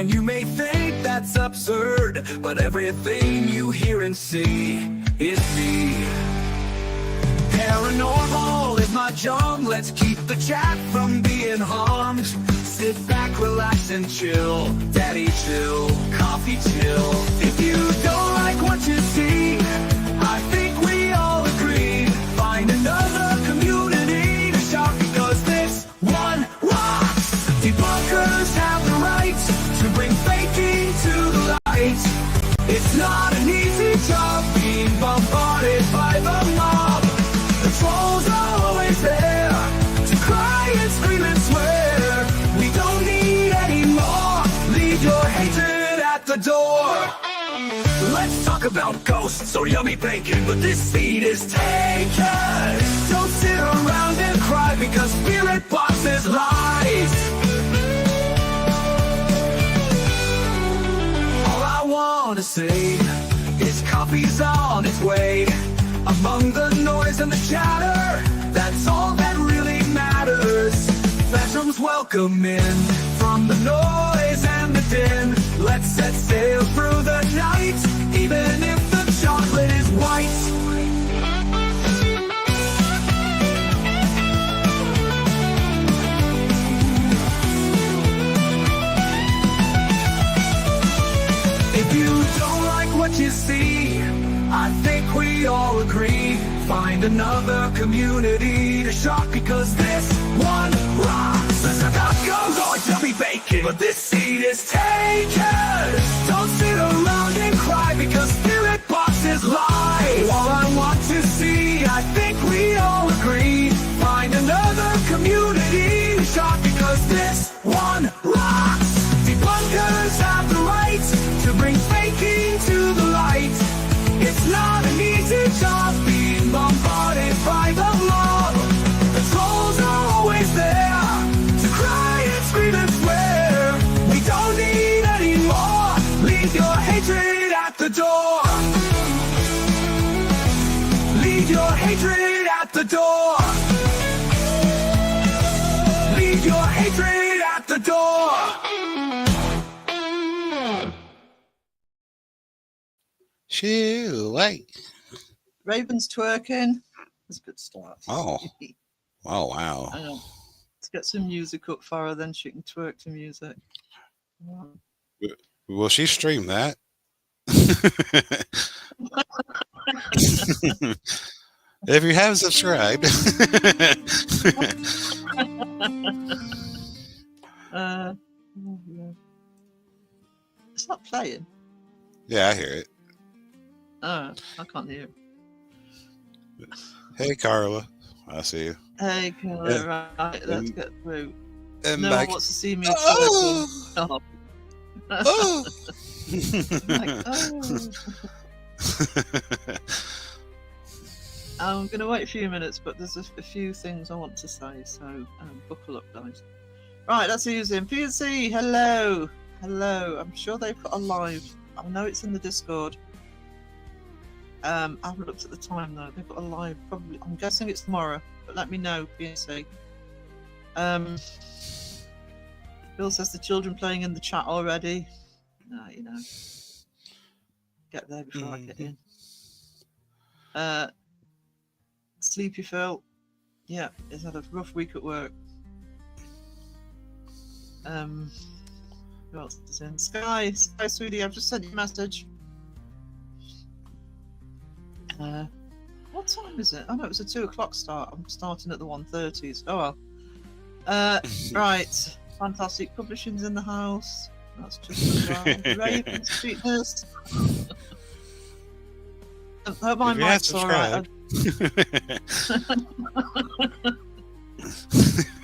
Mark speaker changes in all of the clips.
Speaker 1: And you may think that's absurd, but everything you hear and see is me. Paranormal is my job, let's keep the chat from being harmed. Sit back, relax and chill, daddy chill, coffee chill. If you don't like what you see, I think we all agree, find another community to shock, because this one rocks. Debunkers have the right to bring faking to the light. It's not an easy job being bombarded by the mob. The trolls are always there to cry and scream and swear. We don't need any more. Leave your hatred at the door. Let's talk about ghosts or yummy bacon, but this seat is taken. Don't sit around and cry because spirit boxes lies. All I wanna say is coffee's on its way. Among the noise and the chatter, that's all that really matters. Phantoms welcome in from the noise and the din. Let's set sail through the night, even if the chocolate is white. If you don't like what you see, I think we all agree, find another community to shock, because this one rocks. Let's not go going to be bacon, but this seat is taken. Don't sit around and cry because spirit boxes lie. All I want to see, I think we all agree, find another community to shock, because this one rocks. Debunkers have the right to bring faking to the light. It's not an easy job being bombarded by the mob. The trolls are always there to cry and scream and swear. We don't need any more. Leave your hatred at the door. Leave your hatred at the door. Leave your hatred at the door.
Speaker 2: Shoo, wait.
Speaker 3: Raven's twerking. That's a good start.
Speaker 2: Oh. Oh, wow.
Speaker 3: Let's get some music up for her, then she can twerk to music.
Speaker 2: Will she stream that? If you haven't subscribed.
Speaker 3: It's not playing.
Speaker 2: Yeah, I hear it.
Speaker 3: Oh, I can't hear it.
Speaker 2: Hey, Carla. I see you.
Speaker 3: Hey, Carla. Right, let's get through.
Speaker 2: And
Speaker 3: no
Speaker 2: back.
Speaker 3: one wants to see me.
Speaker 2: Oh!
Speaker 3: Oh.
Speaker 2: Oh!
Speaker 3: Like, oh. I'm going to wait a few minutes, but there's a few things I want to say, so buckle up, guys. Right, let's see who's in. PNC, hello. Hello. I'm sure they've got a live. I know it's in the Discord. I haven't looked at the time though. They've got a live, probably. I'm guessing it's tomorrow, but let me know, PNC. Bill says the children playing in the chat already. No, you know. Get there before I get in. Sleepy Phil. Yeah, he's had a rough week at work. Who else is in? Sky, sweetie, I've just sent you a message. What time is it? Oh no, it's a 2 o'clock start. I'm starting at the 1:30s. Oh well. Right. Fantastic Publishing's in the house. That's just right. Raven, sweetness. Hope my mic's alright.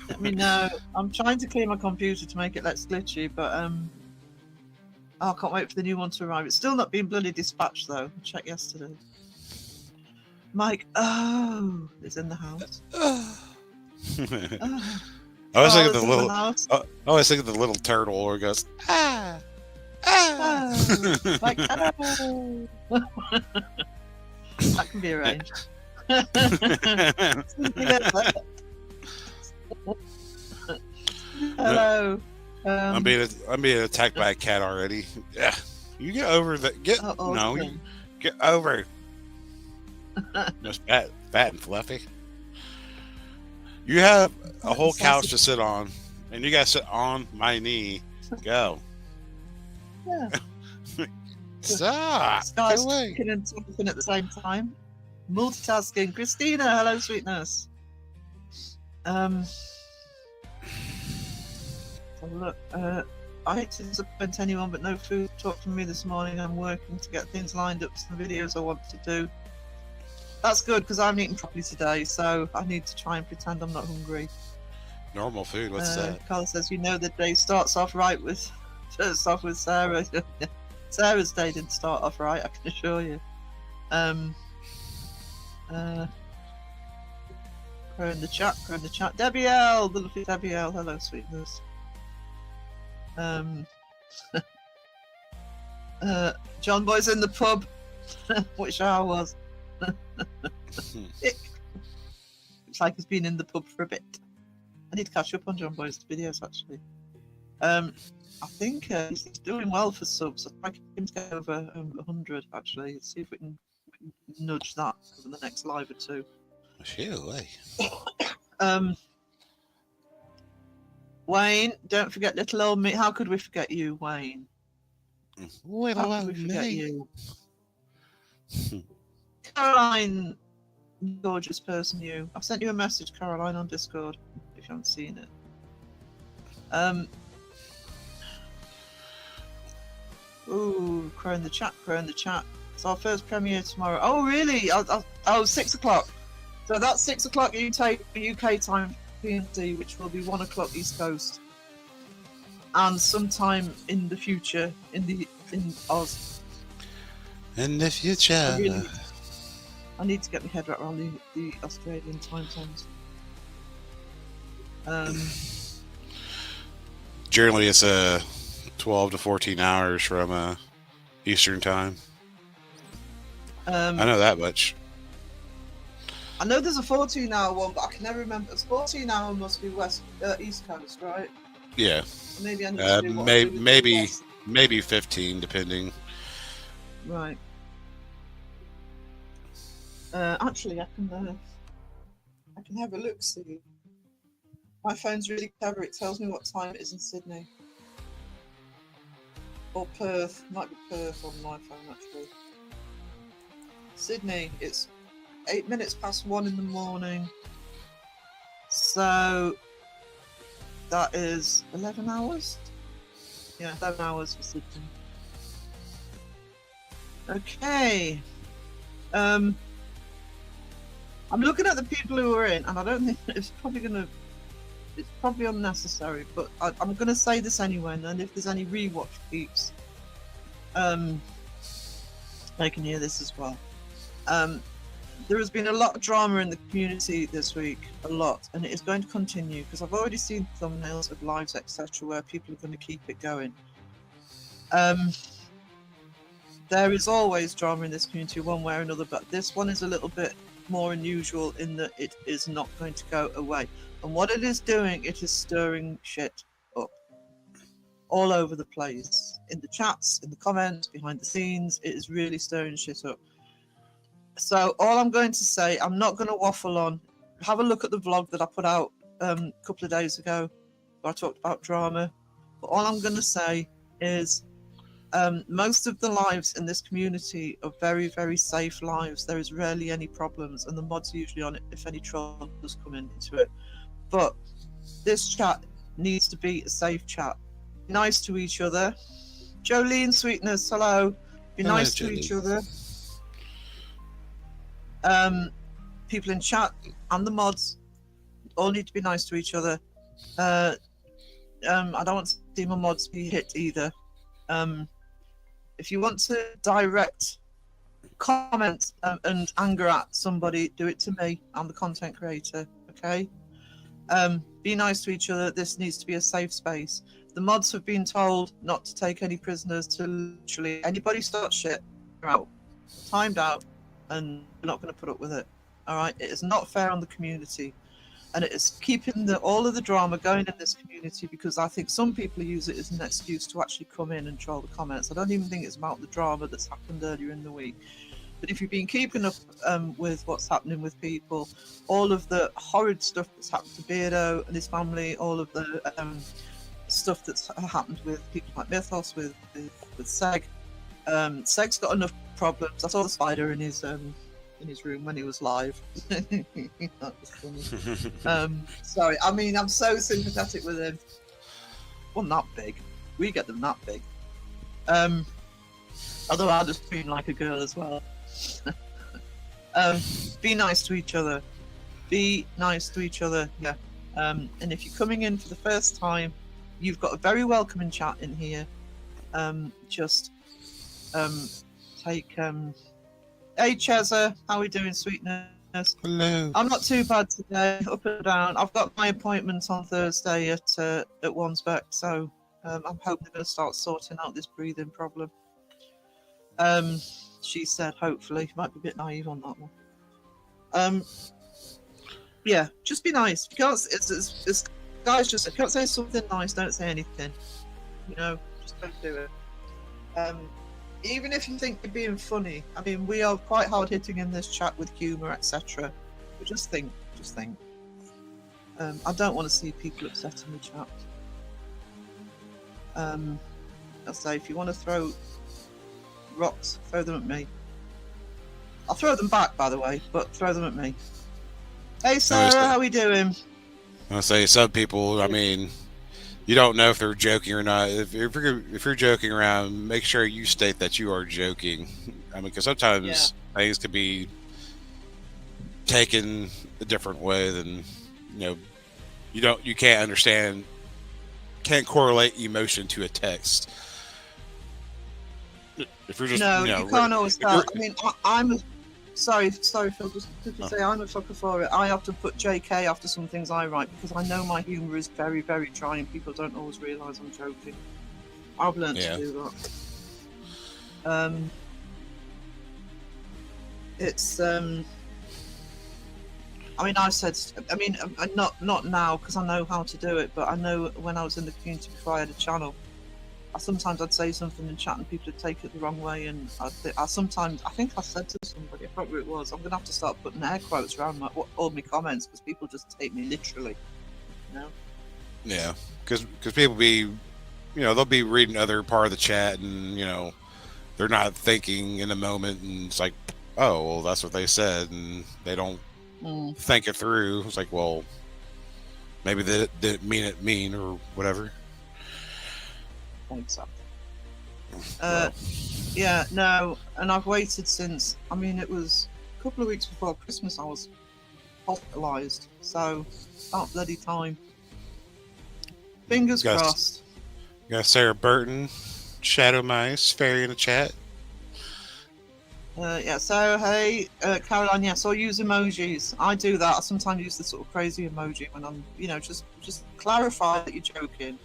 Speaker 3: Let me know. I'm trying to clear my computer to make it less glitchy, but I can't wait for the new one to arrive. It's still not been bloody dispatched though. I checked yesterday. Mike, is in the house.
Speaker 2: I was thinking the little. I was thinking the little turtle where it goes.
Speaker 3: Like, that can be arranged. Hello.
Speaker 2: I'm being attacked by a cat already. Yeah, you get over that. Get over. Just fat and fluffy. You have a whole couch to sit on, and you gotta sit on my knee. Go.
Speaker 3: Yeah.
Speaker 2: Stop.
Speaker 3: Guys
Speaker 2: Get away.
Speaker 3: talking and talking at the same time. Multitasking. Christina, hello, sweetness. Look, I hate to disappoint anyone, but no food talk from me this morning. I'm working to get things lined up for the videos I want to do. That's good because I haven't eaten properly today, so I need to try and pretend I'm not hungry.
Speaker 2: Normal food. What's that?
Speaker 3: Carl says, you know, the day starts off with Sarah. Sarah's day didn't start off right, I can assure you. Crow in the chat. Debbie L, the lovely Debbie L. Hello, sweetness. John Boy's in the pub, which I was. Looks like he's been in the pub for a bit. I need to catch up on John Boy's videos actually. I think he's doing well for subs. I'd like him to get over 100 actually. Let's see if we can nudge that over the next live or two. Wayne, don't forget little old me. How could we forget you, Wayne?
Speaker 2: Little
Speaker 3: How could we forget you? Caroline, gorgeous person you. I've sent you a message, Caroline, on Discord, if you haven't seen it. Ooh, crow in the chat. It's our first premiere tomorrow. Oh, really? Oh, 6 o'clock. So that's 6 o'clock UK time, PNC, which will be 1 o'clock East Coast. And sometime in the future, in Oz.
Speaker 2: In the future.
Speaker 3: I need to get my head around the Australian time zones.
Speaker 2: Generally, it's 12 to 14 hours from Eastern time. I know that much.
Speaker 3: I know there's a 14-hour one, but I can never remember. It's 14-hour must be East Coast, right?
Speaker 2: Yeah.
Speaker 3: Maybe I need to do
Speaker 2: maybe 15, depending.
Speaker 3: Right. Actually, I can have a look. See, my phone's really clever. It tells me what time it is in Sydney or Perth. Might be Perth on my phone actually. Sydney, it's 8 minutes past 1 in the morning. So that is 11 hours. Yeah, 11 hours for Sydney. Okay. I'm looking at the people who are in, and I don't think it's probably unnecessary, but I'm gonna say this anyway, and then if there's any rewatch peeps, they can hear this as well. There has been a lot of drama in the community this week, a lot, and it is going to continue because I've already seen thumbnails of lives, etc., where people are going to keep it going. There is always drama in this community one way or another, but this one is a little bit more unusual in that it is not going to go away. And what it is doing, it is stirring shit up all over the place. In the chats, in the comments, behind the scenes, it is really stirring shit up. So all I'm going to say, I'm not going to waffle on. Have a look at the vlog that I put out a couple of days ago where I talked about drama. But all I'm going to say is most of the lives in this community are very, very safe lives. There is rarely any problems, and the mods are usually on it if any trouble does come into it. But this chat needs to be a safe chat. Be nice to each other. Jolene Sweetness, hello. Be nice to each other. People in chat and the mods all need to be nice to each other. I don't want to see my mods be hit either. If you want to direct comments and anger at somebody, do it to me. I'm the content creator, okay? Be nice to each other. This needs to be a safe space. The mods have been told not to take any prisoners, to literally anybody start shit, they're out. Timed out, and we're not going to put up with it. All right, it is not fair on the community. and it's keeping all of the drama going in this community, because I think some people use it as an excuse to actually come in and troll the comments. I don't even think it's about the drama that's happened earlier in the week. But if you've been keeping up with what's happening with people, all of the horrid stuff that's happened to Beardo and his family, all of the stuff that's happened with people like Mythos, with Seg. Seg's got enough problems. I saw the spider in his room when he was live. That was funny. Sorry, I mean, I'm so sympathetic with him. Well, not big. We get them that big. Although I just feel like a girl as well. Be nice to each other. Be nice to each other. Yeah. And if you're coming in for the first time, you've got a very welcoming chat in here. Just take. Hey Cheza, how are we doing, sweetness?
Speaker 2: Hello.
Speaker 3: I'm not too bad today, up and down. I've got my appointment on Thursday at Wandsbeck, so I'm hoping they're going to start sorting out this breathing problem. She said, hopefully. Might be a bit naive on that one. Yeah, just be nice. You can't, it's guys, just if you can't say something nice, don't say anything. You know, just don't do it. Even if you think you're being funny, I mean, we are quite hard hitting in this chat with humour, etc. But just think. I don't want to see people upset in the chat. I'll say, if you want to throw rocks, throw them at me. I'll throw them back, by the way, but throw them at me. Hey Sarah, how we doing?
Speaker 2: I'll say some people, I mean, you don't know if they're joking or not. If you're joking around, make sure you state that you are joking. I mean, because sometimes things could be taken a different way than, you can't understand, can't correlate emotion to a text. If you're just
Speaker 3: you can't always tell. I mean, I'm sorry, Phil. Just to say, I'm a fucker for it. I have to put JK after some things I write because I know my humour is very, very dry, and people don't always realise I'm joking. I've learned to do that. It's I mean, I've said. I mean, not now because I know how to do it, but I know when I was in the community before I had a channel. Sometimes I'd say something in chat and people would take it the wrong way, and I think I said to somebody, I forgot who it was, I'm going to have to start putting air quotes around all my comments because people just take me literally,
Speaker 2: Yeah, because people be, they'll be reading other part of the chat and, they're not thinking in the moment, and it's like, oh, well, that's what they said, and they don't think it through. It's like, well, maybe they didn't mean or whatever.
Speaker 3: So. Yeah, no, and I've waited since, I mean, it was a couple of weeks before Christmas I was hospitalised, so that bloody time. Fingers crossed.
Speaker 2: You got Sarah Burton, Shadow Mice, Fairy in the chat.
Speaker 3: So hey, Caroline, yes, I'll use emojis. I do that. I sometimes use the sort of crazy emoji when I'm, just clarify that you're joking.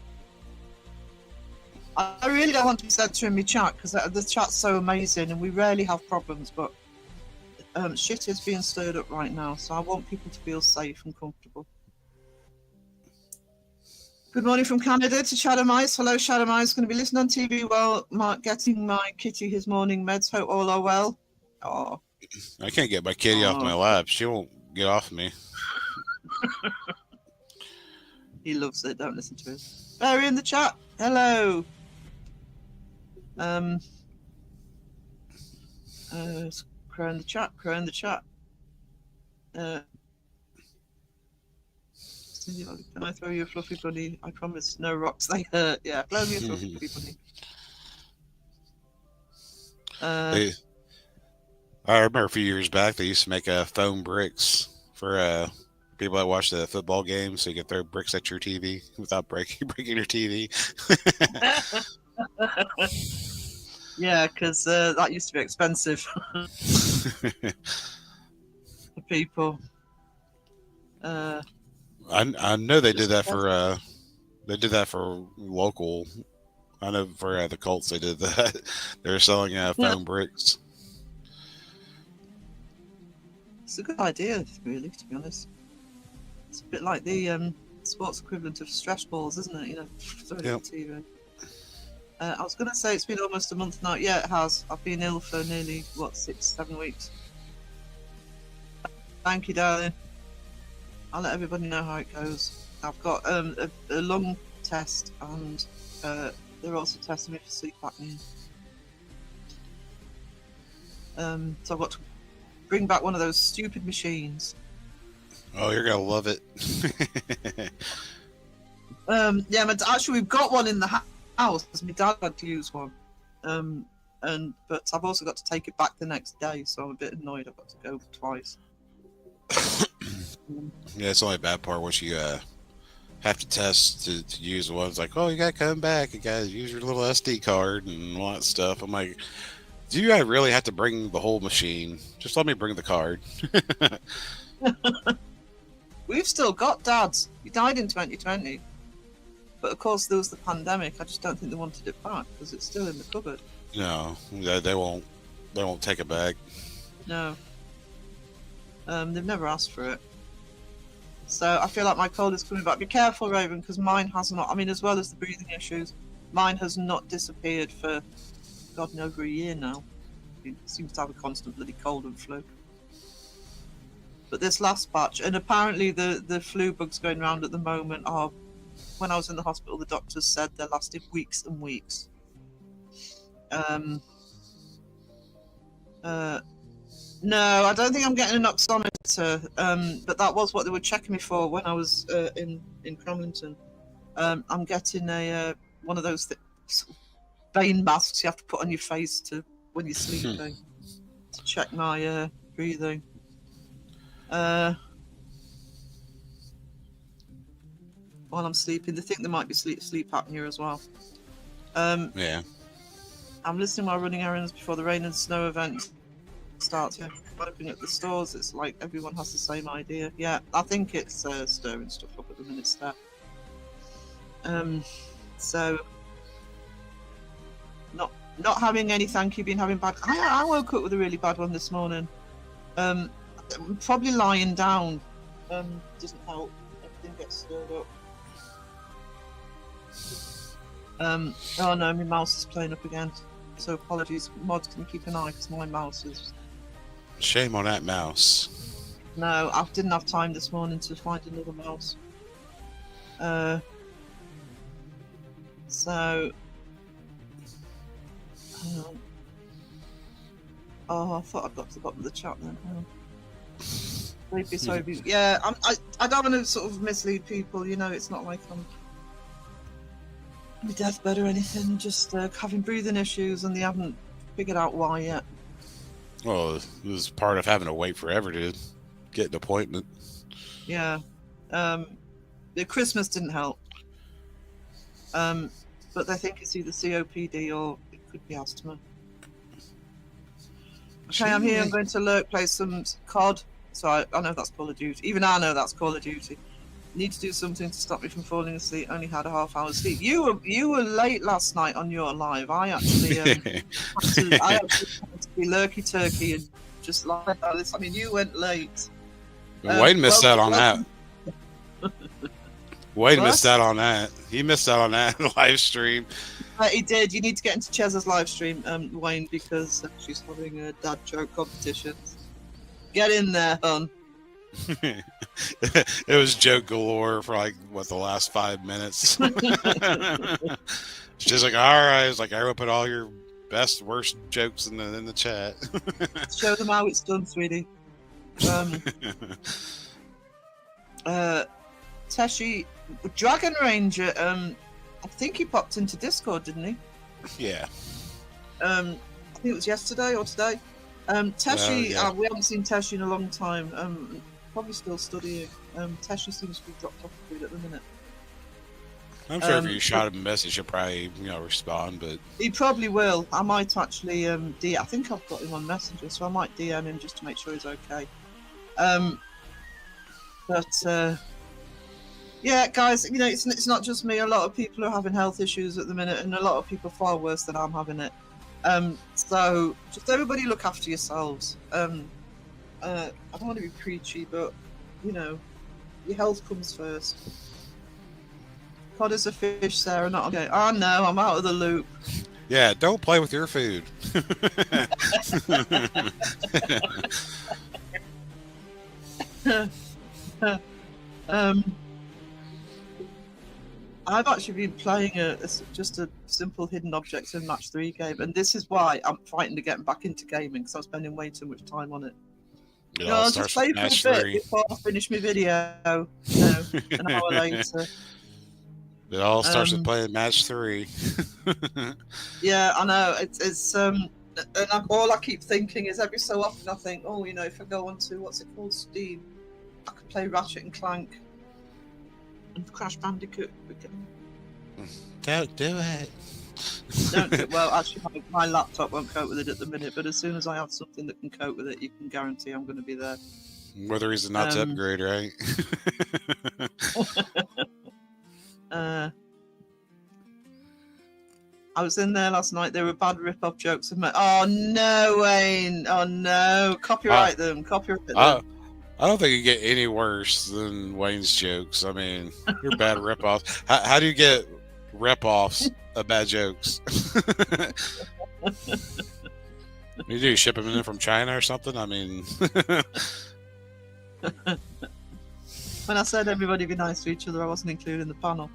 Speaker 3: I really don't want to be censoring in my chat because the chat's so amazing and we rarely have problems, but shit is being stirred up right now, so I want people to feel safe and comfortable. Good morning from Canada to Shadow Mice. Hello, Shadow Mice. Going to be listening on TV while getting my kitty his morning meds. Hope all are well. Oh,
Speaker 2: I can't get my kitty off my lap. She won't get off me.
Speaker 3: He loves it. Don't listen to him. Barry in the chat. Hello. Crow in the chat. Can I throw you a fluffy bunny? I promise no rocks, they hurt. Yeah, throw me a fluffy bunny.
Speaker 2: I remember a few years back they used to make foam bricks for people that watch the football games, so you can throw bricks at your TV without breaking your TV.
Speaker 3: Yeah, because that used to be expensive for people.
Speaker 2: I know they did that for local. I know for the Colts they did that. They're selling foam bricks.
Speaker 3: It's a good idea, really, to be honest. It's a bit like the sports equivalent of stress balls, isn't it? You know, throwing
Speaker 2: Yep.
Speaker 3: on TV. I was going to say it's been almost a month now. Yeah, it has. I've been ill for nearly, 6-7 weeks. Thank you, darling. I'll let everybody know how it goes. I've got a lung test, and they're also testing me for sleep apnea. So I've got to bring back one of those stupid machines.
Speaker 2: Oh, you're gonna love it.
Speaker 3: Yeah, actually we've got one in the house because my dad had to use one. But I've also got to take it back the next day, so I'm a bit annoyed I've got to go twice.
Speaker 2: Yeah, it's the only bad part once you have to test to use the one. It's like, oh, you gotta come back, you gotta use your little SD card and all that stuff. I'm like, do you really have to bring the whole machine? Just let me bring the card.
Speaker 3: We've still got Dad's. He died in 2020. But of course there was the pandemic. I just don't think they wanted it back because it's still in the cupboard.
Speaker 2: No, they won't. They won't take it back.
Speaker 3: No. They've never asked for it. So I feel like my cold is coming back. Be careful, Raven, because mine has not. I mean, as well as the breathing issues, mine has not disappeared for God, over a year now. It seems to have a constant bloody cold and flu. But this last batch, and apparently the flu bugs going around at the moment are, when I was in the hospital, the doctors said they lasted weeks and weeks. No, I don't think I'm getting an oximeter, but that was what they were checking me for when I was in Cromlington. I'm getting one of those sort of vein masks you have to put on your face when you're sleeping to check my breathing. While I'm sleeping, they think there might be sleep apnea as well.
Speaker 2: Yeah.
Speaker 3: I'm listening while running errands before the rain and snow event starts. Yeah, looking at the stores, it's like everyone has the same idea. Yeah, I think it's stirring stuff up at the minute, Steph. So not having any thank you, been having bad. I woke up with a really bad one this morning. Probably lying down doesn't help. Everything gets stirred up. Oh no, my mouse is playing up again. So apologies, mods, can you keep an eye because my mouse is.
Speaker 2: Shame on that mouse.
Speaker 3: No, I didn't have time this morning to find another mouse. So. Hang on. Oh, I thought I'd got to the bottom of the chat then. Hang on. Sorry. Yeah, I don't want to sort of mislead people. You know, it's not like I'm on my deathbed or anything. Just having breathing issues, and they haven't figured out why yet.
Speaker 2: Well, this is part of having to wait forever to get an appointment.
Speaker 3: Yeah. The Christmas didn't help. But they think it's either COPD or it could be asthma. Okay, I'm here. I'm going to lurk, play some COD. So I know that's Call of Duty. Even I know that's Call of Duty. Need to do something to stop me from falling asleep. Only had a half hour's sleep. You were late last night on your live. I actually had to be lurky turkey and just like this. I mean, you went late.
Speaker 2: Wade missed out on that. Wade missed out on that. He missed out on that live stream.
Speaker 3: He did. You need to get into Chez's live stream, Wayne, because she's having a dad joke competition. Get in there, hon.
Speaker 2: It was joke galore for like the last 5 minutes. She's like, all right. It's like, I will put all your best, worst jokes in the chat.
Speaker 3: Show them how it's done, sweetie. Teshi, Dragon Ranger. I think he popped into Discord, didn't he?
Speaker 2: Yeah.
Speaker 3: I think it was yesterday or today. Teshi,
Speaker 2: yeah.
Speaker 3: We haven't seen Teshi in a long time. Probably still studying. Teshi seems to be dropped off a bit at the minute.
Speaker 2: I'm sure if you shot him a message, he'll probably respond. But
Speaker 3: he probably will. I might actually I think I've got him on Messenger, so I might DM him just to make sure he's okay. Yeah, guys, it's not just me. A lot of people are having health issues at the minute, and a lot of people far worse than I'm having it. So just everybody look after yourselves. I don't want to be preachy, but Your health comes first. Cod is a fish, Sarah, not okay. Oh no, I'm out of the loop.
Speaker 2: Yeah, don't play with your food.
Speaker 3: I've actually been playing just a simple hidden objects in match 3 game, and this is why I'm fighting to get back into gaming, because I'm spending way too much time on it.
Speaker 2: It
Speaker 3: No,
Speaker 2: all
Speaker 3: I'll just
Speaker 2: starts
Speaker 3: play
Speaker 2: with
Speaker 3: for a
Speaker 2: match
Speaker 3: bit
Speaker 2: 3.
Speaker 3: before I finish my video. No, an hour later.
Speaker 2: It all starts with playing match 3.
Speaker 3: Yeah, I know. It's and all I keep thinking is every so often I think, oh, you know, if I go onto what's it called, Steam, I could play Ratchet and Clank and Crash Bandicoot again.
Speaker 2: Don't do it.
Speaker 3: Don't do, well, actually, my laptop won't cope with it at the minute, but as soon as I have something that can cope with it, you can guarantee I'm going to be there.
Speaker 2: What a reason not to upgrade, right?
Speaker 3: I was in there last night. There were bad rip-off jokes of my. Oh no, Wayne! Oh no! Copyright them. Copyright them.
Speaker 2: I don't think it get any worse than Wayne's jokes. I mean, you're bad rip-offs. How do you get rip-offs of bad jokes? You do ship them in from China or something? I mean,
Speaker 3: when I said everybody be nice to each other, I wasn't including the panel.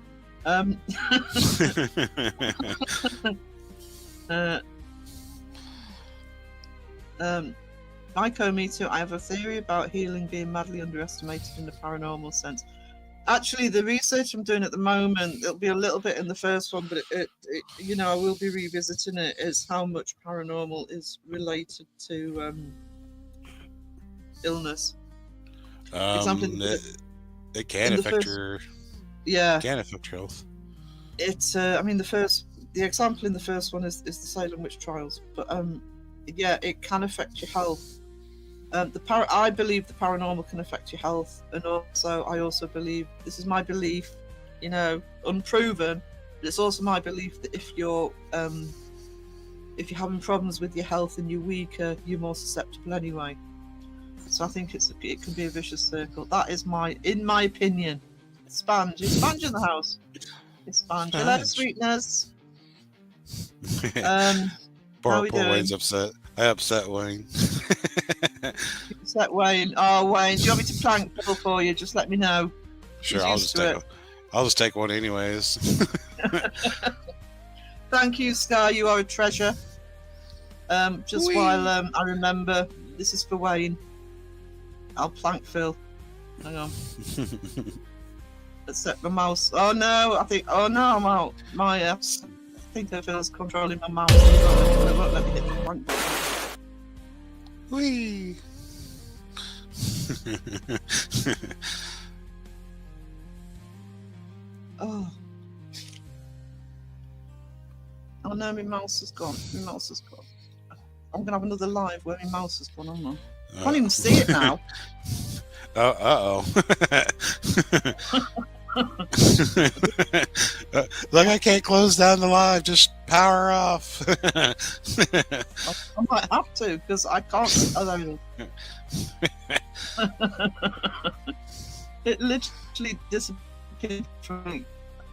Speaker 3: Myco, me too. I have a theory about healing being madly underestimated in the paranormal sense. Actually, the research I'm doing at the moment, it'll be a little bit in the first one, but it you know, I will be revisiting it, is how much paranormal is related to illness.
Speaker 2: It can affect your health.
Speaker 3: It's I mean, the example in the first one is the Salem witch trials, but yeah, it can affect your health. I believe the paranormal can affect your health, and I also believe, this is my belief, you know, unproven, but it's also my belief that if you're having problems with your health and you're weaker, you're more susceptible anyway. So I think it can be a vicious circle. That is in my opinion. Sponge in the house. It's Sponge. Hello, sweetness.
Speaker 2: Poor Wayne's upset. I upset Wayne.
Speaker 3: Upset Wayne. Oh, Wayne, do you want me to plank Bill for you? Just let me know.
Speaker 2: Sure, I'll just take one anyways.
Speaker 3: Thank you, Sky. You are a treasure. Just while I remember, this is for Wayne. I'll plank Phil. Hang on. Let's set my mouse. Oh no! I'm out. I think Phil's controlling my mouse. It won't let me hit the plank button.
Speaker 2: Whee!
Speaker 3: Oh no, my mouse is gone. I'm gonna have another live where my mouse has gone on. I can't even see it now.
Speaker 2: Like, I can't close down the live. Just power off.
Speaker 3: I might have to, because I can't. I don't know. It literally disappeared from me.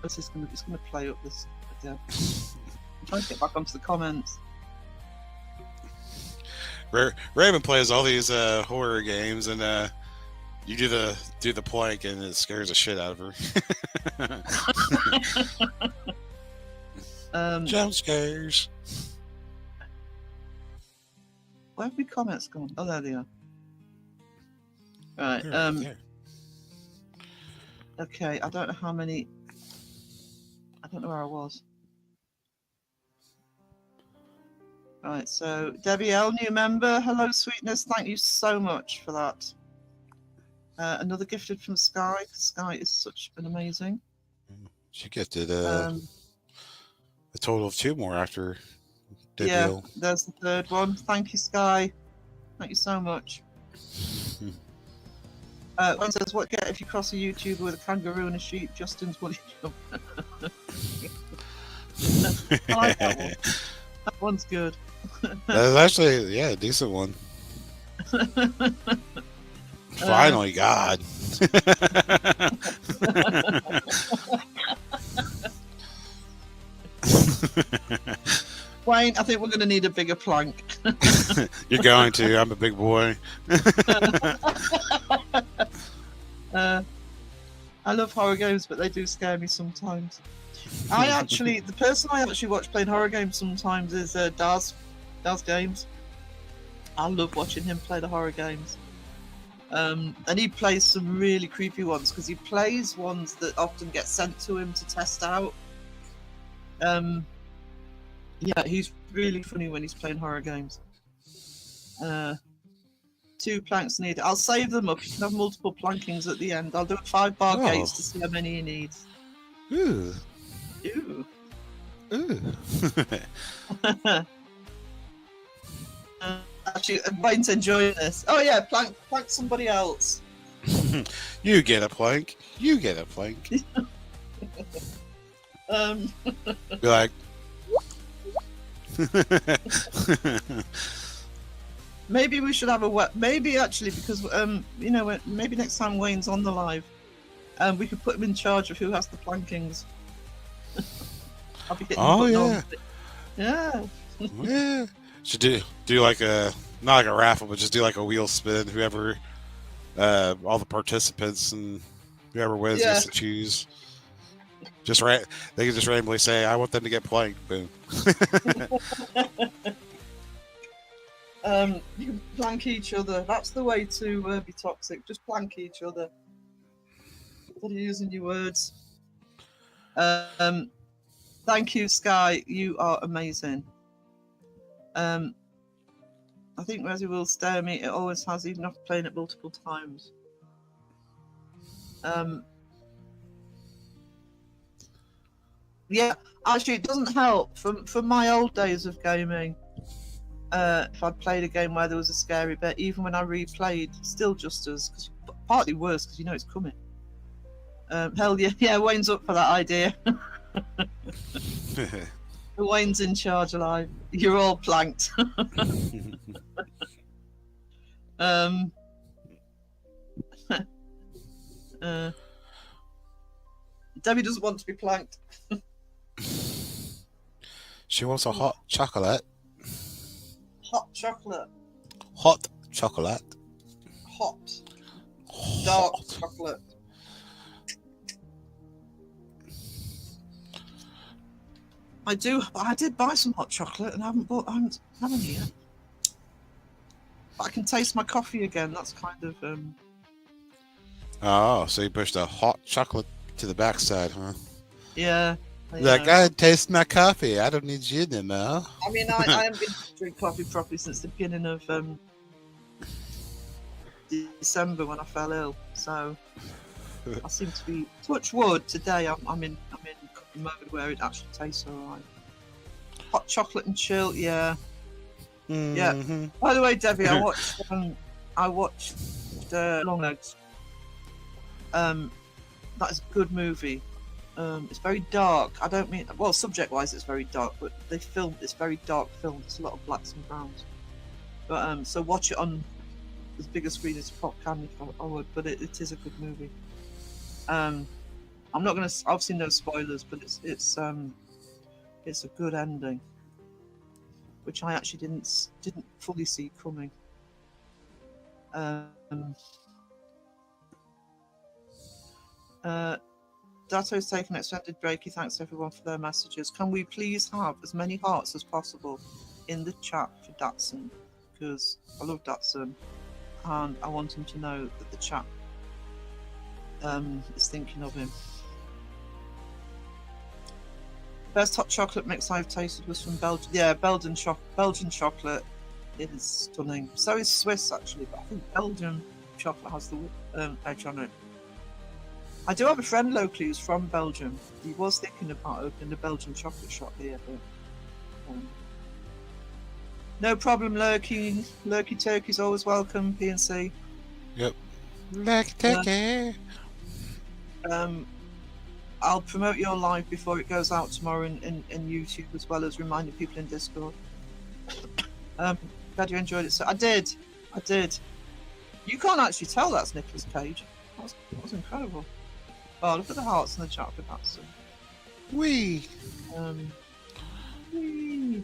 Speaker 3: It's just gonna play up this. Yeah. I'm trying to get back onto the comments.
Speaker 2: Raven plays all these horror games, and you do the plank, and it scares the shit out of her. Jump scares.
Speaker 3: Where have my comments gone? Oh, there they are. Right.
Speaker 2: There.
Speaker 3: Okay. I don't know how many. I don't know where I was. Right, so Debbie L, new member. Hello, sweetness. Thank you so much for that. Another gifted from Sky. Sky is such an amazing.
Speaker 2: She gifted a total of 2 more after Debbie L.
Speaker 3: There's the third one. Thank you, Sky. Thank you so much. One says, what get if you cross a YouTuber with a kangaroo and a sheep? Justin's money jump. I like that one. That one's good.
Speaker 2: That's actually, a decent one. Finally, God.
Speaker 3: Wayne, I think we're going to need a bigger plank.
Speaker 2: You're going to. I'm a big boy.
Speaker 3: I love horror games, but they do scare me sometimes. The person I actually watch playing horror games sometimes is Daz Games. I love watching him play the horror games. And he plays some really creepy ones because he plays ones that often get sent to him to test out. Yeah, he's really funny when he's playing horror games. 2 planks needed. I'll save them up. You can have multiple plankings at the end. I'll do 5 bar gates to see how many he needs.
Speaker 2: Ooh.
Speaker 3: Ooh.
Speaker 2: Ooh.
Speaker 3: Actually, Wayne's enjoying this. Oh yeah, plank somebody else.
Speaker 2: You get a plank. You get a plank. Be like.
Speaker 3: Maybe we should have maybe actually because maybe next time Wayne's on the live, we could put him in charge of who has the plankings. I'll be hitting yeah.
Speaker 2: Yeah. Should do like not like a raffle, but just do like a wheel spin. Whoever, all the participants and whoever wins gets to choose. They can just randomly say, "I want them to get planked." Boom.
Speaker 3: You can plank each other. That's the way to be toxic. Just plank each other. What are you using your words? Thank you, Sky. You are amazing. I think Resi will stare at me. It always has, even after playing it multiple times. Yeah, actually, it doesn't help. From my old days of gaming, if I'd played a game where there was a scary bit, even when I replayed, still just as, partly worse because you know it's coming. Hell yeah, Wayne's up for that idea. Wayne's in charge alive. You're all planked. Debbie doesn't want to be planked.
Speaker 2: She wants a hot chocolate.
Speaker 3: Hot chocolate.
Speaker 2: Hot chocolate.
Speaker 3: Hot. Dark chocolate. I did buy some hot chocolate and I haven't had any yet. But I can taste my coffee again. That's kind of
Speaker 2: Oh, so you pushed a hot chocolate to the backside, huh?
Speaker 3: Yeah.
Speaker 2: Like, I taste my coffee. I don't need you anymore.
Speaker 3: I mean, I haven't been to drink coffee properly since the beginning of December when I fell ill. So I seem to be, touch wood, today I'm in a mode where it actually tastes alright. Hot chocolate and chill, yeah.
Speaker 2: Mm-hmm.
Speaker 3: Yeah. By the way, Debbie, I watched Longlegs. That is a good movie. It's very dark. I don't mean, well, subject-wise it's very dark, but it's very dark film. There's a lot of blacks and browns. But so watch it on as big a screen as you can if I would. But it is a good movie. I'm not gonna. Obviously, no spoilers, but it's a good ending, which I actually didn't fully see coming. Dato's taken an extended break. He thanks everyone for their messages. Can we please have as many hearts as possible in the chat for Datsun? Because I love Datsun, and I want him to know that the chat is thinking of him. Best hot chocolate mix I've tasted was from Belgium. Yeah, Belgian chocolate is stunning. So is Swiss actually, but I think Belgian chocolate has the edge on it. I do have a friend locally who's from Belgium. He was thinking about opening a Belgian chocolate shop here, but no problem, Lurky. Lurky Turkey's always welcome, PNC.
Speaker 2: Yep. Lurky Turkey.
Speaker 3: I'll promote your live before it goes out tomorrow in YouTube, as well as reminding people in Discord. Glad you enjoyed it. So I did. You can't actually tell that's Nicolas Cage. That was incredible. Oh, look at the hearts in the chat for that. So.
Speaker 2: Wee.
Speaker 3: Wee.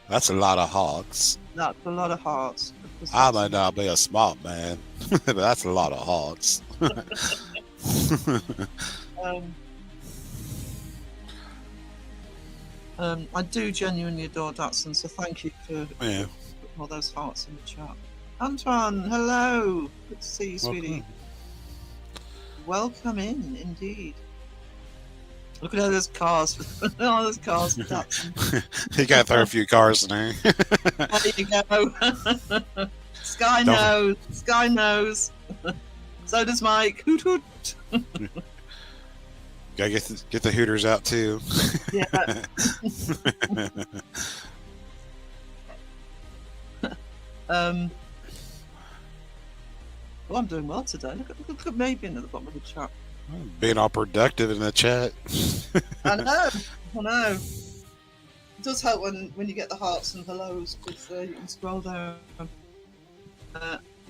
Speaker 2: That's a lot of hearts.
Speaker 3: That's a lot of hearts.
Speaker 2: I might not be a smart man, but that's a lot of hearts.
Speaker 3: I do genuinely adore Datsun, so thank you for
Speaker 2: Yeah.
Speaker 3: putting all those hearts in the chat. Antoine, hello. Good to see you, sweetie. Welcome in, indeed. Look at all those cars. All those cars.
Speaker 2: You gotta throw a few cars in there.
Speaker 3: There you go. Sky knows. Sky knows. So does Mike. Hoot hoot.
Speaker 2: Gotta get the Hooters out too.
Speaker 3: Yeah. Well, I'm doing well today. Look at me being at the bottom of the chat.
Speaker 2: Being all productive in the chat.
Speaker 3: I know. It does help when you get the hearts and hellos, because you can scroll down.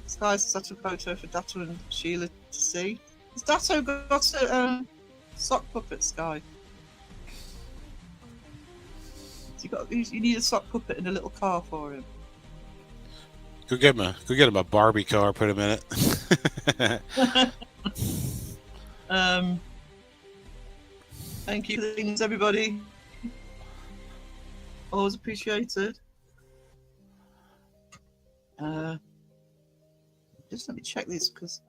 Speaker 3: Sky's such a photo for Dato and Sheila to see. Has Dato got a sock puppet, Sky? You need a sock puppet in a little car for him.
Speaker 2: Go get him a Barbie car. Put him in it.
Speaker 3: Thank you for the things, everybody. Always appreciated. Just let me check these because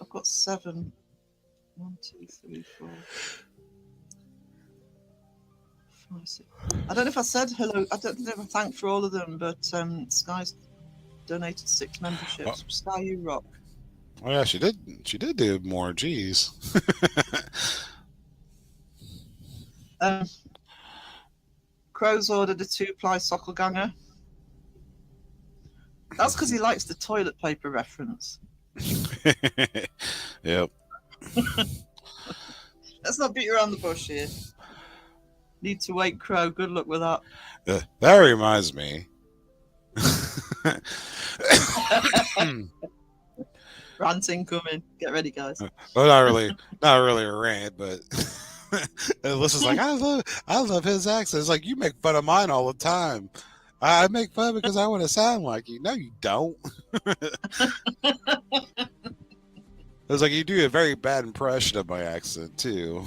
Speaker 3: I've got 7. 1, 2, 3, 4, 5, 6. I don't know if I said hello. I don't know if I thanked for all of them, but Sky's donated 6 memberships.
Speaker 2: Oh.
Speaker 3: Sky, you rock.
Speaker 2: Oh yeah, she did. She did do more. Jeez.
Speaker 3: Crow's ordered a 2-ply sockelganger. That's because he likes the toilet paper reference.
Speaker 2: Yep.
Speaker 3: Let's not beat around the bush here. Need to wait, Crow. Good luck with that.
Speaker 2: That reminds me.
Speaker 3: Ranting coming. Get ready, guys.
Speaker 2: Well, not really a rant, but Alyssa's like, I love his accent. It's like, you make fun of mine all the time. I make fun because I want to sound like you. No, you don't. It's like, you do a very bad impression of my accent too.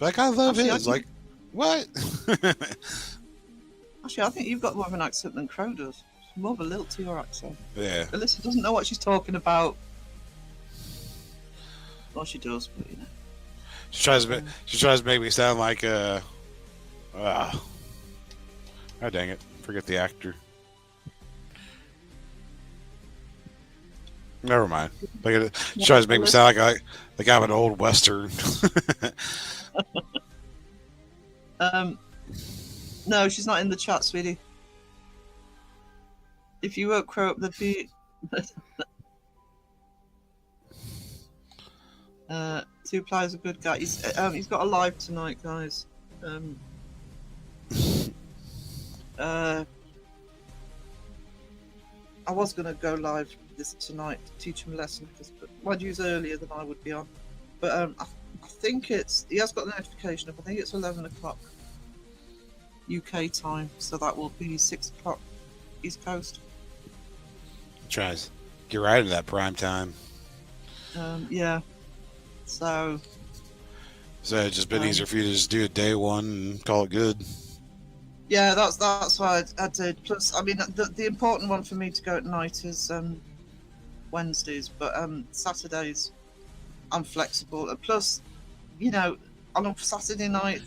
Speaker 2: Like, I love his. Like, what?
Speaker 3: Actually, I think you've got more of an accent than Crow does. It's more of a lilt to your accent.
Speaker 2: Yeah.
Speaker 3: Alyssa doesn't know what she's talking about. Well, she does, but you know.
Speaker 2: She tries to make me sound like oh dang it! Forget the actor. Never mind. She tries to make me sound like I'm an old western.
Speaker 3: No, she's not in the chat, sweetie. If you woke Crow up, there'd be 2ply's a good guy. He's got a live tonight, guys. I was gonna go live this tonight to teach him a lesson, but mind you, earlier than I would be on. But I think he has got the notification up. I think it's 11 o'clock UK time, so that will be 6 o'clock East Coast.
Speaker 2: Tries get right into that prime time.
Speaker 3: Yeah. So
Speaker 2: it's just been easier for you to just do a day one and call it good.
Speaker 3: Yeah, that's why I did. Plus, I mean, the important one for me to go at night is Wednesdays, but Saturdays I'm flexible. And plus, you know, on a Saturday night,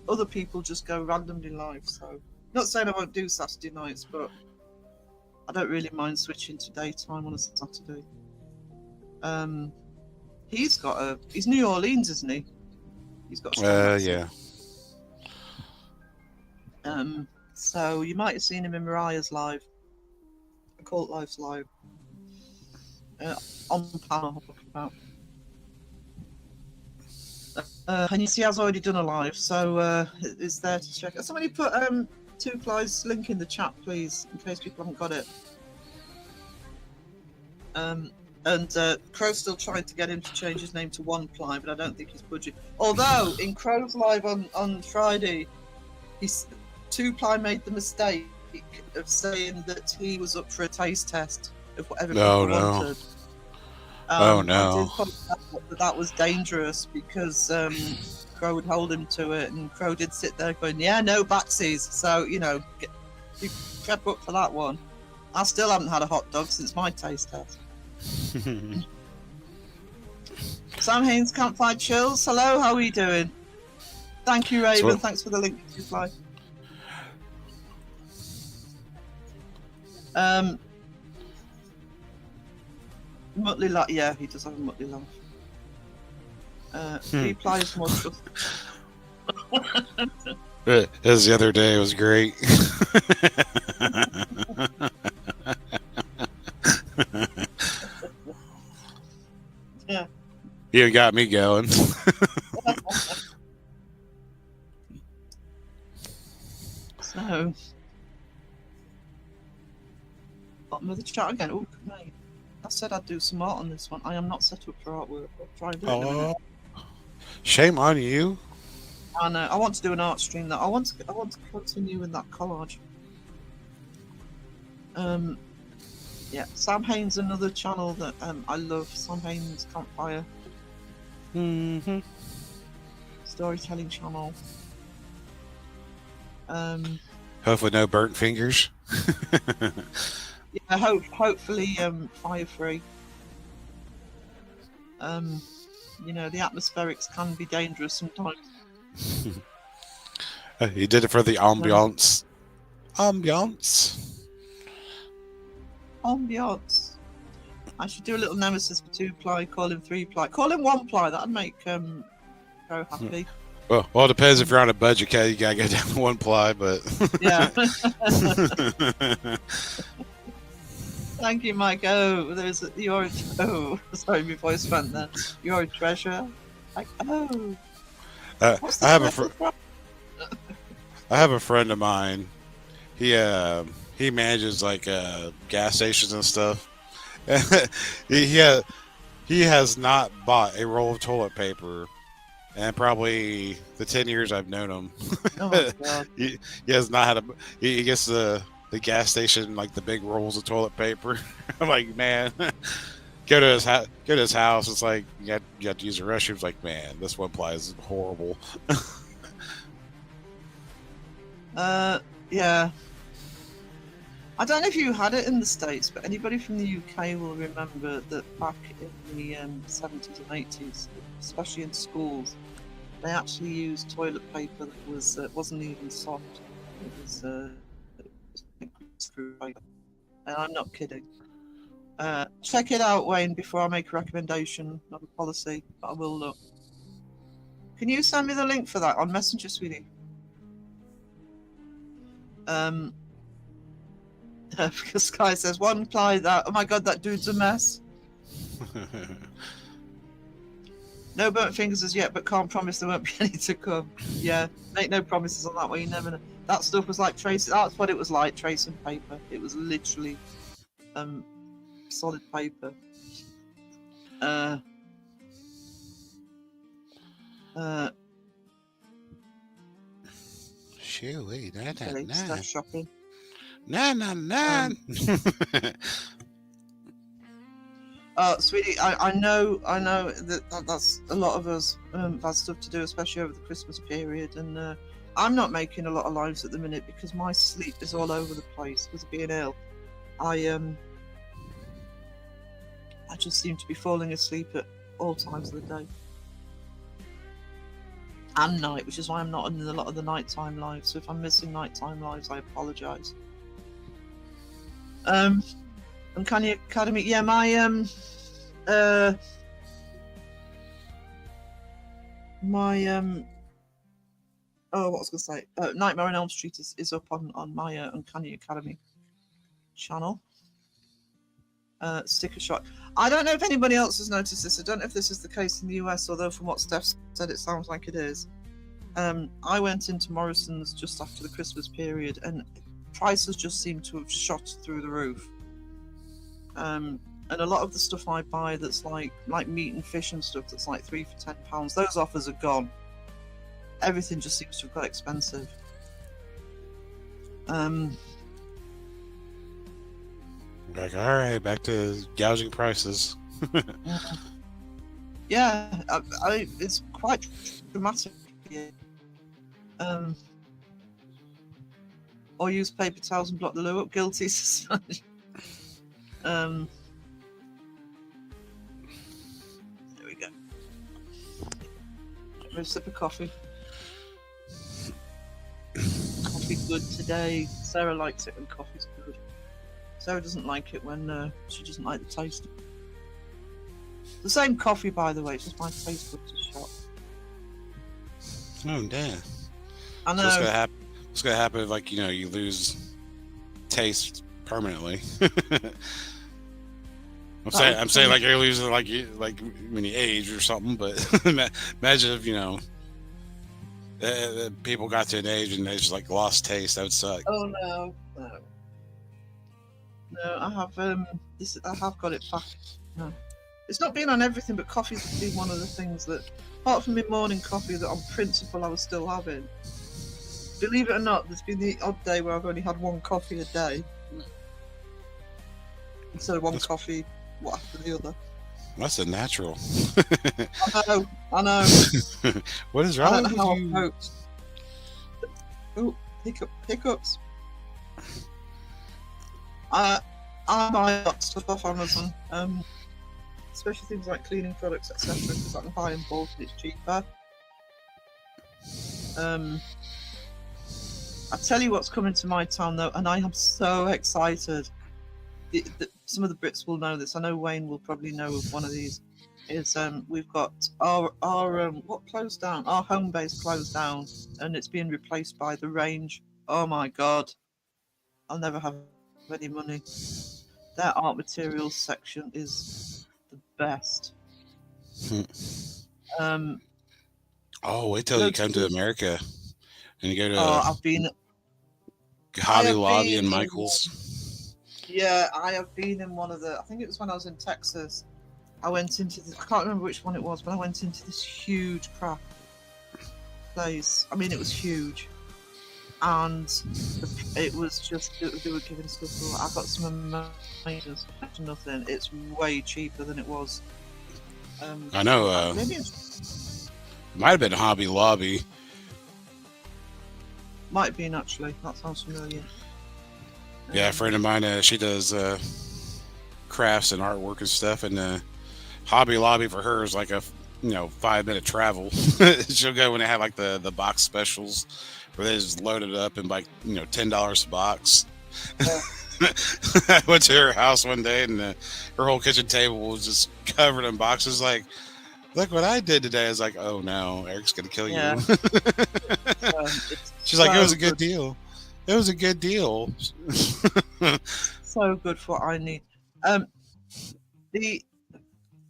Speaker 3: other people just go randomly live. So, not saying I won't do Saturday nights, but I don't really mind switching to daytime on a Saturday. He's New Orleans, isn't he? He's got.
Speaker 2: Yeah.
Speaker 3: So you might have seen him in Mariah's live, Cult Life's live, on panel I'm talking about. And you see, he has already done a live, so it's there to check. Somebody put Two Plies link in the chat, please, in case people haven't got it. Crow's still trying to get him to change his name to One Ply, but I don't think he's budging. Although in Crow's live on Friday, Two Ply made the mistake of saying that he was up for a taste test of whatever people wanted.
Speaker 2: Oh no!
Speaker 3: I did point out that was dangerous because Crow would hold him to it, and Crow did sit there going, "Yeah, no backsies." So be prep up for that one. I still haven't had a hot dog since my taste test. Sam Haynes, Campfire Chills. Hello, how are you doing? Thank you, Raven. Thanks for the link to fly. Muttley laugh. Yeah, he does have a Muttley laugh. Three Plies more trust.
Speaker 2: As the other day, it was great.
Speaker 3: Yeah.
Speaker 2: You got me going.
Speaker 3: So, bottom of the chat again. Oh, mate. I said I'd do some art on this one. I am not set up for artwork. I'll try and do it in a minute.
Speaker 2: Shame on you.
Speaker 3: I know. I want to do an art stream. That I want to continue with that collage. Yeah, Sam Haynes, another channel that I love. Sam Haynes Campfire.
Speaker 2: Mm-hmm.
Speaker 3: Storytelling channel.
Speaker 2: Hopefully, no burnt fingers.
Speaker 3: Yeah, hopefully fire free. The atmospherics can be dangerous sometimes.
Speaker 2: He did it for the ambiance. Ambiance. I should do a little nemesis for 2-ply. Call him 3-ply. Call him 1-ply. That'd make Crow happy. Well, it depends if you're on a budget. You gotta get down to 1-ply, but
Speaker 3: yeah. Thank you, Mike. Oh, sorry, my voice went there. You're a treasure. Like, oh.
Speaker 2: I have a friend of mine. He manages like gas stations and stuff. he has not bought a roll of toilet paper, and probably the 10 years I've known him.
Speaker 3: Oh my God.
Speaker 2: he has not had he gets the gas station, like the big rolls of toilet paper. I'm like, man, go to his house. It's like you have to use the restroom. It's like, man, this 1-ply is horrible.
Speaker 3: Yeah. I don't know if you had it in the States, but anybody from the UK will remember that back in the 70s and 80s, especially in schools, they actually used toilet paper that wasn't even soft. It was screw paper. And I'm not kidding. Check it out, Wayne, before I make a recommendation, not a policy, but I will look. Can you send me the link for that on Messenger, sweetie? Because Sky says 1-ply that. Oh my God, that dude's a mess. No burnt fingers as yet, but can't promise there won't be any to come. Yeah, make no promises on that one. You never know. That stuff was like tracing. That's what it was like, tracing paper. It was literally solid paper.
Speaker 2: Shoo-wee,
Speaker 3: Stuff shopping.
Speaker 2: Nah.
Speaker 3: Sweetie, I know that's a lot of us have stuff to do, especially over the Christmas period, and I'm not making a lot of lives at the minute because my sleep is all over the place because of being ill. I just seem to be falling asleep at all times of the day and night, which is why I'm not in a lot of the nighttime lives. So if I'm missing nighttime lives, I apologise. Uncanny Academy, yeah, my oh, what was I gonna say? Nightmare on Elm Street is up on my Uncanny Academy channel. Sticker shock. I don't know if anybody else has noticed this. I don't know if this is the case in the US, although from what Steph said, it sounds like it is. I went into Morrison's just after the Christmas period, and prices just seem to have shot through the roof. And a lot of the stuff I buy that's like meat and fish and stuff that's like 3 for £10, those offers are gone. Everything just seems to have got expensive.
Speaker 2: Like, all right, back to gouging prices.
Speaker 3: Yeah, it's quite dramatic. Or use paper towels and block the loo up. Guilty. There we go. Have a sip of coffee. Coffee good today. Sarah likes it when coffee's good. Sarah doesn't like it when she doesn't like the taste. The same coffee, by the way, it's just my taste buds are shot.
Speaker 2: Oh, damn.
Speaker 3: I know.
Speaker 2: So what's gonna happen if, like, you lose taste permanently? I'm saying like you're losing like when you age or something, but imagine if people got to an age and they just like lost taste. That would suck.
Speaker 3: Oh no. I have I have got it back. No, it's not been on everything, but coffee's been one of the things that, apart from my morning coffee, that on principle I was still having. Believe it or not, there's been the odd day where I've only had one coffee a day instead of one coffee after the other.
Speaker 2: That's a natural.
Speaker 3: I know.
Speaker 2: What is wrong with you?
Speaker 3: Oh, hiccups. I buy a lot of stuff off Amazon, especially things like cleaning products, etc. Because I can buy in bulk and it's cheaper. I tell you what's coming to my town though, and I am so excited. Some of the Brits will know this. I know Wayne will probably know of one of these. Is we've got our what closed down? Our home base closed down, and it's being replaced by the Range. Oh my God, I'll never have any money. Their art materials section is the best.
Speaker 2: Oh, wait till you come to America and you go to
Speaker 3: I've been
Speaker 2: Hobby Lobby and Michael's.
Speaker 3: Yeah, I have been in one of the. I think it was when I was in Texas. I went into this. I can't remember which one it was, but I went into this huge craft place. I mean, it was huge, and it was just they were giving stuff away. I got some amazing stuff for nothing. It's way cheaper than it was.
Speaker 2: I know.
Speaker 3: Maybe
Speaker 2: it might have been Hobby Lobby.
Speaker 3: Might have been, actually. That sounds familiar.
Speaker 2: Yeah, a friend of mine, she does crafts and artwork and stuff, and Hobby Lobby for her is like a 5-minute travel. She'll go when they have like the box specials where they just load it up and like $10 a box. Yeah. I went to her house one day and her whole kitchen table was just covered in boxes. Like, look what I did today. I was like, oh no, Eric's gonna kill you.
Speaker 3: Yeah.
Speaker 2: She's like, it was a good deal. It was a good deal.
Speaker 3: So good for what I need.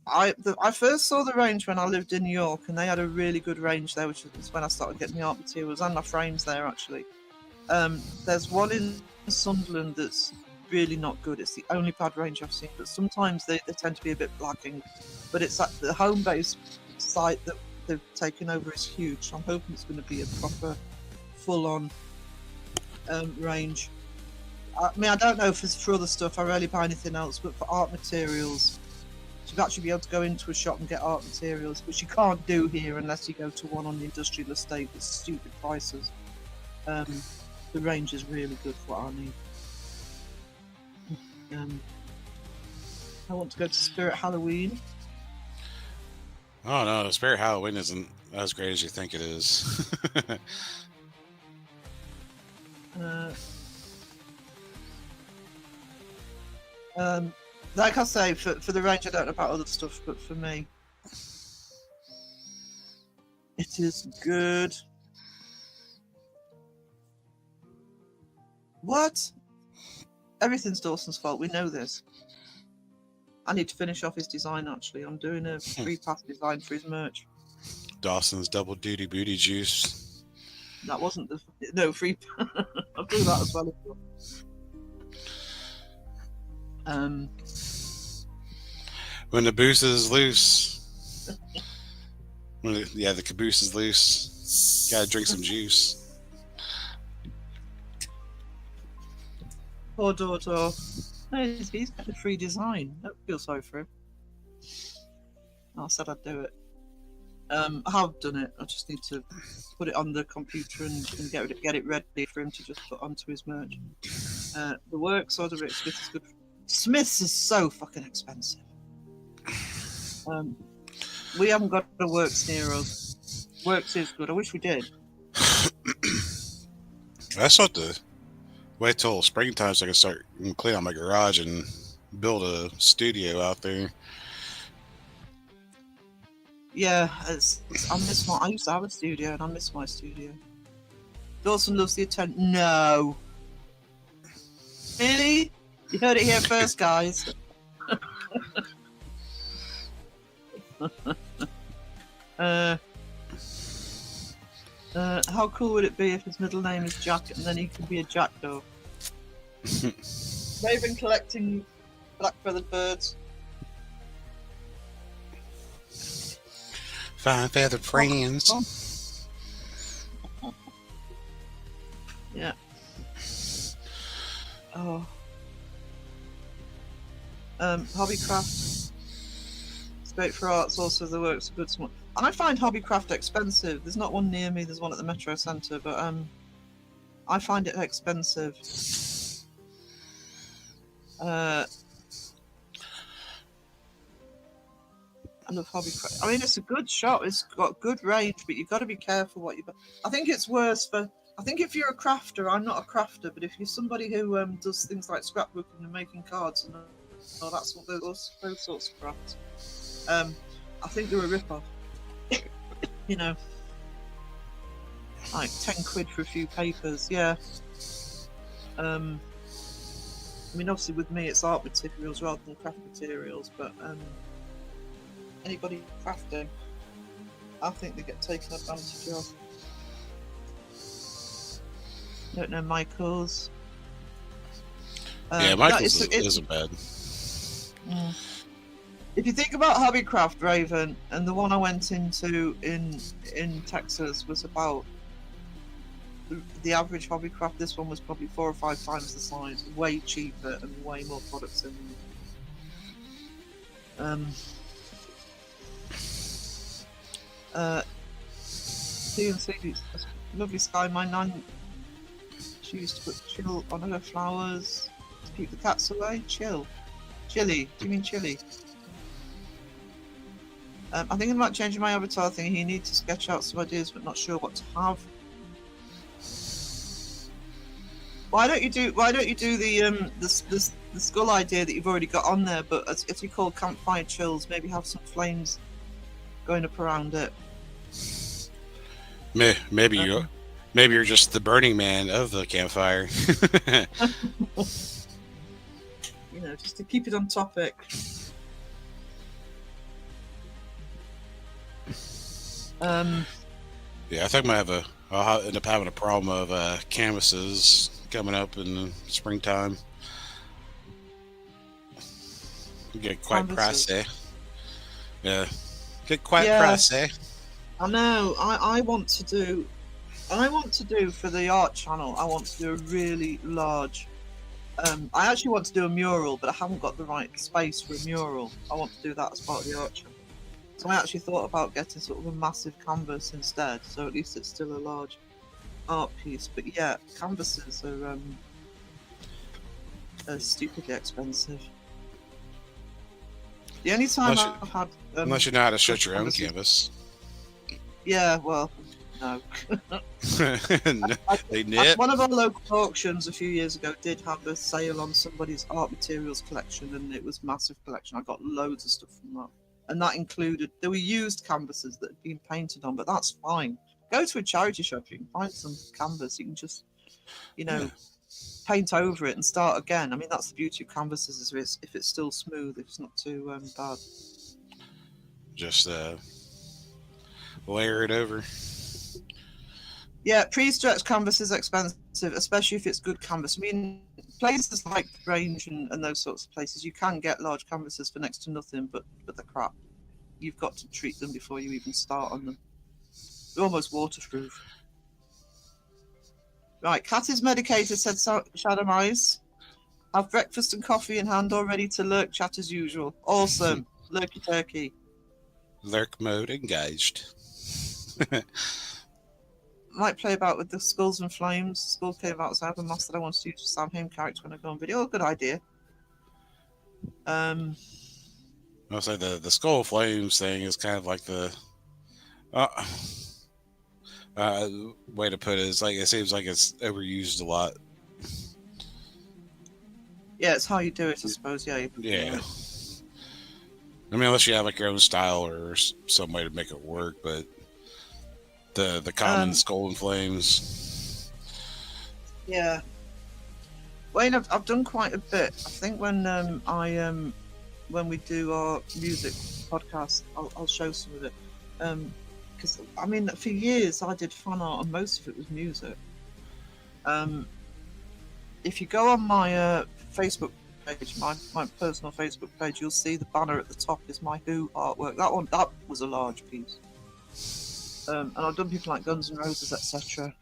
Speaker 3: I first saw the Range when I lived in New York, and they had a really good range there, which is when I started getting the art materials and my frames there, actually. There's one in Sunderland that's really not good. It's the only bad range I've seen, but sometimes they tend to be a bit lacking. But it's at the home base site that they've taken over is huge, so I'm hoping it's going to be a proper full-on range. I mean, I don't know if it's for other stuff, I rarely buy anything else, but for art materials, to actually be able to go into a shop and get art materials, which you can't do here unless you go to one on the industrial estate with stupid prices. The Range is really good for what I need. I want to go to Spirit Halloween.
Speaker 2: Oh no, Spirit Halloween isn't as great as you think it is.
Speaker 3: Like I say, for the Range, I don't know about other stuff, but for me, it is good. What? Everything's Dawson's fault. We know this. I need to finish off his design, actually. I'm doing a 3-path design for his merch.
Speaker 2: Dawson's double duty booty juice.
Speaker 3: That wasn't no free. I'll do that as well.
Speaker 2: When the booze is loose. The caboose is loose. Gotta drink some juice.
Speaker 3: Poor Dodo. He's got a free design. I don't feel sorry for him. I said I'd do it. I have done it. I just need to put it on the computer and get it ready for him to just put onto his merch. The Works order Rick Smith is good. Smith's is so fucking expensive. We haven't got a Works near us. Works is good. I wish we did.
Speaker 2: That's what the wait till springtime so I can start clean out my garage and build a studio out there.
Speaker 3: Yeah, I miss I used to have a studio and I miss my studio. Dawson loves the attention. No. Really? You heard it here first, guys. How cool would it be if his middle name is Jack and then he could be a jackdaw? Raven collecting black-feathered birds.
Speaker 2: Fine feathered friends.
Speaker 3: Yeah. Oh. Hobbycraft. Great for arts, also the Works are good. And I find Hobbycraft expensive. There's not one near me. There's one at the Metro Centre, but I find it expensive. I love Hobbycraft. I mean, it's a good shop. It's got good range, but you've got to be careful what you buy. I think it's worse for. I think if you're a crafter, I'm not a crafter, but if you're somebody who does things like scrapbooking and making cards and all that sort of those sorts of crafts, I think they're a rip-off. You know, like 10 quid for a few papers. Yeah. I mean, obviously with me it's art materials rather than craft materials, but anybody crafting, I think they get taken advantage of. Don't know Michael's.
Speaker 2: Yeah, Michael's isn't bad.
Speaker 3: If you think about Hobbycraft, Raven, and the one I went into in Texas was about the average Hobbycraft. This one was probably 4 or 5 times the size, way cheaper and way more products in them. CNC, lovely sky. My nan, she used to put chill on her flowers to keep the cats away. Chili. Do you mean chili? I think about changing my avatar thing. You need to sketch out some ideas, but not sure what to have. Why don't you do the skull idea that you've already got on there? But as you call campfire chills, maybe have some flames going up around it.
Speaker 2: Maybe you're just the Burning Man of the campfire.
Speaker 3: You know, just to keep it on topic.
Speaker 2: Yeah, I think I'll end up having a problem of canvases coming up in the springtime. Get quite pricey. Yeah, get quite pricey.
Speaker 3: I know. I want to do for the art channel. I want to do a really large. I actually want to do a mural, but I haven't got the right space for a mural. I want to do that as part of the art channel. So I actually thought about getting sort of a massive canvas instead, so at least it's still a large art piece. But yeah, canvases are stupidly expensive. The only time I've had...
Speaker 2: unless you know how to shut your own canvas.
Speaker 3: Yeah, well, no. One of our local auctions a few years ago did have a sale on somebody's art materials collection, and it was a massive collection. I got loads of stuff from that. And that included, there were used canvases that had been painted on, but that's fine. Go to a charity shop, you can find some canvas. You can just, paint over it and start again. I mean, that's the beauty of canvases, is if it's still smooth, if it's not too bad.
Speaker 2: Just layer it over.
Speaker 3: Yeah, pre-stretched canvas is expensive, especially if it's good canvas. I mean, places like Grange and those sorts of places, you can get large canvases for next to nothing, but they're crap. You've got to treat them before you even start on them. They're almost waterproof. Right, cat is medicated, said Shadow Eyes. Have breakfast and coffee in hand, all ready to lurk, chat as usual. Awesome. Lurky turkey.
Speaker 2: Lurk mode engaged.
Speaker 3: Might play about with the Skulls and Flames. Skull came out as I have a mask that I want to use for Sam Hain character when I go on video. Oh, good idea.
Speaker 2: I'll say the Skull Flames thing is kind of like the way to put it is like it seems like it's overused a lot.
Speaker 3: Yeah, it's how you do it, I suppose. Yeah.
Speaker 2: Yeah. I mean, unless you have like your own style or some way to make it work, but the common Skull and Flames.
Speaker 3: Yeah. Wayne, I've done quite a bit. I think when when we do our music podcast, I'll show some of it. Because I mean, for years I did fan art, and most of it was music. If you go on my Facebook page, my personal Facebook page, you'll see the banner at the top is my Who artwork. That was a large piece. And I've done people like Guns N' Roses, etc.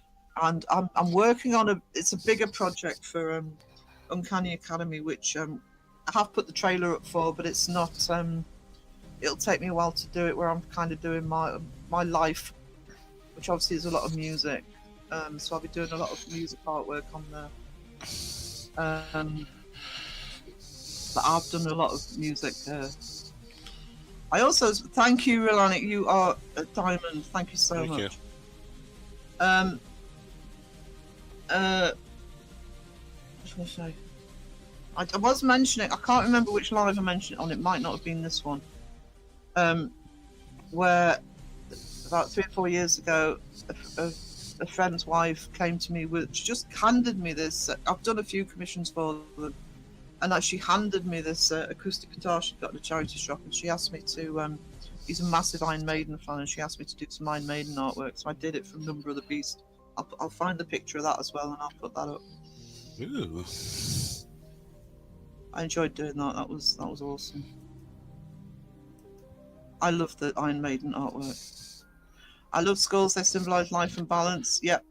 Speaker 3: And I'm working on it's a bigger project for Uncanny Academy, which I have put the trailer up for, but it's not. It'll take me a while to do it, where I'm kind of doing my life, which obviously is a lot of music. So I'll be doing a lot of music artwork on there. But I've done a lot of music. I also thank you, Rilanic. You are a diamond. Thank you so much.
Speaker 2: You.
Speaker 3: What was I say? I was mentioning. I can't remember which live I mentioned it on. It might not have been this one. Where about 3 or 4 years ago, a friend's wife came to me she just handed me this. I've done a few commissions for them, and she handed me this acoustic guitar she'd got at a charity shop, and she asked me to. He's a massive Iron Maiden fan, and she asked me to do some Iron Maiden artwork. So I did it from Number of the Beast. I'll find the picture of that as well, and I'll put that up.
Speaker 2: Ooh.
Speaker 3: I enjoyed doing that. That was awesome. I love the Iron Maiden artwork. I love skulls. They symbolise life and balance. Yep.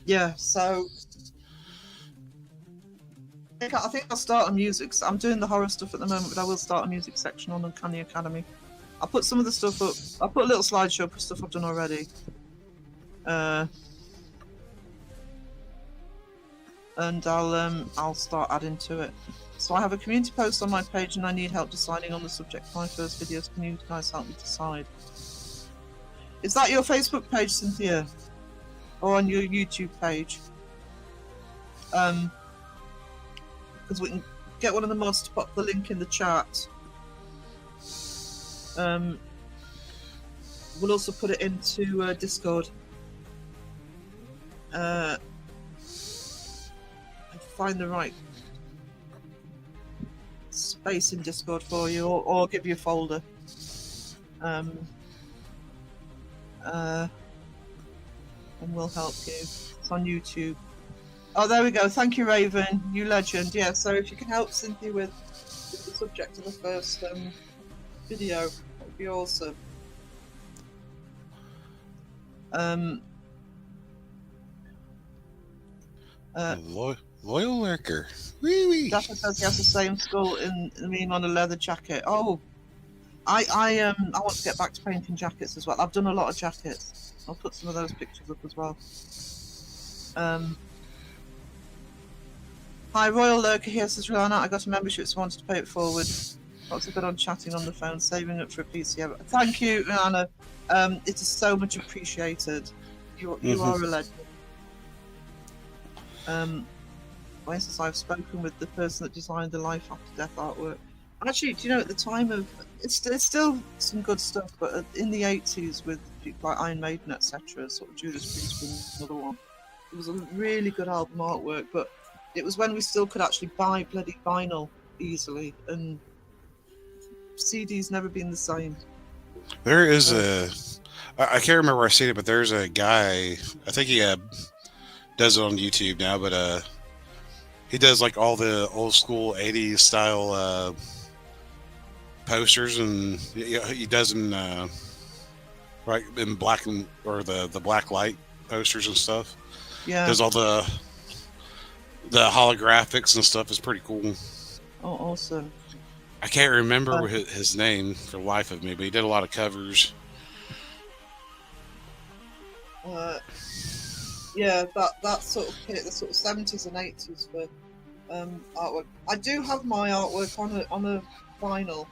Speaker 3: Yeah. So I think I'll start a music. I'm doing the horror stuff at the moment, but I will start a music section on Uncanny Academy. I'll put some of the stuff up. I'll put a little slideshow for stuff I've done already. And I'll start adding to it. So I have a community post on my page, and I need help deciding on the subject of my first videos. Can you guys help me decide? Is that your Facebook page, Cynthia, or on your YouTube page? Because we can get one of the mods to pop the link in the chat. We'll also put it into Discord. Find the right space in Discord for you, or give you a folder. And we'll help you. It's on YouTube. Oh, there we go. Thank you, Raven. You legend. Yeah, so if you can help Cynthia with the subject of the first video, that would be awesome.
Speaker 2: Loyal lurker. Wee-wee.
Speaker 3: Daphne says he has the same skull in the meme on a leather jacket. Oh, I want to get back to painting jackets as well. I've done a lot of jackets. I'll put some of those pictures up as well. Hi, Royal Lurker here, says Rihanna. I got a membership, so I wanted to pay it forward. Lots of good on chatting on the phone, saving up for a PC. Thank you, Rihanna. It is so much appreciated. You are a legend. For instance, I've spoken with the person that designed the Life After Death artwork. Actually, do you know, at the time of it's still some good stuff, but in the 80s with people like Iron Maiden, etc., sort of Judas Priest was another one. It was a really good album artwork, but it was when we still could actually buy bloody vinyl easily, and CD's never been the same.
Speaker 2: There is I can't remember where I seen it, but there's a guy. I think he does it on YouTube now, but he does like all the old school '80s style posters, and he does them right in black and or the black light posters and stuff.
Speaker 3: Yeah,
Speaker 2: does all the holographics and stuff. Is pretty cool.
Speaker 3: Oh, awesome.
Speaker 2: I can't remember his name for the life of me, but he did a lot of covers.
Speaker 3: Yeah, that sort of hit the sort of 70s and 80s for artwork. I do have my artwork on a vinyl.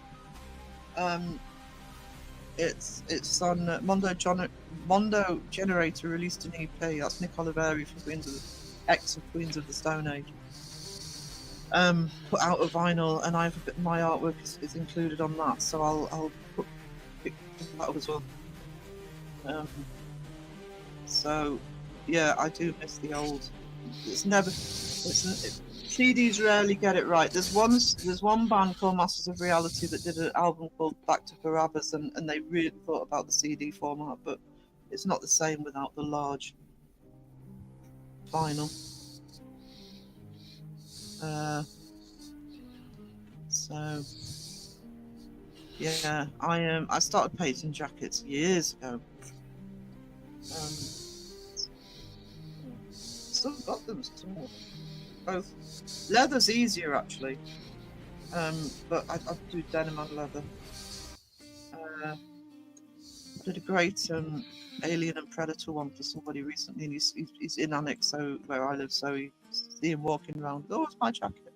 Speaker 3: It's on Mondo Generator released an EP. That's Nick Oliveri from Queens of the Stone Age. Put out a vinyl, and my artwork is included on that, so I'll pick that up as well. So yeah, I do miss the old. CDs rarely get it right. There's one band called Masters of Reality that did an album called Back to Barabbas, and they really thought about the CD format, but it's not the same without the large vinyl. So yeah, I started painting jackets years ago. Still got them somewhere. Both leather's easier actually, but I do denim and leather. Did a great Alien and Predator one for somebody recently, and he's in Annex, so where I live, so you see him walking around. Oh, it's my jacket.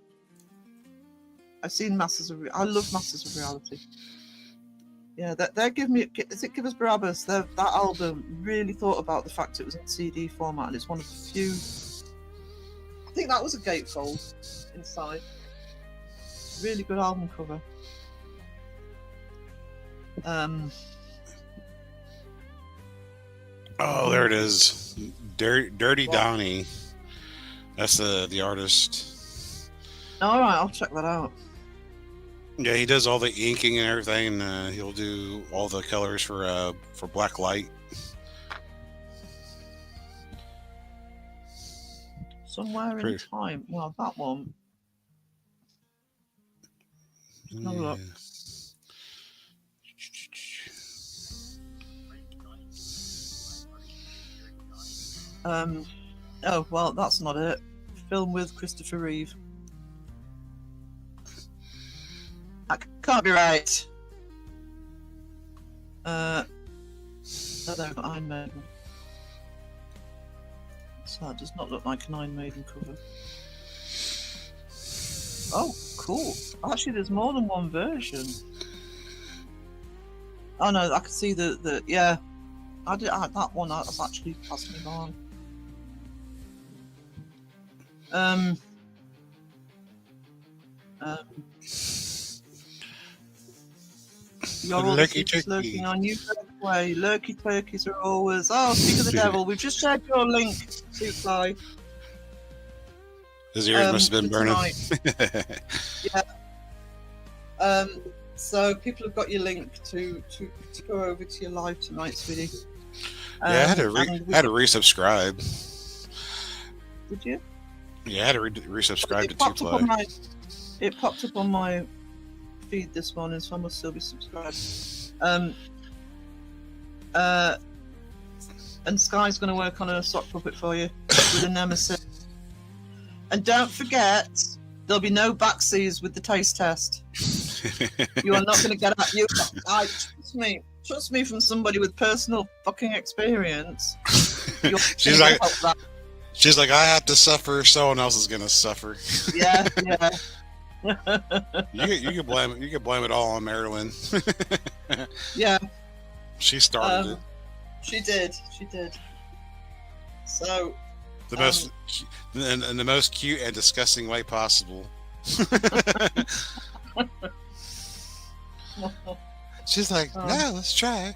Speaker 3: I've seen I love Masters of Reality. Yeah, they're giving me. Is it Give Us Barabbas? That album really thought about the fact it was in CD format, and it's one of the few. I think that was a gatefold inside. Really good album cover.
Speaker 2: Oh, there it is. Dirty Donnie. That's the artist.
Speaker 3: All right, I'll check that out.
Speaker 2: Yeah, he does all the inking and everything. And, he'll do all the colors for Black Light.
Speaker 3: Somewhere in time. Well, that one. Have a look. Oh, well, that's not it. Film with Christopher Reeve. That can't be right. No, Iron Maiden. So that does not look like an Iron Maiden cover. Oh, cool. Actually, there's more than one version. Oh no, I could see the yeah. That one that's actually passed me by. You're always just lurking on you way. Lurky turkeys are always. Oh, speak of the devil. We've just shared your link to Fly.
Speaker 2: His ears must have been burning.
Speaker 3: Yeah. So people have got your link to go over to your live tonight, sweetie.
Speaker 2: Yeah, I had to resubscribe.
Speaker 3: Did you?
Speaker 2: Yeah, I had to resubscribe to Two-Play.
Speaker 3: It popped up on my feed this morning, so I must still be subscribed. And Sky's going to work on a sock puppet for you with a nemesis. And don't forget, there'll be no backsies with the taste test. You are not going to get at you. Trust me from somebody with personal fucking experience.
Speaker 2: She's like, I have to suffer, someone else is going to suffer.
Speaker 3: Yeah.
Speaker 2: You can blame it all on Marilyn.
Speaker 3: Yeah.
Speaker 2: She started it.
Speaker 3: She did. So
Speaker 2: the most in the most cute and disgusting way possible. She's like, no, let's try.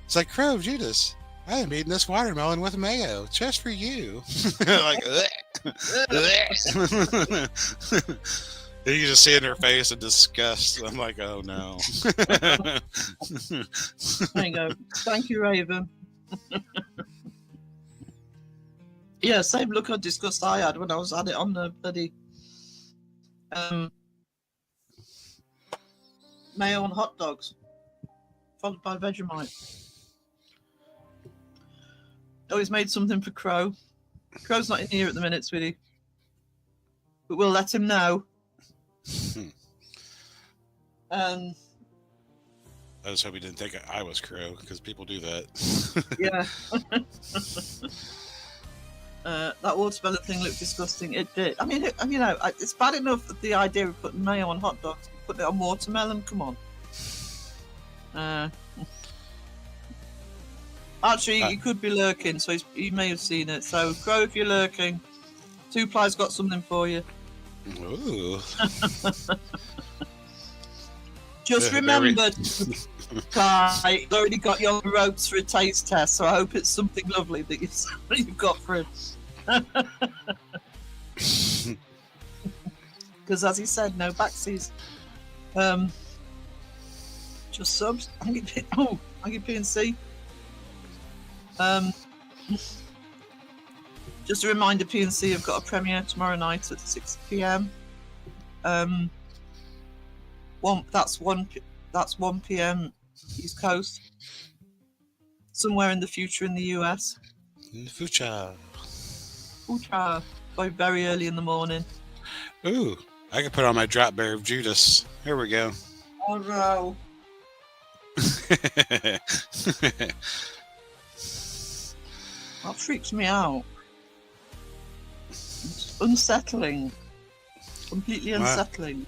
Speaker 2: It's like, Crow Judas, I am eating this watermelon with mayo just for you. Like, You can just see in her face of disgust. I'm like, oh no.
Speaker 3: There you go. Thank you, Raven. Yeah, same look of disgust I had when I was at it on the bloody mayo and hot dogs, followed by Vegemite. Oh, he's made something for Crow. Crow's not in here at the minute, sweetie, but we'll let him know.
Speaker 2: I just hope he didn't think I was Crow, because people do that.
Speaker 3: Yeah. That watermelon thing looked disgusting. It did. I mean, you know, it's bad enough that the idea of putting mayo on hot dogs, putting it on watermelon. Come on. Actually, he could be lurking, so he may have seen it. So, Crow, if you're lurking, Two Ply's got something for you.
Speaker 2: Ooh.
Speaker 3: Just remember, Ply, he's already got you on the ropes for a taste test, so I hope it's something lovely that you've got for him. Because as he said, no backseas. Just subs. Thank you, PNC. Just a reminder, PNC have got a premiere tomorrow night at 6 p.m. That's 1 p.m. East Coast. Somewhere in the future in the US.
Speaker 2: In the future.
Speaker 3: By very early in the morning.
Speaker 2: Ooh, I can put on my drop bear of Judas. Here we go.
Speaker 3: Oh no. That freaks me out. It's unsettling. Completely unsettling.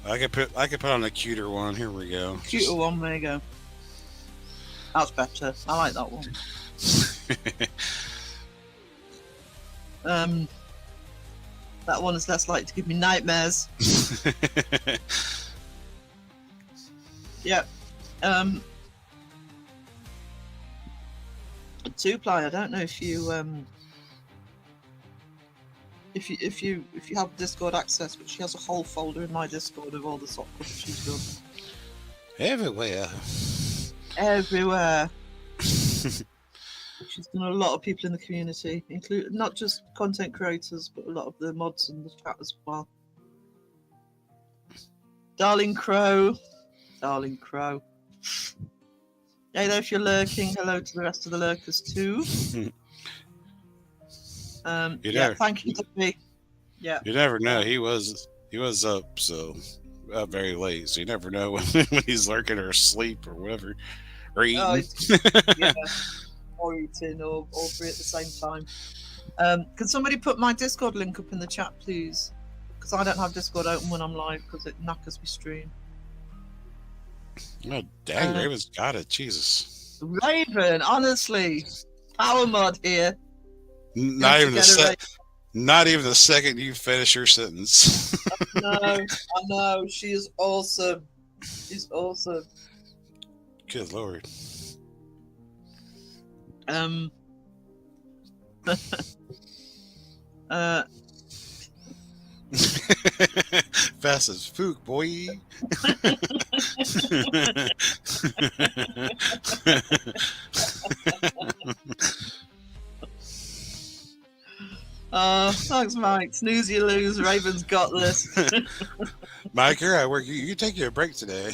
Speaker 2: I could put on a cuter one. Here we go.
Speaker 3: Cuter one, there you go. That's better. I like that one. That one is less likely to give me nightmares. Yep. Two Ply, I don't know if you if you have Discord access, but she has a whole folder in my Discord of all the sock covers she's done. Everywhere. She's done a lot of people in the community, including not just content creators, but a lot of the mods in the chat as well. Darling Crow. Hey there, if you're lurking, hello to the rest of the lurkers too. Yeah, thank you, Debbie. Yeah.
Speaker 2: You never know. He was up very late, so you never know when he's lurking or asleep or whatever, or eating.
Speaker 3: Yeah, or eating, or all three at the same time. Can somebody put my Discord link up in the chat, please? Because I don't have Discord open when I'm live because it knackers me stream.
Speaker 2: Oh, dang, Raven's got it. Jesus.
Speaker 3: Raven, honestly. Power mod here.
Speaker 2: Not even the second you finish your sentence.
Speaker 3: I know. She is awesome. She's awesome.
Speaker 2: Good Lord. Fast as fook, boy.
Speaker 3: Thanks, Mike. Snooze, you lose. Raven's got this.
Speaker 2: Mike, here I work. You take your break today.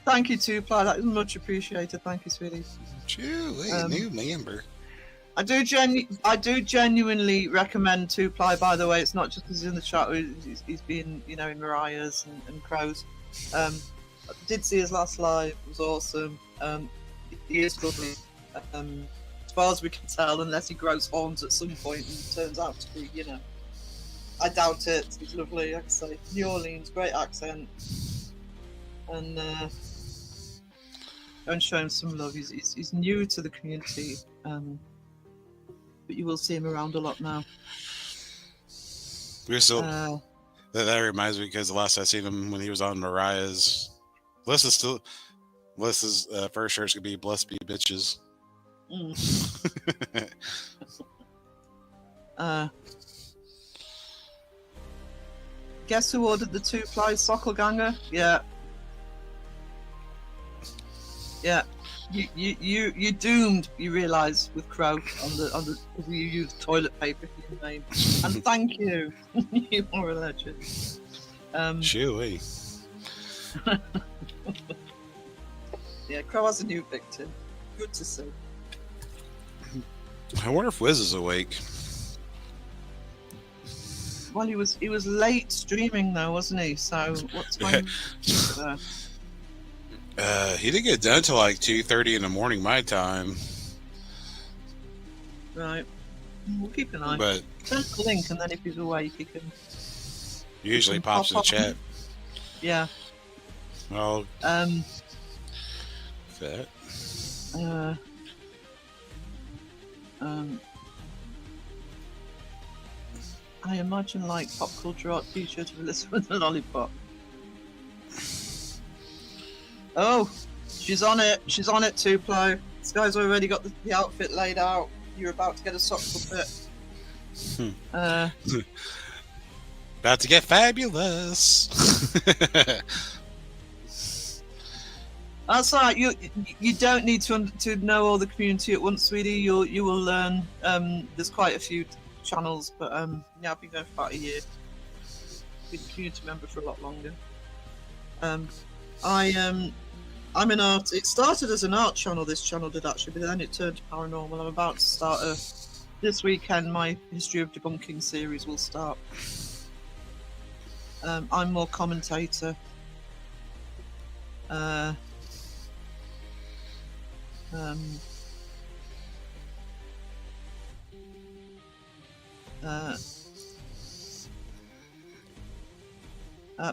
Speaker 3: Thank you, Two Ply. That is much appreciated. Thank you, sweetie.
Speaker 2: New member.
Speaker 3: I do genuinely recommend Two Ply. By the way, it's not just because he's in the chat. He's been, in Mariah's and Crow's. I did see his last live. It was awesome. He is lovely. As far as we can tell, unless he grows horns at some point and turns out to be, I doubt it. He's lovely. Like I say, New Orleans, great accent, and go and show him some love. He's new to the community, but you will see him around a lot now.
Speaker 2: We're still. That reminds me, because the last I seen him when he was on Mariah's. Melissa's first shirt's gonna be "Blessed Be Bitches."
Speaker 3: Guess who ordered the 2-ply Sockelganger? Yeah. Yeah. You doomed, you realise, with Crow on the you used toilet paper for your name. And thank you. You are a legend.
Speaker 2: Chewy.
Speaker 3: Yeah, Crow has a new victim. Good to see.
Speaker 2: I wonder if Wiz is awake.
Speaker 3: Well, he was late streaming though, wasn't he? So what time?
Speaker 2: He didn't get done till like 2:30 in the morning my time.
Speaker 3: Right. We'll keep an eye.
Speaker 2: But
Speaker 3: send the link, and then if he's awake, he can.
Speaker 2: Usually pops in the chat.
Speaker 3: Yeah.
Speaker 2: Well. That.
Speaker 3: I imagine like pop culture art T-shirt of Alyssa with a lollipop. Oh, she's on it. She's on it, 2-ply. This guy's already got the outfit laid out. You're about to get a sock puppet.
Speaker 2: About to get fabulous.
Speaker 3: That's right. You don't need to know all the community at once, sweetie. You will learn. There's quite a few channels, but yeah, I've been going for about a year. Been a community member for a lot longer. I'm an art. It started as an art channel. This channel did actually, but then it turned to paranormal. I'm about to start this weekend. My history of debunking series will start. I'm more commentator.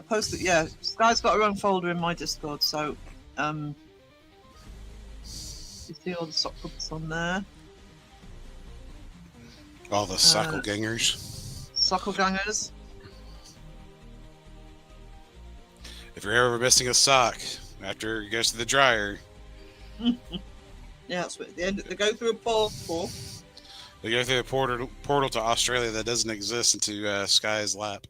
Speaker 3: Post it. Yeah, Sky's got her own folder in my Discord, so you see all the sock puppets on there.
Speaker 2: All the Sockelgangers.
Speaker 3: Sockelgangers.
Speaker 2: If you're ever missing a sock after it goes to the dryer.
Speaker 3: Yeah, that's what at the end. They go through a portal.
Speaker 2: They go through a portal to Australia that doesn't exist into Sky's lap.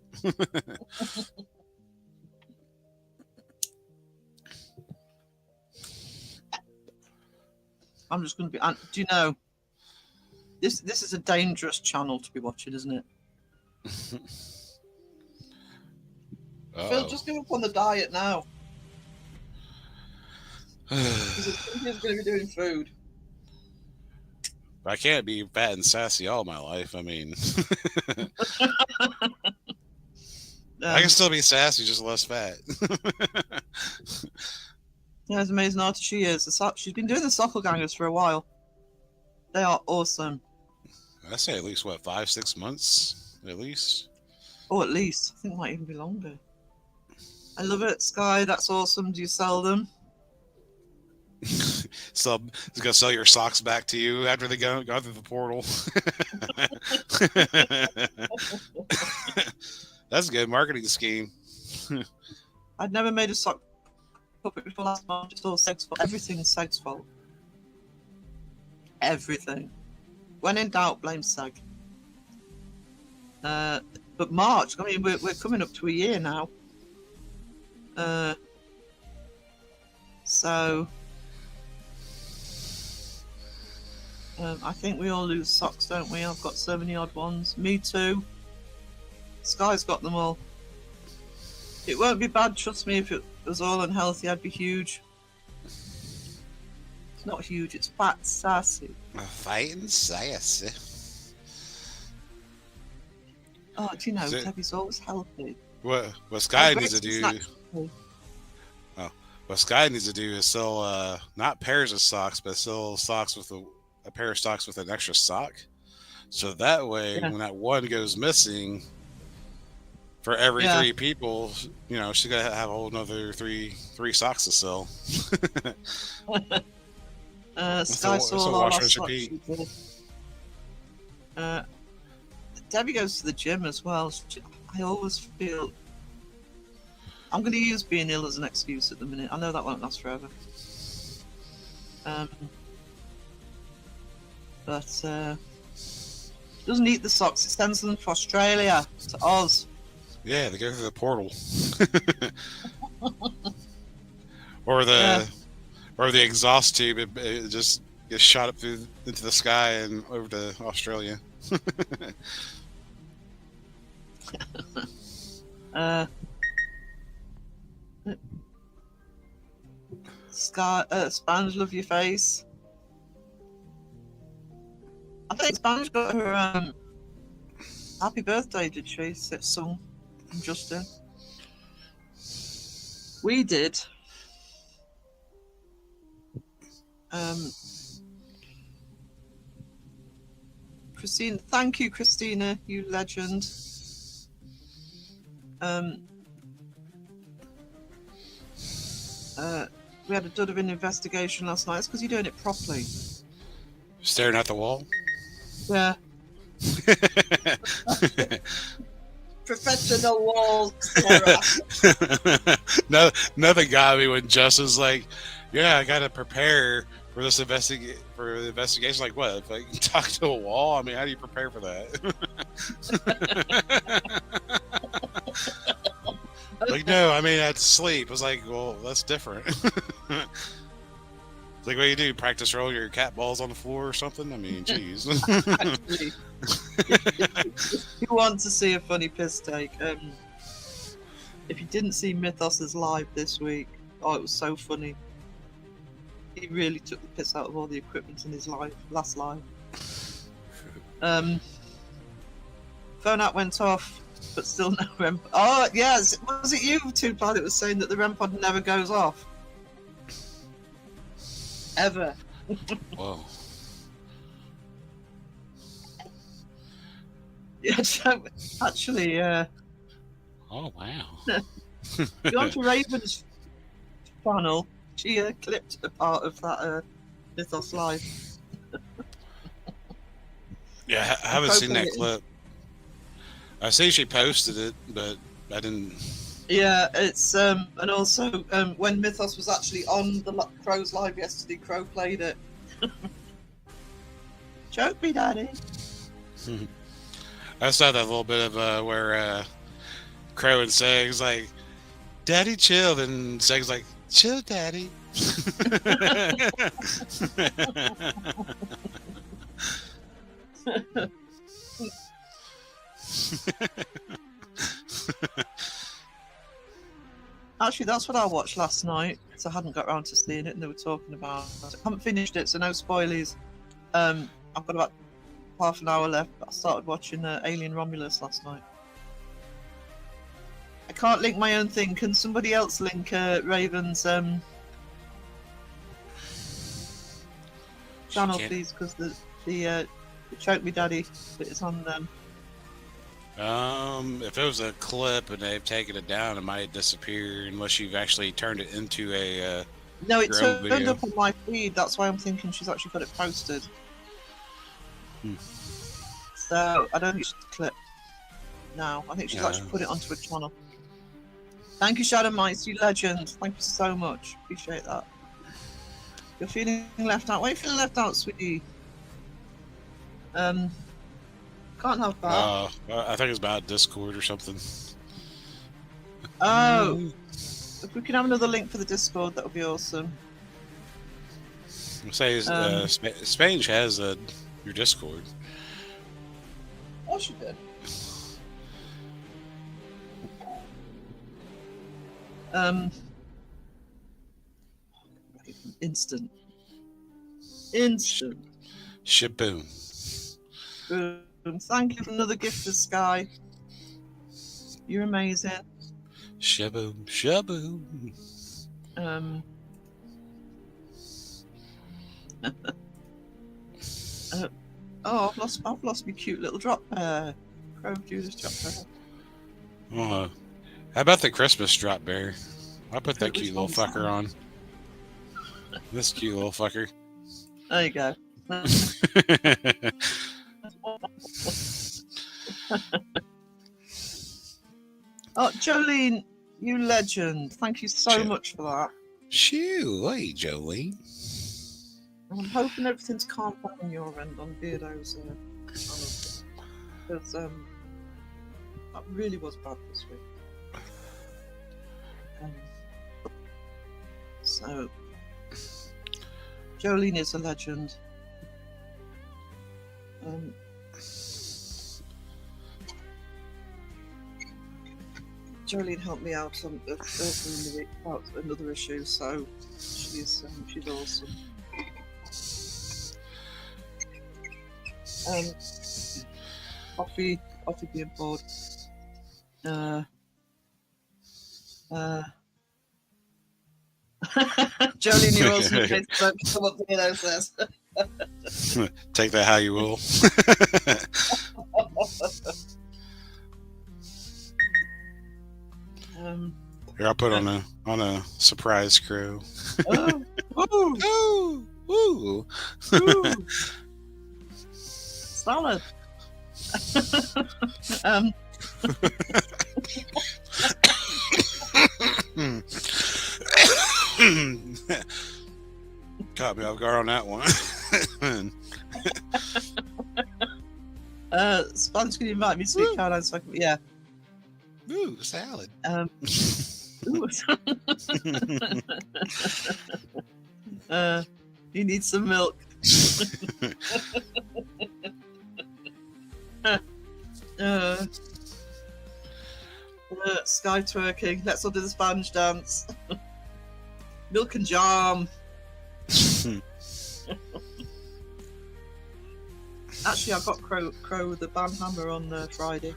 Speaker 3: I'm just going to be. Do you know? This is a dangerous channel to be watching, isn't it? Phil, just give up on the diet now. He's going to be doing food.
Speaker 2: I can't be fat and sassy all my life. I mean, I can still be sassy, just less fat.
Speaker 3: Yeah, it's amazing artist she is. She's been doing the Sockelgangers for a while. They are awesome.
Speaker 2: I say at least, 5-6 months? At least?
Speaker 3: Oh, at least. I think it might even be longer. I love it, Sky. That's awesome. Do you sell them?
Speaker 2: So it's gonna sell your socks back to you after they go through the portal. That's a good marketing scheme.
Speaker 3: I'd never made a sock puppet before last month. It's all Seg's fault. Everything's Seg's fault. Everything. When in doubt, blame Seg. But March, I mean, we're coming up to a year now. So I think we all lose socks, don't we? I've got so many odd ones. Me too. Sky's got them all. It won't be bad, trust me. If it was all unhealthy, I'd be huge. It's not huge, it's fat, sassy.
Speaker 2: Fighting sassy.
Speaker 3: Oh, do you know, Debbie's always healthy.
Speaker 2: What Sky needs to do... What Sky needs to do is sell not pairs of socks, but sell socks with a pair of socks with an extra sock. So that way, when that one goes missing, for every 3 people, you know, she's gonna have a whole another three socks to sell.
Speaker 3: Sky saw all our socks. Debbie goes to the gym as well. I always feel. I'm going to use being ill as an excuse at the minute. I know that won't last forever. but doesn't eat the socks. It sends them to Australia, to Oz.
Speaker 2: Yeah, they go through the portal. or the exhaust tube. It just gets shot up into the sky and over to Australia.
Speaker 3: Sponge, love your face. I think Sponge got her happy birthday, did she? Sung from Justin. We did. Christine, thank you, Christina, you legend. We had a dud of an investigation last night. It's because you're doing it properly.
Speaker 2: Staring at the wall?
Speaker 3: Yeah. Professional wall terror.
Speaker 2: No, nothing got me when Justin's like, yeah, I got to prepare for this investigation. Like, what? If I talk to a wall? I mean, how do you prepare for that? Like, no, I mean, I had to sleep. I was like, well, that's different. It's like, what do you do? Practice roll your cat balls on the floor or something? I mean, jeez.
Speaker 3: Actually, if you want to see a funny piss take, if you didn't see Mythos's live this week, oh, it was so funny. He really took the piss out of all the equipment in his last live. Phone app went off, but still no REM. Oh, yes. Was it you, Two-Pad, that was saying that the REM pod never goes off? Ever.
Speaker 2: Whoa.
Speaker 3: Yeah, actually,
Speaker 2: oh, wow.
Speaker 3: you on to Raven's channel, she clipped a part of that Mythos live.
Speaker 2: Yeah, I haven't seen that clip. I see she posted it, but I didn't.
Speaker 3: Yeah, it's and also when Mythos was actually on the Crow's live yesterday, Crow played it. Choke me, Daddy.
Speaker 2: I saw that little bit of where Crow and Seg's like, Daddy chill, and Seg's like, chill, Daddy.
Speaker 3: Actually, that's what I watched last night, because I hadn't got around to seeing it, and they were talking about it. I haven't finished it, so no spoilies. I've got about half an hour left, but I started watching Alien Romulus last night. I can't link my own thing. Can somebody else link Raven's channel, please? Because the Choke Me Daddy that is on them.
Speaker 2: If it was a clip and they've taken it down, it might disappear unless you've actually turned it into a.
Speaker 3: No, it turned up on my feed. That's why I'm thinking she's actually got it posted. So I don't think she's clip now. I think she's actually put it onto a channel. Thank you, Shadow Mites, you legend. Thank you so much. Appreciate that. You're feeling left out. Why are you feeling left out, sweetie? Can't have that.
Speaker 2: I think it's about Discord or something.
Speaker 3: Oh, if we can have another link for the Discord, that would be awesome.
Speaker 2: I'll say Spange has your Discord.
Speaker 3: Oh, she did. Instant.
Speaker 2: Shaboom.
Speaker 3: Boom. Thank you for another gift to Sky. You're amazing.
Speaker 2: Shaboom. Shaboom.
Speaker 3: Oh, I've lost my cute little drop bear. Crow Judas drop bear.
Speaker 2: How about the Christmas drop bear? I'll put that cute little fucker on. This cute little fucker.
Speaker 3: There you go. Oh, Jolene, you legend. Thank you so much for that.
Speaker 2: Shoo, hey, Jolene.
Speaker 3: I'm hoping everything's calmed down on your end on Beardo's because that really was bad this week. So Jolene is a legend. Jolene helped me out earlier in the week about another issue, so she's awesome. Coffee being poured. Jolene, you're awesome. Don't come up to me, those says.
Speaker 2: Take that how you will. Here, I'll put on a surprise crew.
Speaker 3: Oh,
Speaker 2: Ooh, ooh.
Speaker 3: ooh. Salad.
Speaker 2: Caught me off guard on that one.
Speaker 3: Spanish, can you invite me to speak Caroline so I can, yeah.
Speaker 2: Ooh, salad.
Speaker 3: You need some milk. Sky twerking. Let's all do the Spanish dance. Milk and jam. Actually, I got Crow the Banhammer on Friday.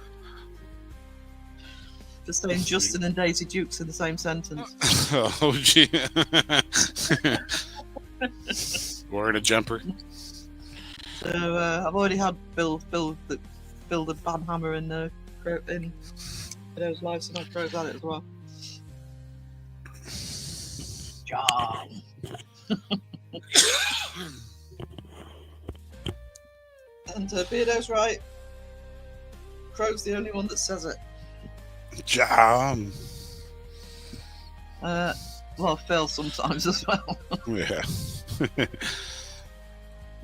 Speaker 3: Just saying Justin and Daisy Dukes in the same sentence.
Speaker 2: Oh, gee. Wearing a jumper.
Speaker 3: So I've already had Bill the Banhammer in those lives, and I Crow's at it as well. John. And Beardo's right. Crow's the only one that says it.
Speaker 2: Jam.
Speaker 3: Well, Phil sometimes as well.
Speaker 2: Yeah.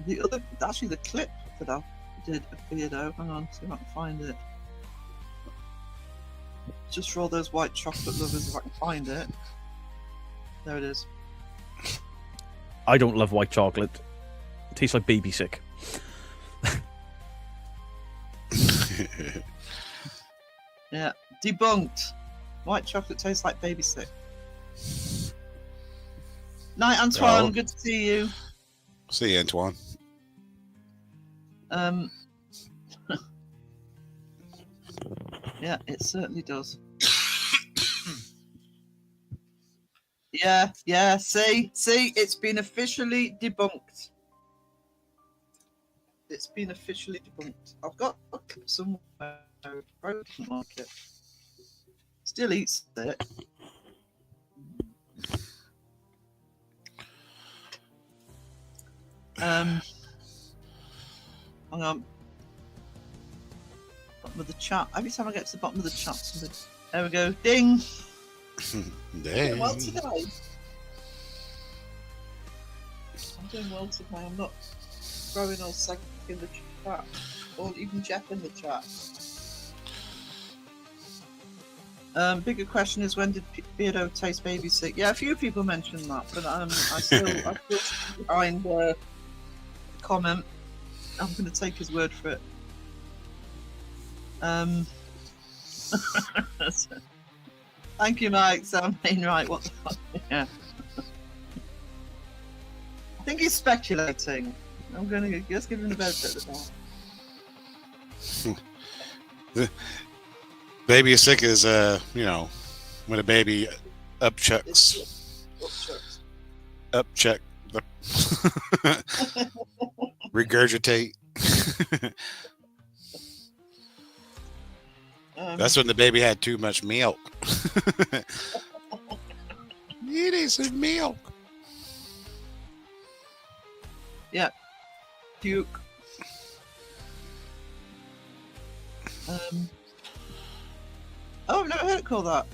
Speaker 3: The clip that I did of Beardo. Hang on, see if I can find it. Just for all those white chocolate lovers, if I can find it. There it is.
Speaker 4: I don't love white chocolate. It tastes like baby sick.
Speaker 3: Yeah, debunked. White chocolate tastes like baby sick. Night, Antoine.
Speaker 2: Oh.
Speaker 3: Good to see you.
Speaker 2: See you, Antoine.
Speaker 3: Yeah, it certainly does. Yeah. See, it's been officially debunked. It's been officially debunked. I've got a clip somewhere. Probably doesn't like it. Still eats it. Hang on. Bottom of the chat. Every time I get to the bottom of the chat, somebody... There we go. Ding.
Speaker 2: Dang.
Speaker 3: Well today. I'm doing well today. I'm not throwing all second in the chat, or even Jeff in the chat. Bigger question is, when did Beardo taste baby sick? Yeah, a few people mentioned that, but I still behind the comment. I'm going to take his word for it. Thank you, Mike. Sam Wainwright. What the fuck? Yeah. I think he's speculating. I'm going to just give him the benefit of the doubt.
Speaker 2: Baby sick is, when a baby upchucks the regurgitate. That's when the baby had too much milk. You need some milk.
Speaker 3: Yeah. Puke. Oh, I've never heard it called that.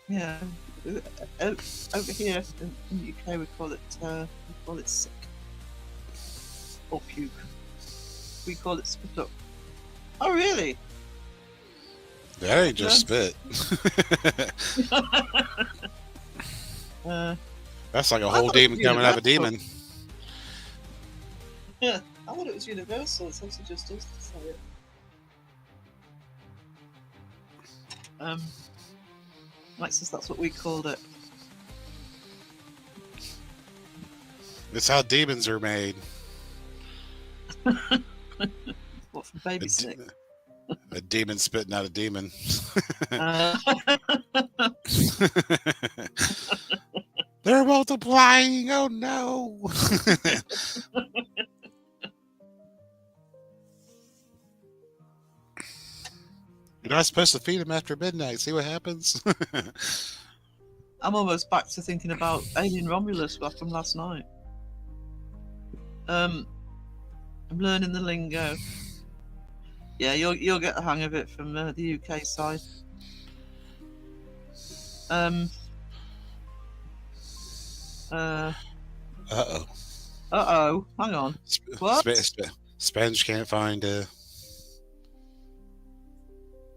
Speaker 3: Yeah. Over here in the UK, we call it sick. or puke. We call it spit up. Oh, really?
Speaker 2: That ain't just spit. That's like a whole demon coming out of a demon.
Speaker 3: Yeah, I thought it was universal. It's also just us to say it. Mike says that's what we called it.
Speaker 2: It's how demons are made.
Speaker 3: What, from baby sick?
Speaker 2: A demon spitting out a demon. They're multiplying. Oh no. You're not supposed to feed them after midnight. See what happens?
Speaker 3: I'm almost back to thinking about Alien Romulus from last night. I'm learning the lingo. Yeah, you'll get the hang of it from the UK side. Uh-oh. Hang on. What?
Speaker 2: Spanish can't find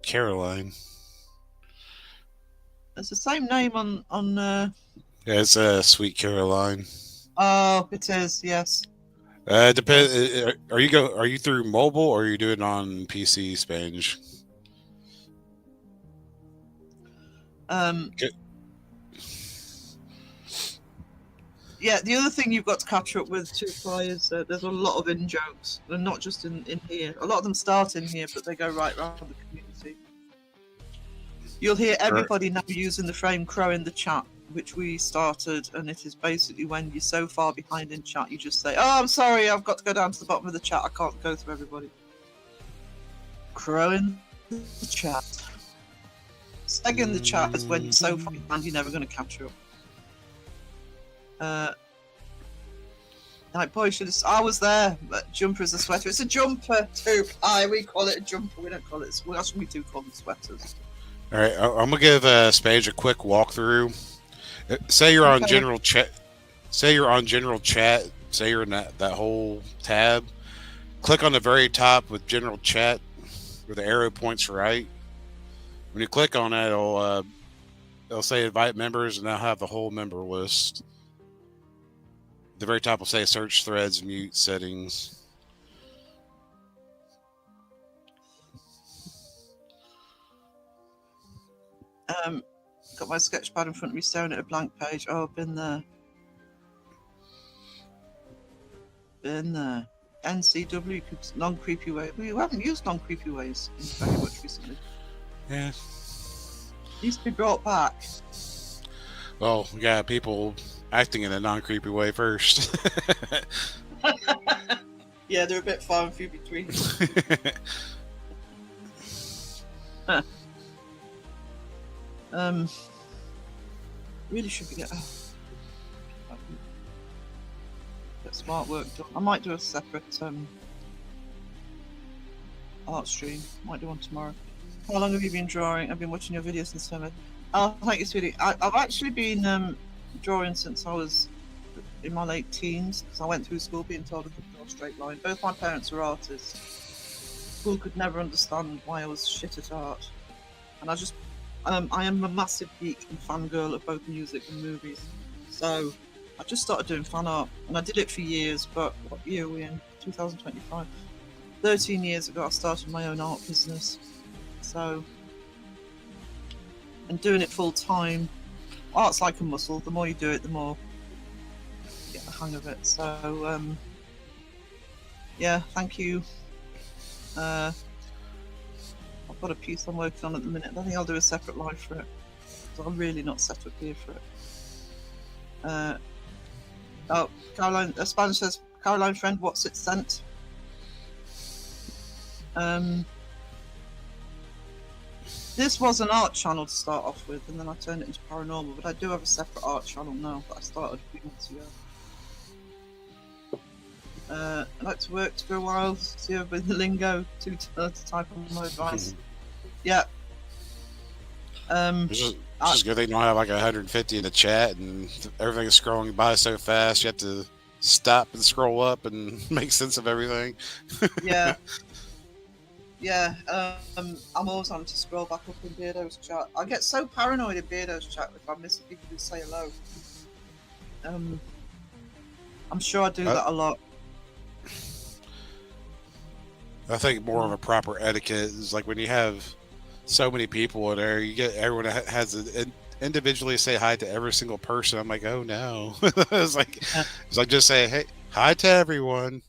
Speaker 2: Caroline.
Speaker 3: It's the same name on
Speaker 2: Yeah, it's Sweet Caroline.
Speaker 3: Oh, it is, yes.
Speaker 2: Depend. Are you through mobile or are you doing it on PC, Spanish? Okay.
Speaker 3: Yeah, the other thing you've got to catch up with too, Fly, is there's a lot of in-jokes. They're not just in here. A lot of them start in here, but they go right around the community. You'll hear everybody now using the frame crow in the chat, which we started, and it is basically when you're so far behind in chat, you just say, "Oh, I'm sorry, I've got to go down to the bottom of the chat. I can't go through everybody." Crow in the chat. Stag in the chat is when you're so far behind, you're never going to catch up. Like, boy, I was there, but jumper is a sweater. It's a jumper too. We call it a jumper. We don't call it. That's what we do call them sweaters.
Speaker 2: All right, I'm gonna give Spage a quick walkthrough. Say you're on general chat. Say you're on general chat. Say you're in that whole tab. Click on the very top with general chat, where the arrow points right. When you click on that, it'll say invite members, and they'll have the whole member list. The very top will say search threads, mute settings.
Speaker 3: Got my sketch pad in front of me, staring at a blank page. Oh, been there. NCW, non-creepy way. We haven't used non-creepy ways very much recently.
Speaker 2: Yeah.
Speaker 3: Needs to be brought back.
Speaker 2: Well, we got people acting in a non-creepy way first.
Speaker 3: Yeah, they're a bit far and few between. Really should be get smart work done. I might do a separate art stream. Might do one tomorrow. How long have you been drawing? I've been watching your videos since summer. Oh, thank you, sweetie. I've actually been drawing since I was in my late teens, because I went through school being told I couldn't draw a straight line. Both my parents were artists. School could never understand why I was shit at art, and I am a massive geek and fangirl of both music and movies. So I just started doing fan art, and I did it for years. But what year are we in? 2025. 13 years ago, I started my own art business. So, and doing it full time. Art's like a muscle. The more you do it, the more you get the hang of it. So, yeah, thank you. I've got a piece I'm working on at the minute. I think I'll do a separate live for it, because I'm really not set up here for it. Oh, Caroline, Spanish says, Caroline friend, what's it sent? This was an art channel to start off with, and then I turned it into paranormal, but I do have a separate art channel now that I started a few months ago. I like to work for a while, see with the lingo to type on my advice. Yeah.
Speaker 2: It's just good they don't have like 150 in the chat, and everything is scrolling by so fast. You have to stop and scroll up and make sense of everything.
Speaker 3: Yeah. Yeah, I'm always having to scroll back up in Beardo's chat. I get so paranoid in Beardo's chat if I miss people who say hello. I'm sure I do that a lot.
Speaker 2: I think more of a proper etiquette is like when you have so many people in there, you get everyone has to individually say hi to every single person. I'm like, oh no. It's like just say, hey, hi to everyone.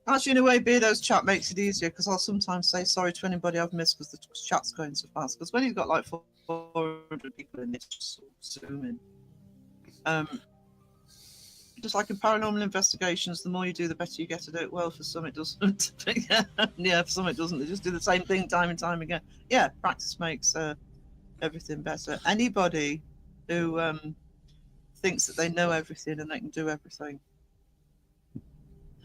Speaker 3: Actually, in a way, Beardo's chat makes it easier because I'll sometimes say sorry to anybody I've missed because the chat's going so fast. Because when he's got like 400 people in, it's just sort of zooming. Just like in paranormal investigations, the more you do, the better you get at it. Well, for some it doesn't. Yeah, for some it doesn't. They just do the same thing time and time again. Yeah, practice makes everything better. Anybody who thinks that they know everything and they can do everything, they're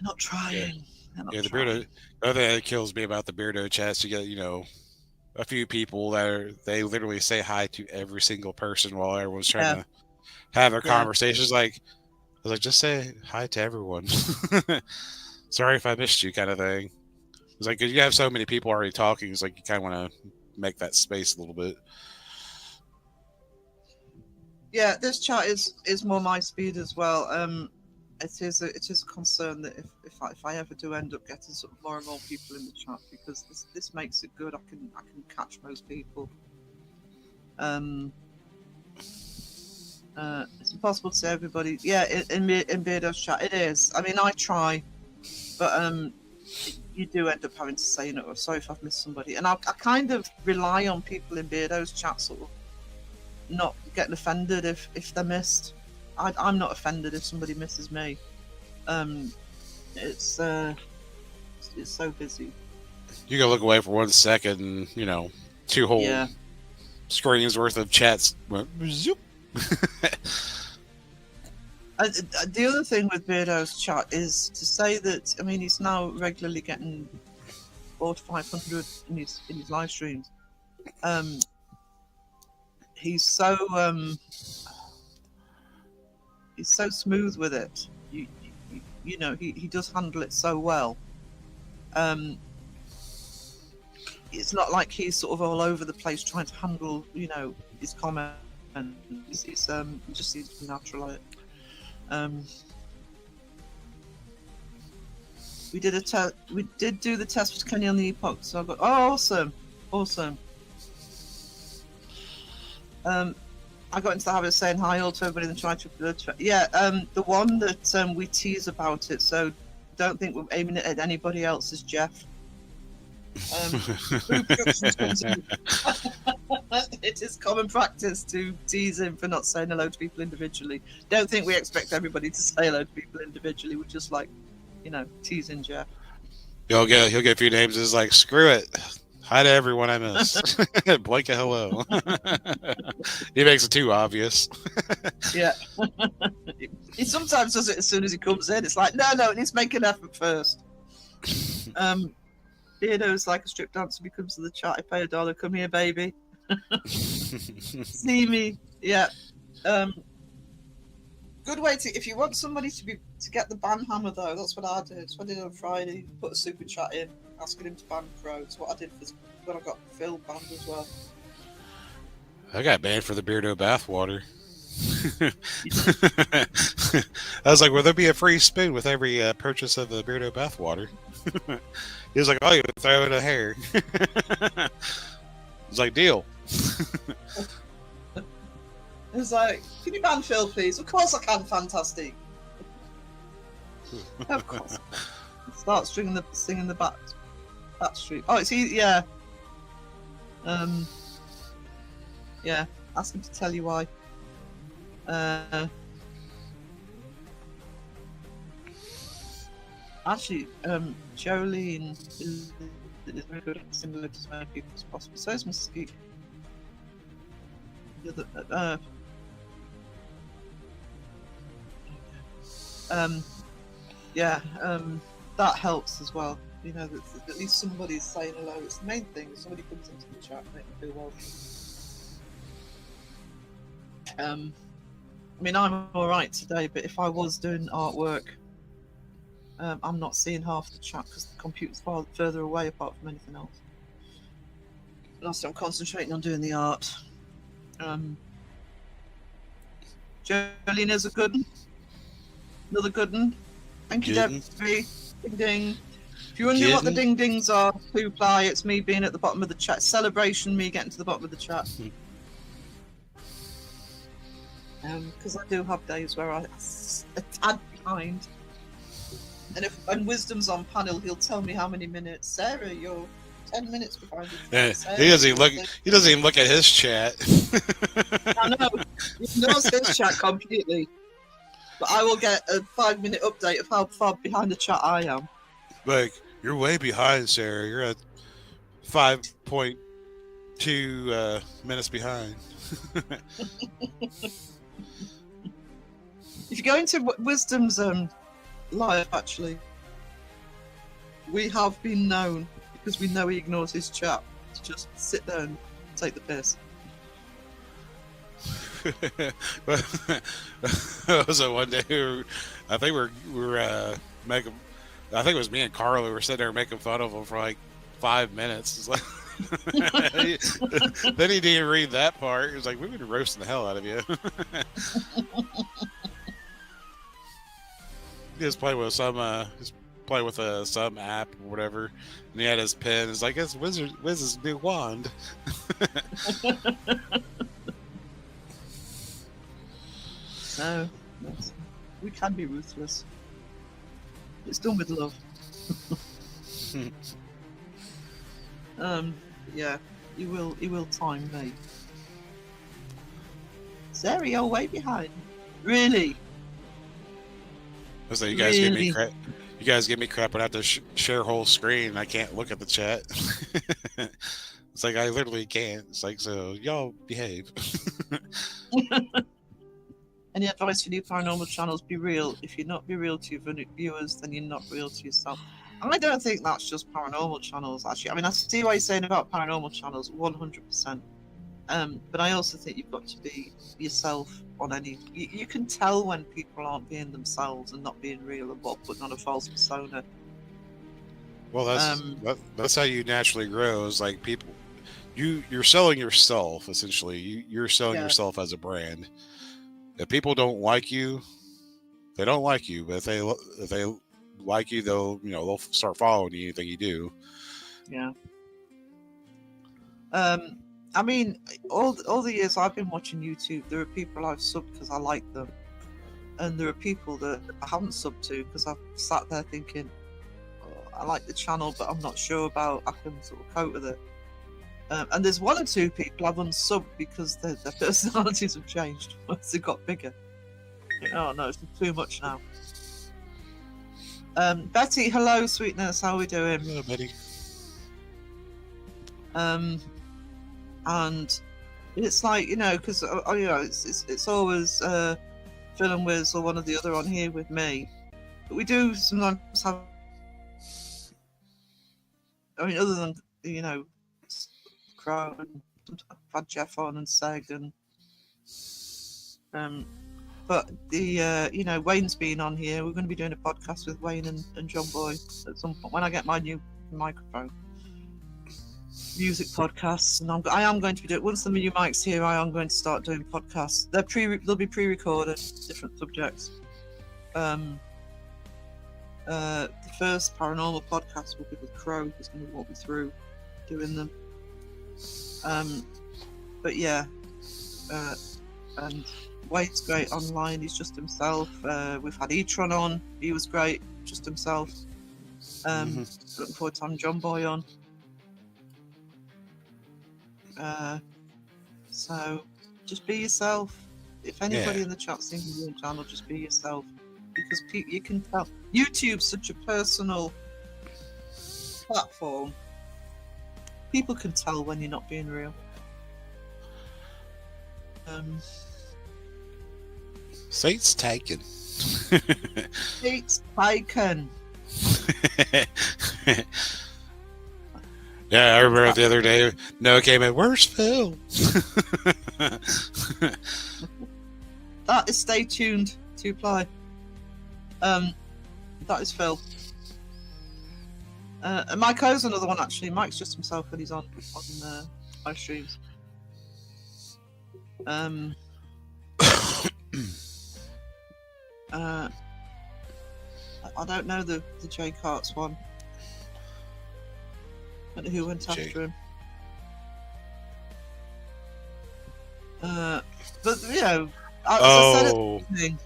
Speaker 3: not trying.
Speaker 2: Yeah, the Beardo. The other thing that kills me about the Beardo chats, you get a few people that they literally say hi to every single person while everyone's trying to have a conversation. It's like, I was like, just say hi to everyone. Sorry if I missed you, kind of thing. It's like, 'cause you have so many people already talking. It's like you kind of want to make that space a little bit.
Speaker 3: Yeah, this chat is more my speed as well. It is a concern that if I ever do end up getting sort of more and more people in the chat, because this makes it good. I can catch most people. It's impossible to say everybody. Yeah, in Beardo's chat, it is. I mean, I try, but you do end up having to say, sorry if I've missed somebody. And I kind of rely on people in Beardo's chat sort of not getting offended if they're missed. I'm not offended if somebody misses me. It's so busy.
Speaker 2: You can look away for 1 second, and 2 whole screens worth of chats went zoop.
Speaker 3: The other thing with Beardo's chat is to say that, I mean, he's now regularly getting 400 to 500 in his live streams. He's so smooth with it. He does handle it so well. It's not like he's sort of all over the place trying to handle, his comment. And it's just seems to be natural at it. We did do the test with Kenny on the Epoch, so I got awesome. I got into the habit of saying hi all to everybody and trying to the one that we tease about it, so don't think we're aiming it at anybody else, is Jeff. It is common practice to tease him for not saying hello to people individually. Don't think we expect everybody to say hello to people individually. We're just like, teasing Jeff.
Speaker 2: He'll get a few names. It's like, screw it. Hi to everyone I miss. Blanket hello. He makes it too obvious.
Speaker 3: Yeah. He sometimes does it as soon as he comes in. It's like, no, it needs to make an effort first. Beardo's like a strip dancer. He comes to the chat. I pay $1. Come here, baby. See me. Yeah. Good way to, if you want somebody to get the ban hammer though, that's what I did. That's what I did on Friday. Put a super chat in, asking him to ban Pro. It's what I did when I got Phil banned as well.
Speaker 2: I got banned for the Beardo bathwater. I was like, will there be a free spoon with every purchase of the Beardo bathwater? He was like, oh, you throw it a hair. It's like, deal.
Speaker 3: It was like, can you ban Phil, please? Of course I can, fantastic. Of course. Start singing the back street. Oh, it's easy, yeah. Yeah, ask him to tell you why. Actually, Jolene is very good at similar to as many people as possible. So is Mystique. That helps as well. That at least somebody's saying hello. It's the main thing. If somebody comes into the chat, make them feel welcome. I mean, I'm all right today, but if I was doing artwork, I'm not seeing half the chat because the computer's far further away apart from anything else. Whilst I'm concentrating on doing the art. Jolina's a good one. Another good one. Thank you,
Speaker 2: Good.
Speaker 3: Debbie. Ding ding. If you wonder what the ding dings are, Pooply, it's me being at the bottom of the chat. Celebration, me getting to the bottom of the chat. Because I do have days where I'm a tad behind. And if Wisdom's on panel, he'll tell me how many minutes. Sarah, you're 10 minutes behind.
Speaker 2: He doesn't even look. He doesn't even look at his chat.
Speaker 3: I know. He knows his chat completely. But I will get a 5-minute update of how far behind the chat I am.
Speaker 2: Like, you're way behind, Sarah. You're at 5.2 minutes behind.
Speaker 3: If you go into Wisdom's live, actually, we have been known, because we know he ignores his chat, to just sit there and take the piss.
Speaker 2: So one day, I think we were making. I think it was me and Carla. We were sitting there making fun of him for like 5 minutes. It's like, then he didn't read that part. He was like, "We've been roasting the hell out of you." He was playing with some some app or whatever, and he had his pen. It's like, it's Wiz's new wand.
Speaker 3: No, we can be ruthless. It's done with love. Yeah, he will time me. Sarah, you're way behind. Really?
Speaker 2: So you guys give me crap. You guys give me crap when I have to share whole screen and I can't look at the chat. It's like I literally can't. It's like, so y'all behave.
Speaker 3: Any advice for new paranormal channels? Be real. If you're not be real to your viewers, then you're not real to yourself. I don't think that's just paranormal channels, actually. I mean, I see what you're saying about paranormal channels, 100%. But I also think you've got to be yourself on any... You can tell when people aren't being themselves and not being real and putting on a false persona.
Speaker 2: Well, that's how you naturally grow. Is like people... You're selling yourself, essentially. You're selling yourself as a brand. If people don't like you, they don't like you. But if they like you, they'll start following anything you do.
Speaker 3: Yeah. I mean, all the years I've been watching YouTube, there are people I've subbed because I like them, and there are people that I haven't subbed to because I've sat there thinking, oh, I like the channel, but I'm not sure about I can sort of cope with it. And there's one or two people I've unsubbed because their personalities have changed once they got bigger. Oh no, it's too much now. Betty, hello, sweetness. How are we doing?
Speaker 2: Hello, Betty.
Speaker 3: And it's like, because it's always Phil and Wiz or one or the other on here with me. But we do sometimes have. I mean, other than Crow, and I've had Jeff on and Seg and but the Wayne's been on here. We're going to be doing a podcast with Wayne and John Boy at some point when I get my new microphone. Music podcasts, and I am going to be doing, once the new mic's here, I am going to start doing podcasts. They'll be pre-recorded, different subjects. The first paranormal podcast will be with Crow, who's going to walk me through doing them. But yeah, and Wade's great online. He's just himself. We've had E-Tron on. He was great, just himself. Looking forward to having John Boy on. So just be yourself. If anybody in the chat's thinking your channel, just be yourself, because you can tell. YouTube's such a personal platform. People can tell when you're not being real.
Speaker 2: Sate's taken.
Speaker 3: It's taken.
Speaker 2: Yeah, I remember the other day, Noah came in, where's Phil?
Speaker 3: That is Stay Tuned 2ply. That is Phil. And Mike O's another one actually. Mike's just himself when he's on live streams. I don't know the Jay Carts one. I don't know who went after him. But you know, as I said at the beginning,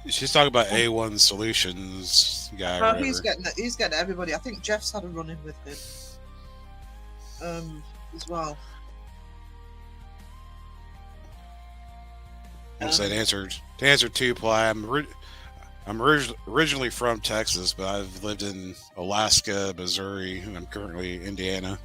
Speaker 2: she's talking about A1 Solutions guy.
Speaker 3: Well, he's getting everybody. I think Jeff's had a run in with him, as well.
Speaker 2: To answer 2ply, I'm originally from Texas, but I've lived in Alaska, Missouri, and I'm currently in Indiana.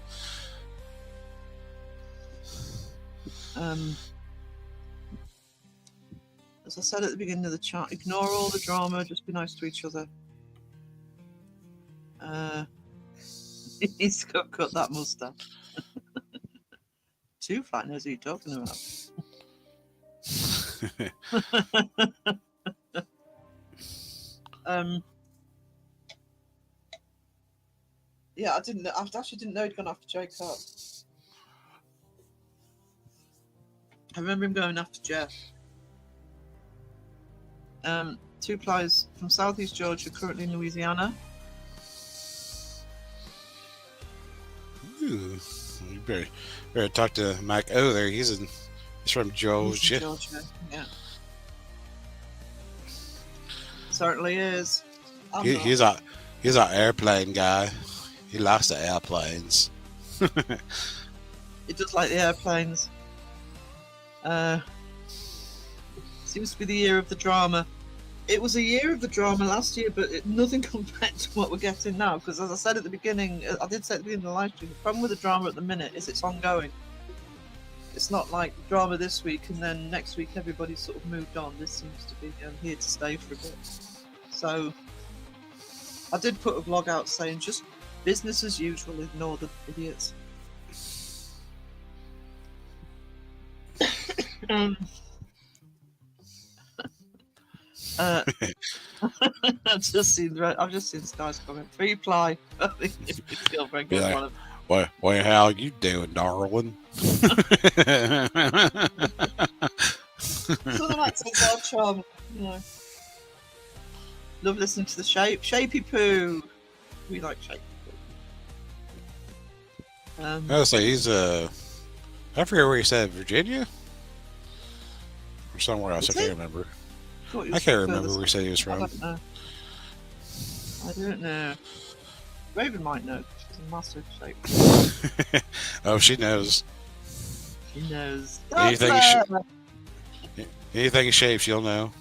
Speaker 3: As I said at the beginning of the chat, ignore all the drama, just be nice to each other. He's got to cut that moustache. 2ply knows who you're talking about. Yeah, I actually didn't know he'd gone after Jay Cart. I remember him going after Jeff. 2ply's from Southeast Georgia, currently in Louisiana.
Speaker 2: Ooh, you better talk to Mike O there. He's from Georgia.
Speaker 3: Yeah. Certainly is.
Speaker 2: He's an airplane guy. He likes the airplanes.
Speaker 3: He does like the airplanes. Seems to be the year of the drama. It was a year of the drama last year, but nothing compared to what we're getting now. Because as I said at the beginning, I did say at the beginning of the live stream, the problem with the drama at the minute is it's ongoing. It's not like drama this week and then next week everybody's sort of moved on. This seems to be here to stay for a bit. So I did put a vlog out saying just business as usual, ignore the idiots. I've just seen Sky's comment. 3ply. I think his girlfriend gets one of.
Speaker 2: Well, how you doing, darling?
Speaker 3: Something like that charm, you know. Love listening to the Shapey Poo. We like Shapey Poo.
Speaker 2: I was say he's I forget where he said, Virginia or somewhere else. I can't remember. I can't remember where he said he was from.
Speaker 3: I don't know. Raven might know. She's a master shape.
Speaker 2: Oh, she knows.
Speaker 3: She knows.
Speaker 2: Anything in shape, she'll know.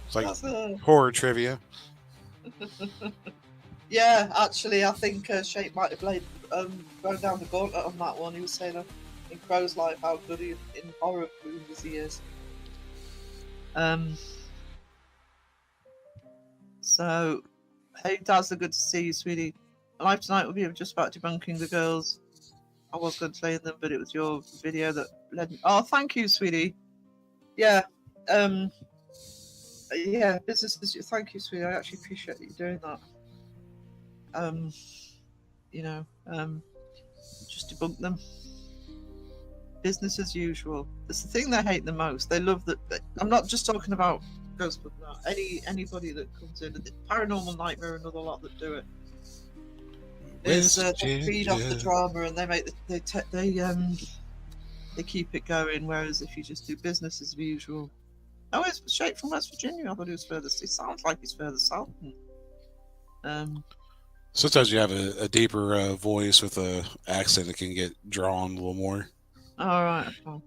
Speaker 2: It's like horror trivia.
Speaker 3: Yeah, actually, I think Shape might have laid going down the gauntlet on that one. He was saying in Crow's Life how good he in horror movies he is. So, hey Dazzler, good to see you, sweetie. Live tonight will be just about debunking the girls. I was going to say them, but it was your video that led me. Oh, thank you, sweetie. Yeah, yeah, businesses. Thank you, sweetie. I actually appreciate that you're doing that. You know, just debunk them. Business as usual. It's the thing they hate the most. They love that. I'm not just talking about Ghostbusters. No. Anybody that comes in, Paranormal Nightmare, another lot that do it. Is they feed off the drama and they make they keep it going. Whereas if you just do business as usual. Oh, it's Shape from West Virginia. I thought it was further. It sounds like it's further south.
Speaker 2: Sometimes you have a deeper voice with a accent that can get drawn a little more.
Speaker 3: All right. Okay.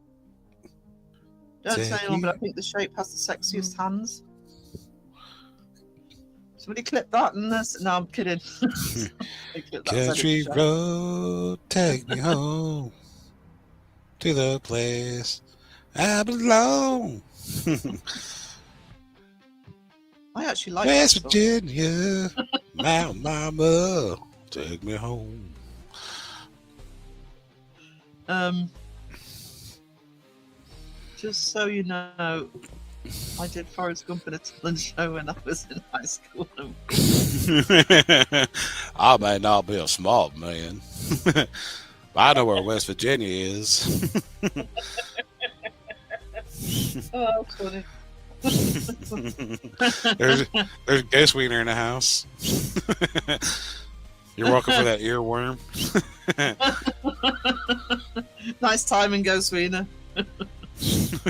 Speaker 3: Don't say anyone, but I think the Shape has the sexiest hands. Somebody clip that and this. No, I'm kidding.
Speaker 2: Country road, take me home to the place I belong.
Speaker 3: I actually like
Speaker 2: West Virginia, my mama, take me home.
Speaker 3: Just so you know, I did Forrest Gump in a talent show when I was in high school.
Speaker 2: I may not be a smart man, but I know where West Virginia is.
Speaker 3: Oh, that's funny.
Speaker 2: There's Ghost Wiener in the house. You're welcome for that earworm.
Speaker 3: Nice timing, Ghost Wiener.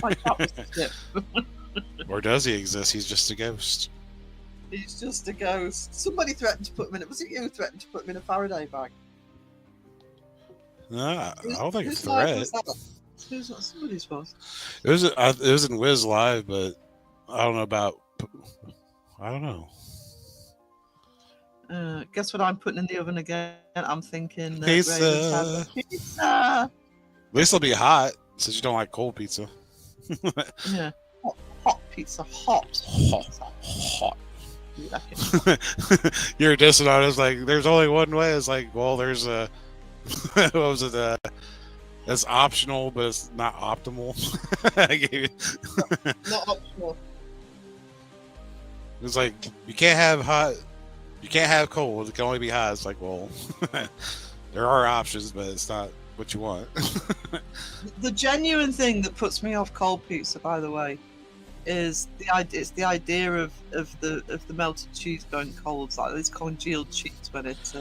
Speaker 3: My cat was a tip.
Speaker 2: Or does he exist? He's just a ghost.
Speaker 3: He's just a ghost. Somebody threatened to put him in it. Was it you who threatened to put him in a Faraday bag?
Speaker 2: No, I don't think it's
Speaker 3: Whose live
Speaker 2: threat.
Speaker 3: was that? Who's not somebody's was?
Speaker 2: It was in Wiz Live, but I don't know about. I don't know.
Speaker 3: Guess what I'm putting in the oven again? I'm thinking
Speaker 2: Pizza.
Speaker 3: Ravens have a pizza.
Speaker 2: At least it'll be hot, since you don't like cold pizza.
Speaker 3: Yeah, hot pizza, hot.
Speaker 2: Hot.
Speaker 3: You reckon?
Speaker 2: You're dissing on it. It's like there's only one way. It's like, well, there's a what was it? It's optional, but it's not optimal. I gave you.
Speaker 3: Not optional.
Speaker 2: It's like you can't have hot, you can't have cold. It can only be hot. It's like, well, there are options, but it's not what you want.
Speaker 3: The genuine thing that puts me off cold pizza, by the way, is the idea. It's the idea of the melted cheese going cold. It's like it's congealed cheese when it's.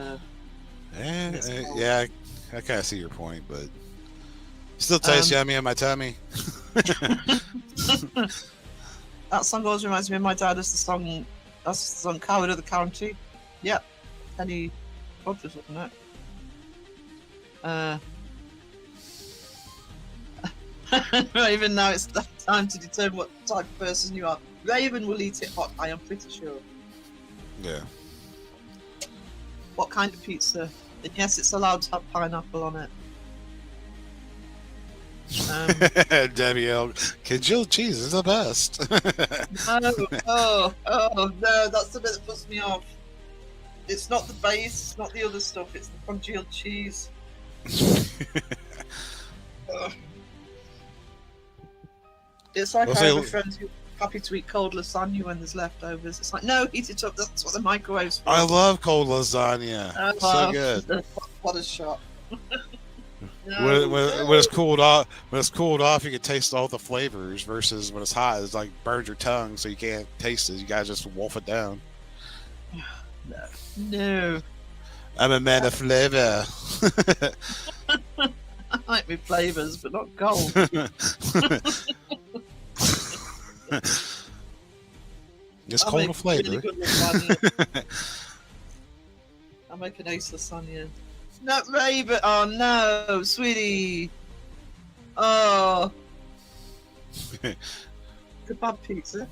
Speaker 2: Yeah, I kind of see your point, but still tastes yummy in my tummy.
Speaker 3: That song always reminds me of my dad. That's the song "Coward of the County." Yeah, Penny Rogers, wasn't it? Raven, now it's time to determine what type of person you are. Raven will eat it hot, I am pretty sure.
Speaker 2: Yeah.
Speaker 3: What kind of pizza? And yes, it's allowed to have pineapple on it.
Speaker 2: Debbie L. Congealed cheese is the best.
Speaker 3: No, no, that's the bit that puts me off. It's not the base, it's not the other stuff, it's the congealed cheese. It's like I have a friend who's happy to eat cold lasagna when there's leftovers. It's like, no, heat it up, that's what the microwave's for.
Speaker 2: I love cold lasagna. So good.
Speaker 3: What a shot.
Speaker 2: When it's cooled off, you can taste all the flavors. Versus when it's hot, it's like burns your tongue, so you can't taste it. You gotta just wolf it down.
Speaker 3: No.
Speaker 2: I'm a man of flavor.
Speaker 3: I like me flavors, but not cold.
Speaker 2: It's cold of flavor.
Speaker 3: Really good I'll make an ace lasagna. Not Raven. Oh no, sweetie. Oh. Kebab pizza.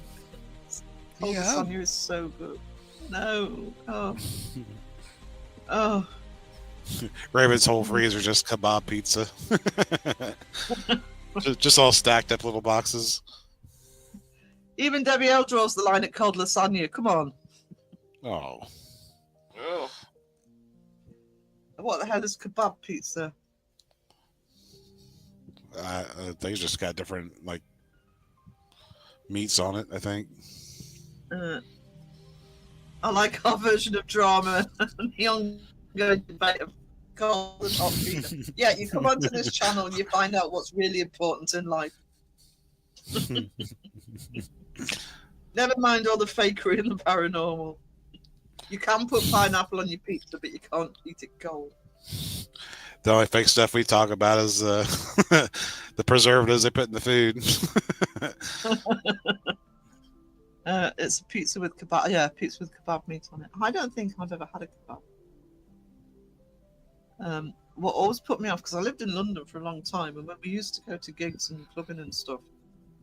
Speaker 3: Cold lasagna is so good. No. Oh. Oh.
Speaker 2: Raven's whole freezer just kebab pizza. just all stacked up little boxes.
Speaker 3: Even Debbie L draws the line at cold lasagna. Come on.
Speaker 2: Oh.
Speaker 3: What the hell is kebab pizza?
Speaker 2: They just got different like meats on it, I think.
Speaker 3: I like our version of drama and the ongoing debate of cold and hot pizza. Yeah, you come onto this channel and you find out what's really important in life. Never mind all the fakery and the paranormal. You can put pineapple on your pizza, but you can't eat it cold.
Speaker 2: The only fake stuff we talk about is the preservatives they put in the food.
Speaker 3: It's a pizza with kebab. Yeah, pizza with kebab meat on it. I don't think I've ever had a kebab. What always put me off, because I lived in London for a long time, and when we used to go to gigs and clubbing and stuff,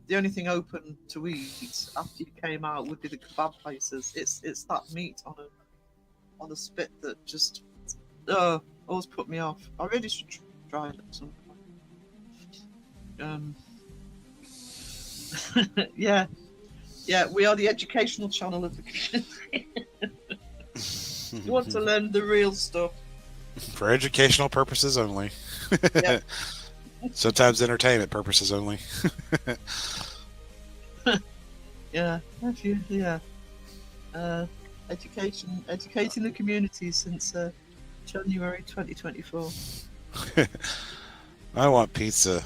Speaker 3: the only thing open to eat after you came out would be the kebab places. It's that meat on a spit that just always put me off. I really should try it at some point. Yeah, we are the educational channel of the community. You want to learn the real stuff
Speaker 2: For educational purposes only.
Speaker 3: Yep.
Speaker 2: Sometimes entertainment purposes only.
Speaker 3: Yeah, if you, yeah. Educating the community since January 2024.
Speaker 2: I want pizza.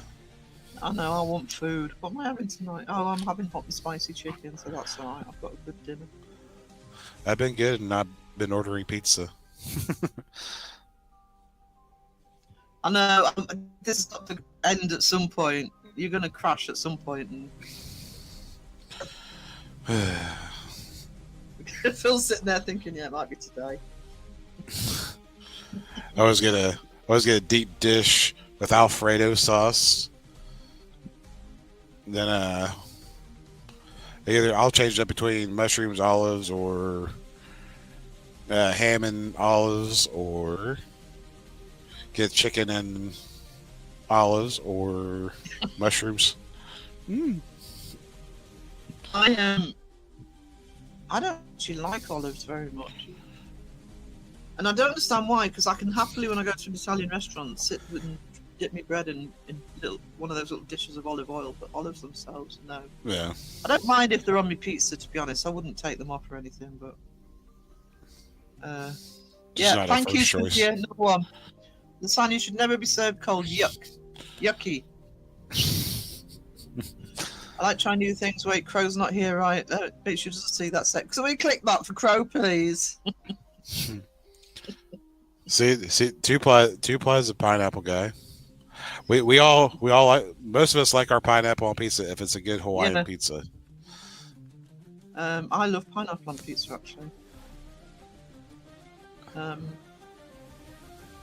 Speaker 3: I know, I want food. What am I having tonight? Oh, I'm having hot and spicy chicken, so that's alright. I've got a good dinner.
Speaker 2: I've been good, and I've been ordering pizza.
Speaker 3: I know, this has got to end at some point. You're going to crash at some point. And Phil's sitting there thinking, yeah, it might be today.
Speaker 2: I was get a deep dish with Alfredo sauce. Then either I'll change it up between mushrooms, olives, or ham and olives, or get chicken and olives, or mushrooms.
Speaker 3: I don't actually like olives very much. And I don't understand why, because I can happily, when I go to an Italian restaurant, sit and dip me bread in one of those little dishes of olive oil, but olives themselves, no.
Speaker 2: Yeah.
Speaker 3: I don't mind if they're on my pizza, to be honest. I wouldn't take them off or anything, but... yeah, thank you, Cynthia. Number one. Lasagna should never be served cold. Yucky. I like trying new things. Wait, Crow's not here, right? Make sure to see that set. So we click that for Crow, please.
Speaker 2: see, two plies of pineapple guy. We all like, most of us like our pineapple on pizza if it's a good Hawaiian pizza.
Speaker 3: I love pineapple on pizza, actually.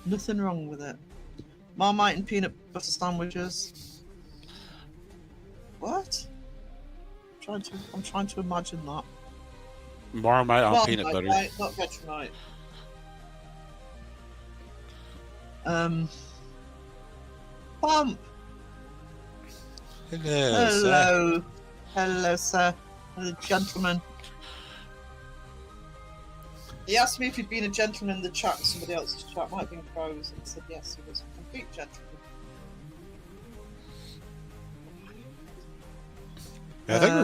Speaker 3: Nothing wrong with it. Marmite and peanut butter sandwiches. What? I'm trying to imagine that.
Speaker 2: Marmite on peanut butter.
Speaker 3: Right, not Vegemite. Pump.
Speaker 2: Hello,
Speaker 3: sir. Hello, gentleman. He asked me if he'd been a gentleman in the chat with somebody else's chat. Might have been Crows, and said yes, he was a complete gentleman.
Speaker 2: Yeah, I think we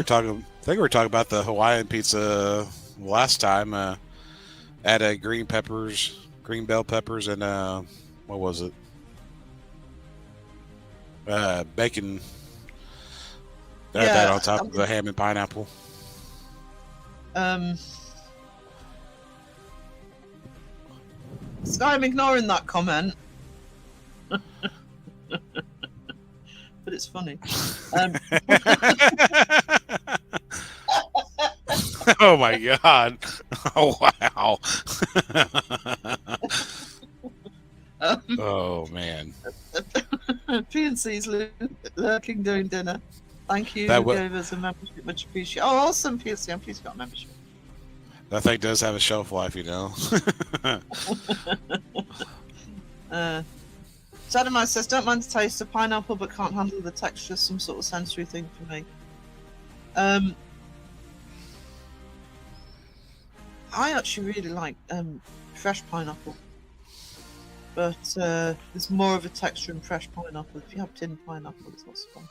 Speaker 2: were talking about the Hawaiian pizza last time. Added green bell peppers, and what was it? Bacon. That on top of the ham and pineapple.
Speaker 3: Sky, I'm ignoring that comment. But it's funny.
Speaker 2: Oh my god. Oh wow. Oh man.
Speaker 3: PNC's lurking doing dinner. Thank you. You gave us a membership, much appreciated. Oh, awesome, PNC. I'm pleased you got a membership.
Speaker 2: That thing does have a shelf life, you know.
Speaker 3: Sadamai says, don't mind the taste of pineapple, but can't handle the texture. Some sort of sensory thing for me. I actually really like fresh pineapple, but there's more of a texture in fresh pineapple. If you have tinned pineapple, it's not so fun.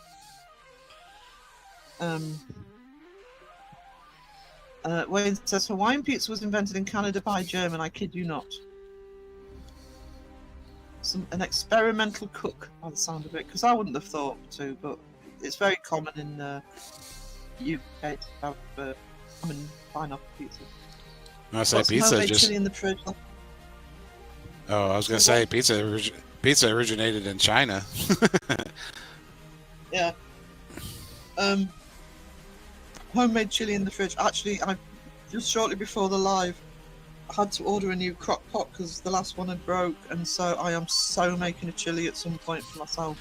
Speaker 3: Wayne says Hawaiian pizza was invented in Canada by a German. I kid you not. An experimental cook, by the sound of it, because I wouldn't have thought to, but it's very common in UK to have common pineapple pizza.
Speaker 2: I say pizza just.
Speaker 3: Chili in the fridge.
Speaker 2: Oh, I was gonna say pizza originated in China.
Speaker 3: Yeah. Homemade chili in the fridge. Actually, I just shortly before the live had to order a new crock pot because the last one had broke, and so I am so making a chili at some point for myself.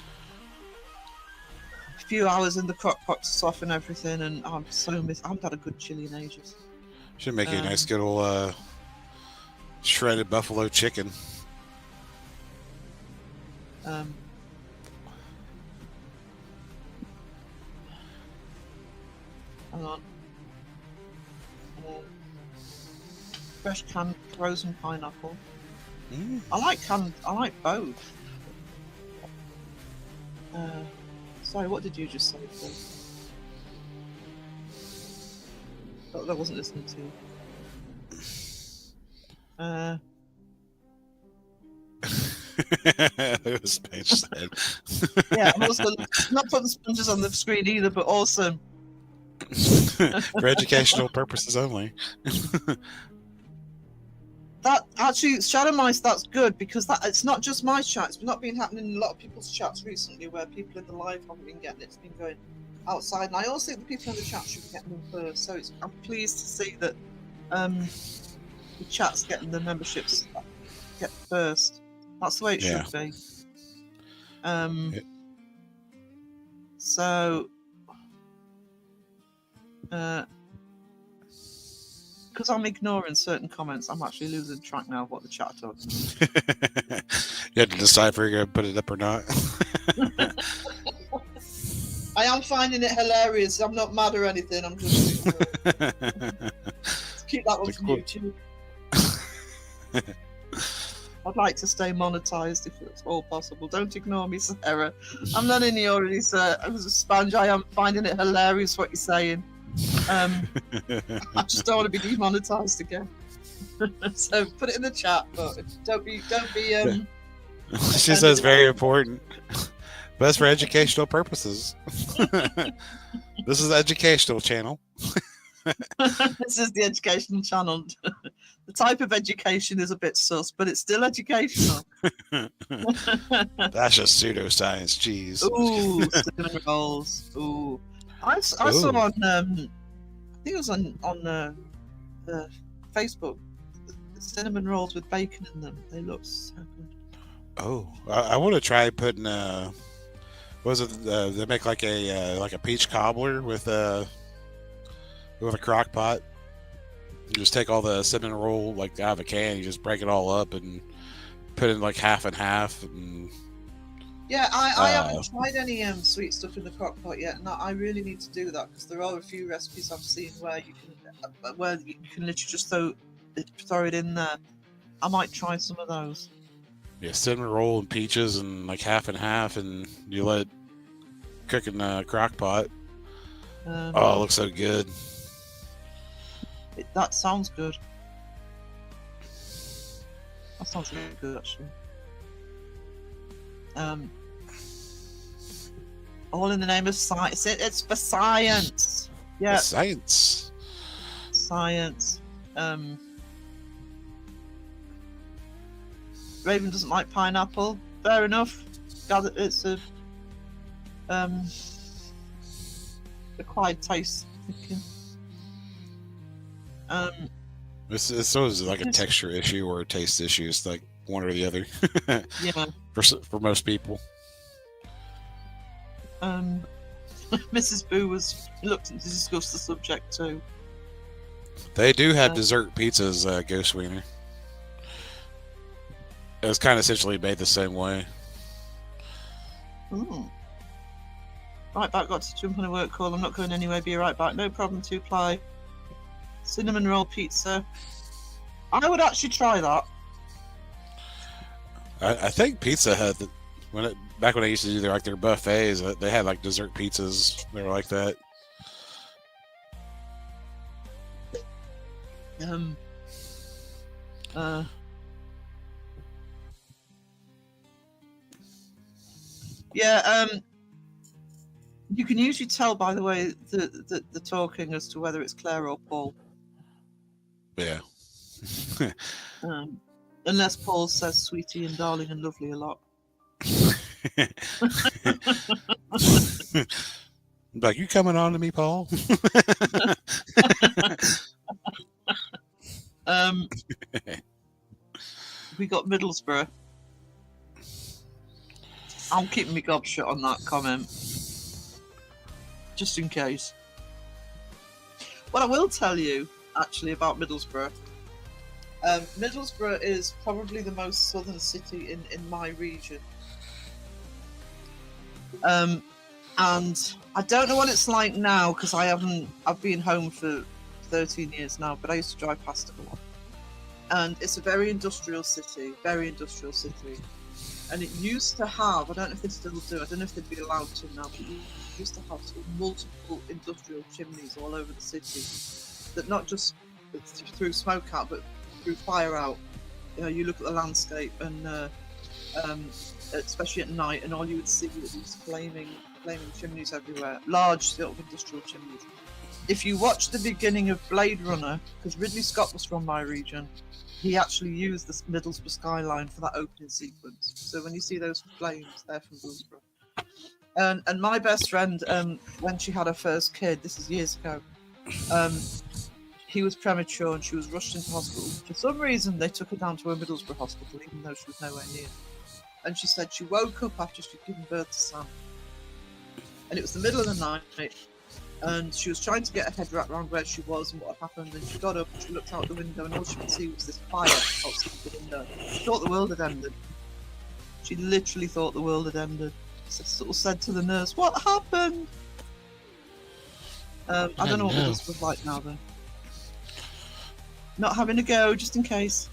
Speaker 3: A few hours in the crock pot to soften everything, and I'm so I haven't had a good chili in ages.
Speaker 2: Should make you a nice good old shredded buffalo chicken.
Speaker 3: Hang on. Fresh canned frozen pineapple. I like both. Sorry, what did you just say, Phil? I wasn't listening to you.
Speaker 2: It was Paige said.
Speaker 3: Yeah, I'm also not putting sponges on the screen either, but awesome.
Speaker 2: For educational purposes only.
Speaker 3: That actually, Shadow Mice, that's good because it's not just my chat. It's not been happening in a lot of people's chats recently where people in the live haven't been getting it. It's been going outside, and I also think the people in the chat should be getting them first. So I'm pleased to see that the chat's getting the memberships get first. That's the way it should be. So, because I'm ignoring certain comments, I'm actually losing track now of what the chat talks about.
Speaker 2: You have to decide if you're going to put it up or not.
Speaker 3: I am finding it hilarious. I'm not mad or anything. I'm just keep that one from YouTube. I'd like to stay monetized if it's all possible. Don't ignore me, Sarah. I'm not in your already, sir. I was a sponge. I am finding it hilarious what you're saying. I just don't want to be demonetized again. So put it in the chat, but don't be.
Speaker 2: She says very important. Best for educational purposes. This is an educational channel.
Speaker 3: This is the educational channel. The type of education is a bit sus, but it's still educational.
Speaker 2: That's just pseudoscience, jeez.
Speaker 3: Ooh, cinnamon rolls. Ooh, I saw on I think it was on Facebook, cinnamon rolls with bacon in them. They look so good.
Speaker 2: Oh, I want to try putting was it they make like a peach cobbler with a crock pot. You just take all the cinnamon roll like out of a can, you just break it all up and put it in like half and half. And
Speaker 3: yeah, I haven't tried any sweet stuff in the crock pot yet, and I really need to do that because there are a few recipes I've seen where you can literally just throw it in there. I might try some of those.
Speaker 2: Yeah, cinnamon roll and peaches and like half and half, and you let it cook in the crock pot. Oh, it looks so good.
Speaker 3: That sounds good. That sounds really good, actually. All in the name of science. It's for science. Yeah.
Speaker 2: Science.
Speaker 3: Science. Raven doesn't like pineapple. Fair enough. It's a acquired taste.
Speaker 2: It's always like a texture issue or a taste issue. It's like one or the other.
Speaker 3: Yeah.
Speaker 2: For most people.
Speaker 3: Mrs. Boo was reluctant to discuss the subject too.
Speaker 2: They do have dessert pizzas, Ghost Wiener. It's kind of essentially made the same way.
Speaker 3: Ooh. Right back, got to jump on a work call. I'm not going anywhere. Be right back. No problem, 2-ply. Cinnamon roll pizza. I would actually try that.
Speaker 2: I think Pizza had back when they used to do their buffets, they had like dessert pizzas. They were like that.
Speaker 3: Yeah. You can usually tell by the way the talking as to whether it's Claire or Paul.
Speaker 2: Yeah.
Speaker 3: Unless Paul says sweetie and darling and lovely a lot.
Speaker 2: Like, you coming on to me, Paul?
Speaker 3: We got Middlesbrough. I'm keeping my gob shut on that comment. Just in case. What I will tell you, actually, about Middlesbrough. Middlesbrough is probably the most southern city in my region. And I don't know what it's like now because I've been home for 13 years now, but I used to drive past it a lot. And it's a very industrial city. And it used to have, I don't know if they still do, I don't know if they'd be allowed to now, but it used to have sort of multiple industrial chimneys all over the city that not just threw smoke out, but threw fire out. You know, you look at the landscape and especially at night, and all you would see were these flaming chimneys everywhere, large sort of industrial chimneys. If you watch the beginning of Blade Runner, because Ridley Scott was from my region, he actually used the Middlesbrough skyline for that opening sequence. So when you see those flames, they're from Middlesbrough. And my best friend, when she had her first kid, this is years ago, he was premature and she was rushed into hospital. For some reason, they took her down to a Middlesbrough hospital, even though she was nowhere near. And she said she woke up after she'd given birth to Sam. And it was the middle of the night, and she was trying to get her head wrapped around where she was and what had happened. And she got up and she looked out the window, and all she could see was this fire outside the window. She thought the world had ended. She literally thought the world had ended. She sort of said to the nurse, "What happened?" I don't know what Middlesbrough was like now, though. Not having a go, just in case.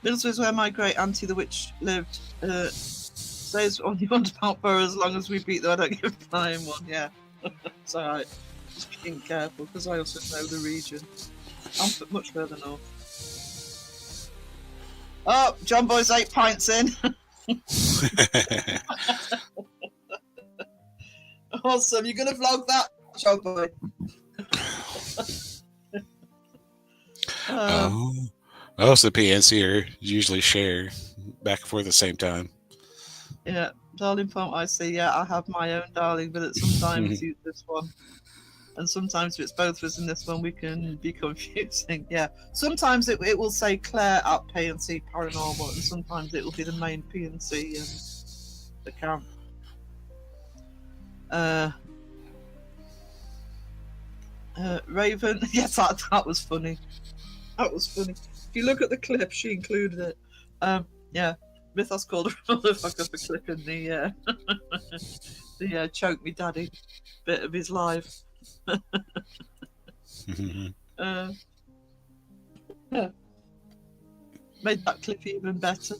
Speaker 3: Middlesbrough is where my great auntie the witch lived. Says on the roundabout for as long as we beat though I don't give flying one. Yeah, it's alright. Just being careful because I also know the region. I'm much further north. Oh, John Boy's 8 pints in. Awesome. You're gonna vlog that, John Boy.
Speaker 2: Most of the PNC are usually share back and forth at the same time.
Speaker 3: Yeah, darling font I see. Yeah, I have my own darling, but sometimes use this one. And sometimes if it's both of us in this one, we can be confusing. Yeah, sometimes it will say Claire at PNC Paranormal, and sometimes it will be the main PNC account. Raven, yes, that was funny. That was funny. If you look at the clip, she included it. Yeah, Mythos called her a motherfucker for clipping the choke me daddy bit of his life. Yeah. Made that clip even better.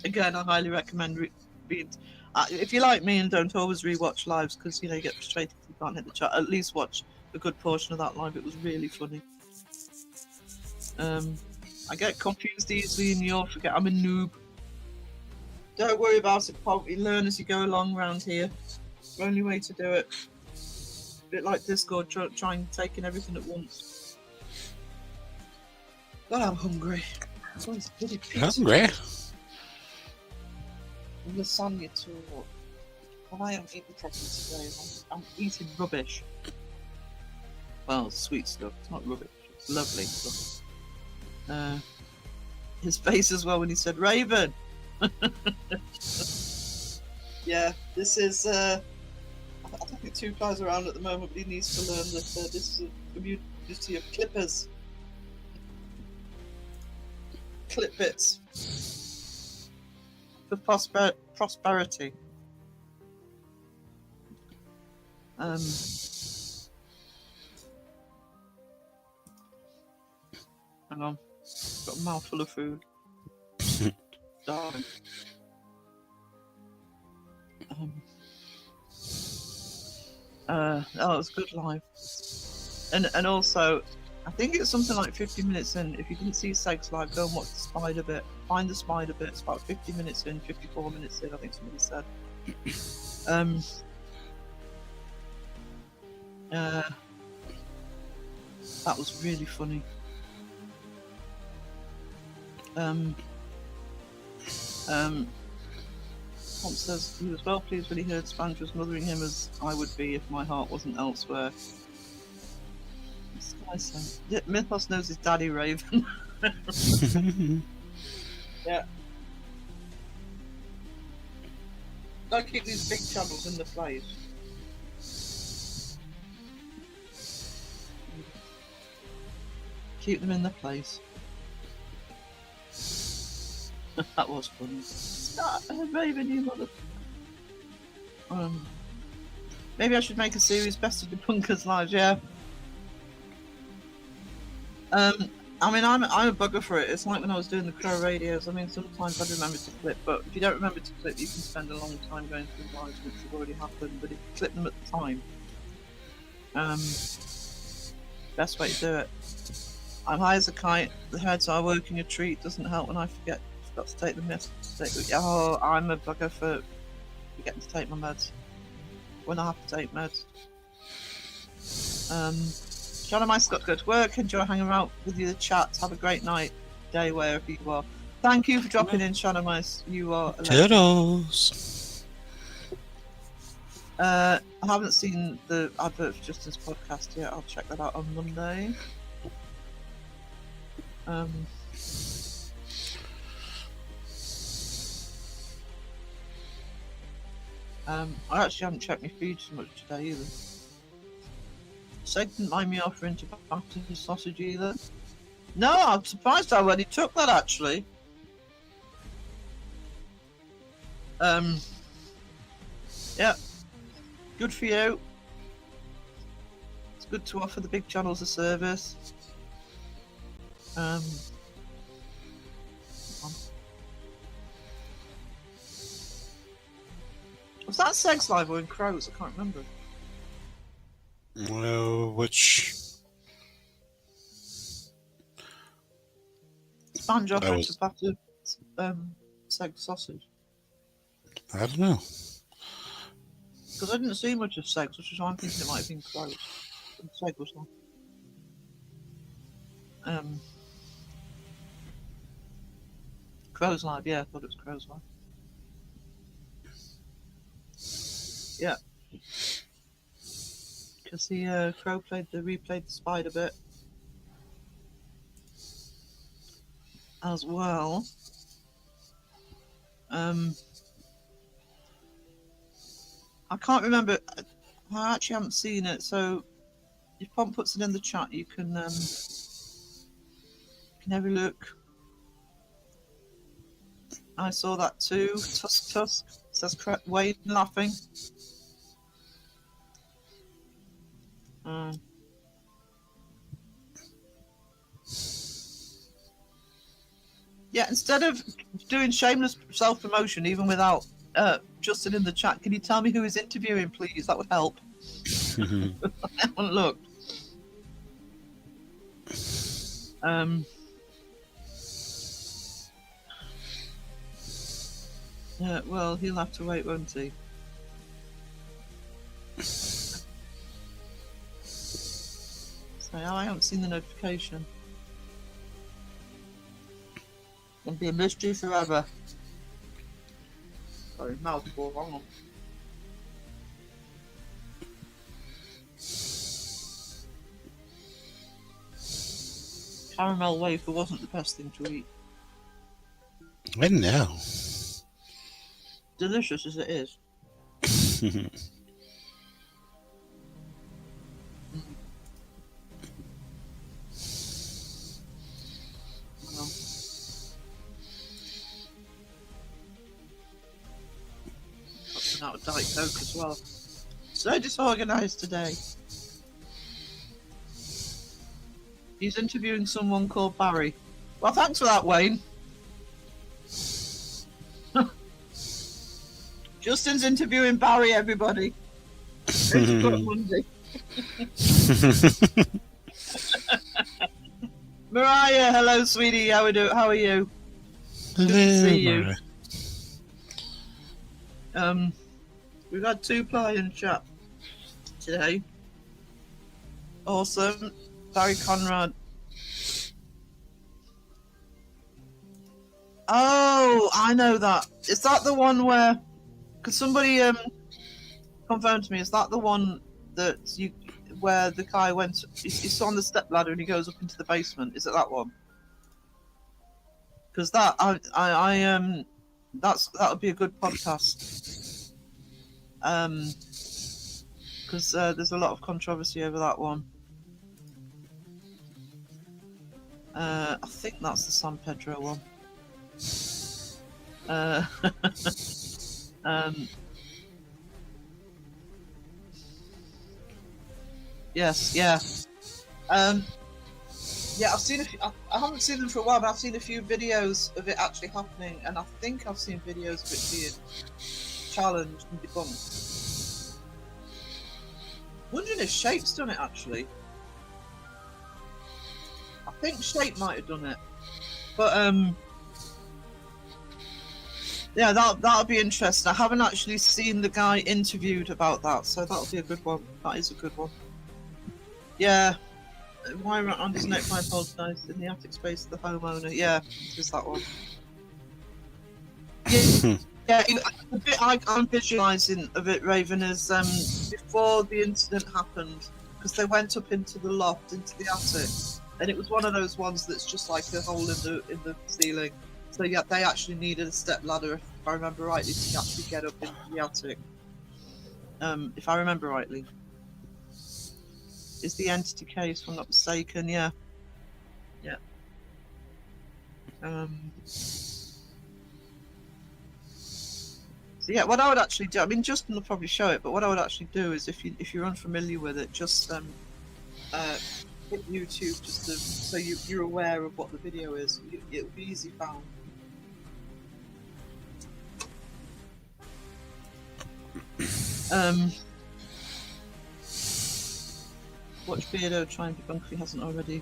Speaker 3: Again, I highly recommend being. If you like me and don't always rewatch lives because you get frustrated if you can't hit the chat, at least watch a good portion of that live. It was really funny. I get confused easily and you'll forget I'm a noob. Don't worry about it, probably learn as you go along around here. Only way to do it. A bit like Discord, trying taking everything at once. God, I'm hungry. Someone's bloody pizza.
Speaker 2: Hungry?
Speaker 3: Lasagna too. And I haven't eaten properly today. I'm eating rubbish. Well, sweet stuff. It's not rubbish. It's lovely stuff. His face as well when he said Raven. Yeah, this is. I don't think 2 guys around at the moment, but he needs to learn that this is a community of clippers. Clip bits. For prosperity. Hang on. Got a mouthful of food. Darling. It was good live. And also, I think it's something like 50 minutes in. If you didn't see Segs live, go and watch the spider bit. Find the spider bit. It's about 50 minutes in, 54 minutes in, I think somebody said. That was really funny. Tom says he was well pleased when he heard Sponge was mothering him as I would be if my heart wasn't elsewhere. This guy said, Mythos knows his daddy Raven. Yeah. Gotta keep these big channels in the place. Keep them in the place. That was funny. Raven, you mother. Maybe I should make a series, Best of the Punkers Live, yeah. I mean, I'm a bugger for it. It's like when I was doing the Crow radios. I mean, sometimes I remember to clip, but if you don't remember to clip, you can spend a long time going through lives which have already happened. But if you clip them at the time, best way to do it. I'm high as a kite. The heads are working a treat. Doesn't help when I forgot to take them yesterday. Oh, I'm a bugger for forgetting to take my meds when I have to take meds. John and I, Scott, go to work. Enjoy hanging out with you, the chat. Have a great night, day, wherever you are. Thank you for dropping in, Shannon Mice. You are a legend.
Speaker 2: Toodles.
Speaker 3: I haven't seen the advert for Justin's podcast yet. I'll check that out on Monday. I actually haven't checked my feed so much today either. Seg didn't mind me offering to batter his sausage either. No, I'm surprised I already took that actually. Yeah, good for you. It's good to offer the big channels a service. Was that Seg's live or in Crows? I can't remember.
Speaker 2: Well, which?
Speaker 3: Sponge
Speaker 2: That
Speaker 3: offered
Speaker 2: was-
Speaker 3: to batter Seg's sausage.
Speaker 2: I don't know.
Speaker 3: Because I didn't see much of Seg's, which is why I'm thinking it might have been Crows. And Seg was live. Crows live, yeah, I thought it was Crows live. Yeah. Because the Crow replayed the Spider bit as well. I can't remember. I actually haven't seen it, so if Pom puts it in the chat, you can have a look. I saw that too. Tusk says Wayne laughing. Yeah, instead of doing shameless self-promotion, even without Justin in the chat, can you tell me who is interviewing, please? That would help. I haven't looked. Yeah, well, he'll have to wait, won't he? So I haven't seen the notification. It'll be a mystery forever. Sorry, mouthful, wrong on. Caramel wafer wasn't the best thing to eat.
Speaker 2: I know.
Speaker 3: Delicious as it is. Out of Diet Coke as well. So disorganised today. He's interviewing someone called Barry. Well, thanks for that, Wayne. Justin's interviewing Barry, everybody. Monday. Mariah, hello, sweetie. How are you? Good to see you. We've had 2 ply in chat today. Awesome. Barry Conrad. Oh, I know that. Is that the one where... Because somebody confirmed to me, is that the one that where the guy went... He's on the step ladder and he goes up into the basement. Is it that one? Because that, that would be a good podcast. Because there's a lot of controversy over that one. I think that's the San Pedro one. Yes, yeah. Yeah, I've seen I haven't seen them for a while, but I've seen a few videos of it actually happening, and I think I've seen videos of it being challenged and debunked. Wondering if Shape's done it actually. I think Shape might have done it, but yeah, that'll be interesting. I haven't actually seen the guy interviewed about that, so that'll be a good one. That is a good one. Yeah. Why around his neck? I apologise. In the attic space of the homeowner. Yeah, it's that one. Yeah, yeah. The bit I'm visualising of it, Raven, is before the incident happened, because they went up into the loft, into the attic, and it was one of those ones that's just like a hole in the ceiling. So yeah, they actually needed a step ladder, if I remember rightly, to actually get up into the attic. If I remember rightly. Is the entity case, if I'm not mistaken, yeah. Yeah. So yeah, what I would actually do, I mean, Justin will probably show it, but what I would actually do is, if you're unfamiliar with it, just hit YouTube just to, so you're aware of what the video is. It'll be easy found. Watch Beardo try and debunk if he hasn't already.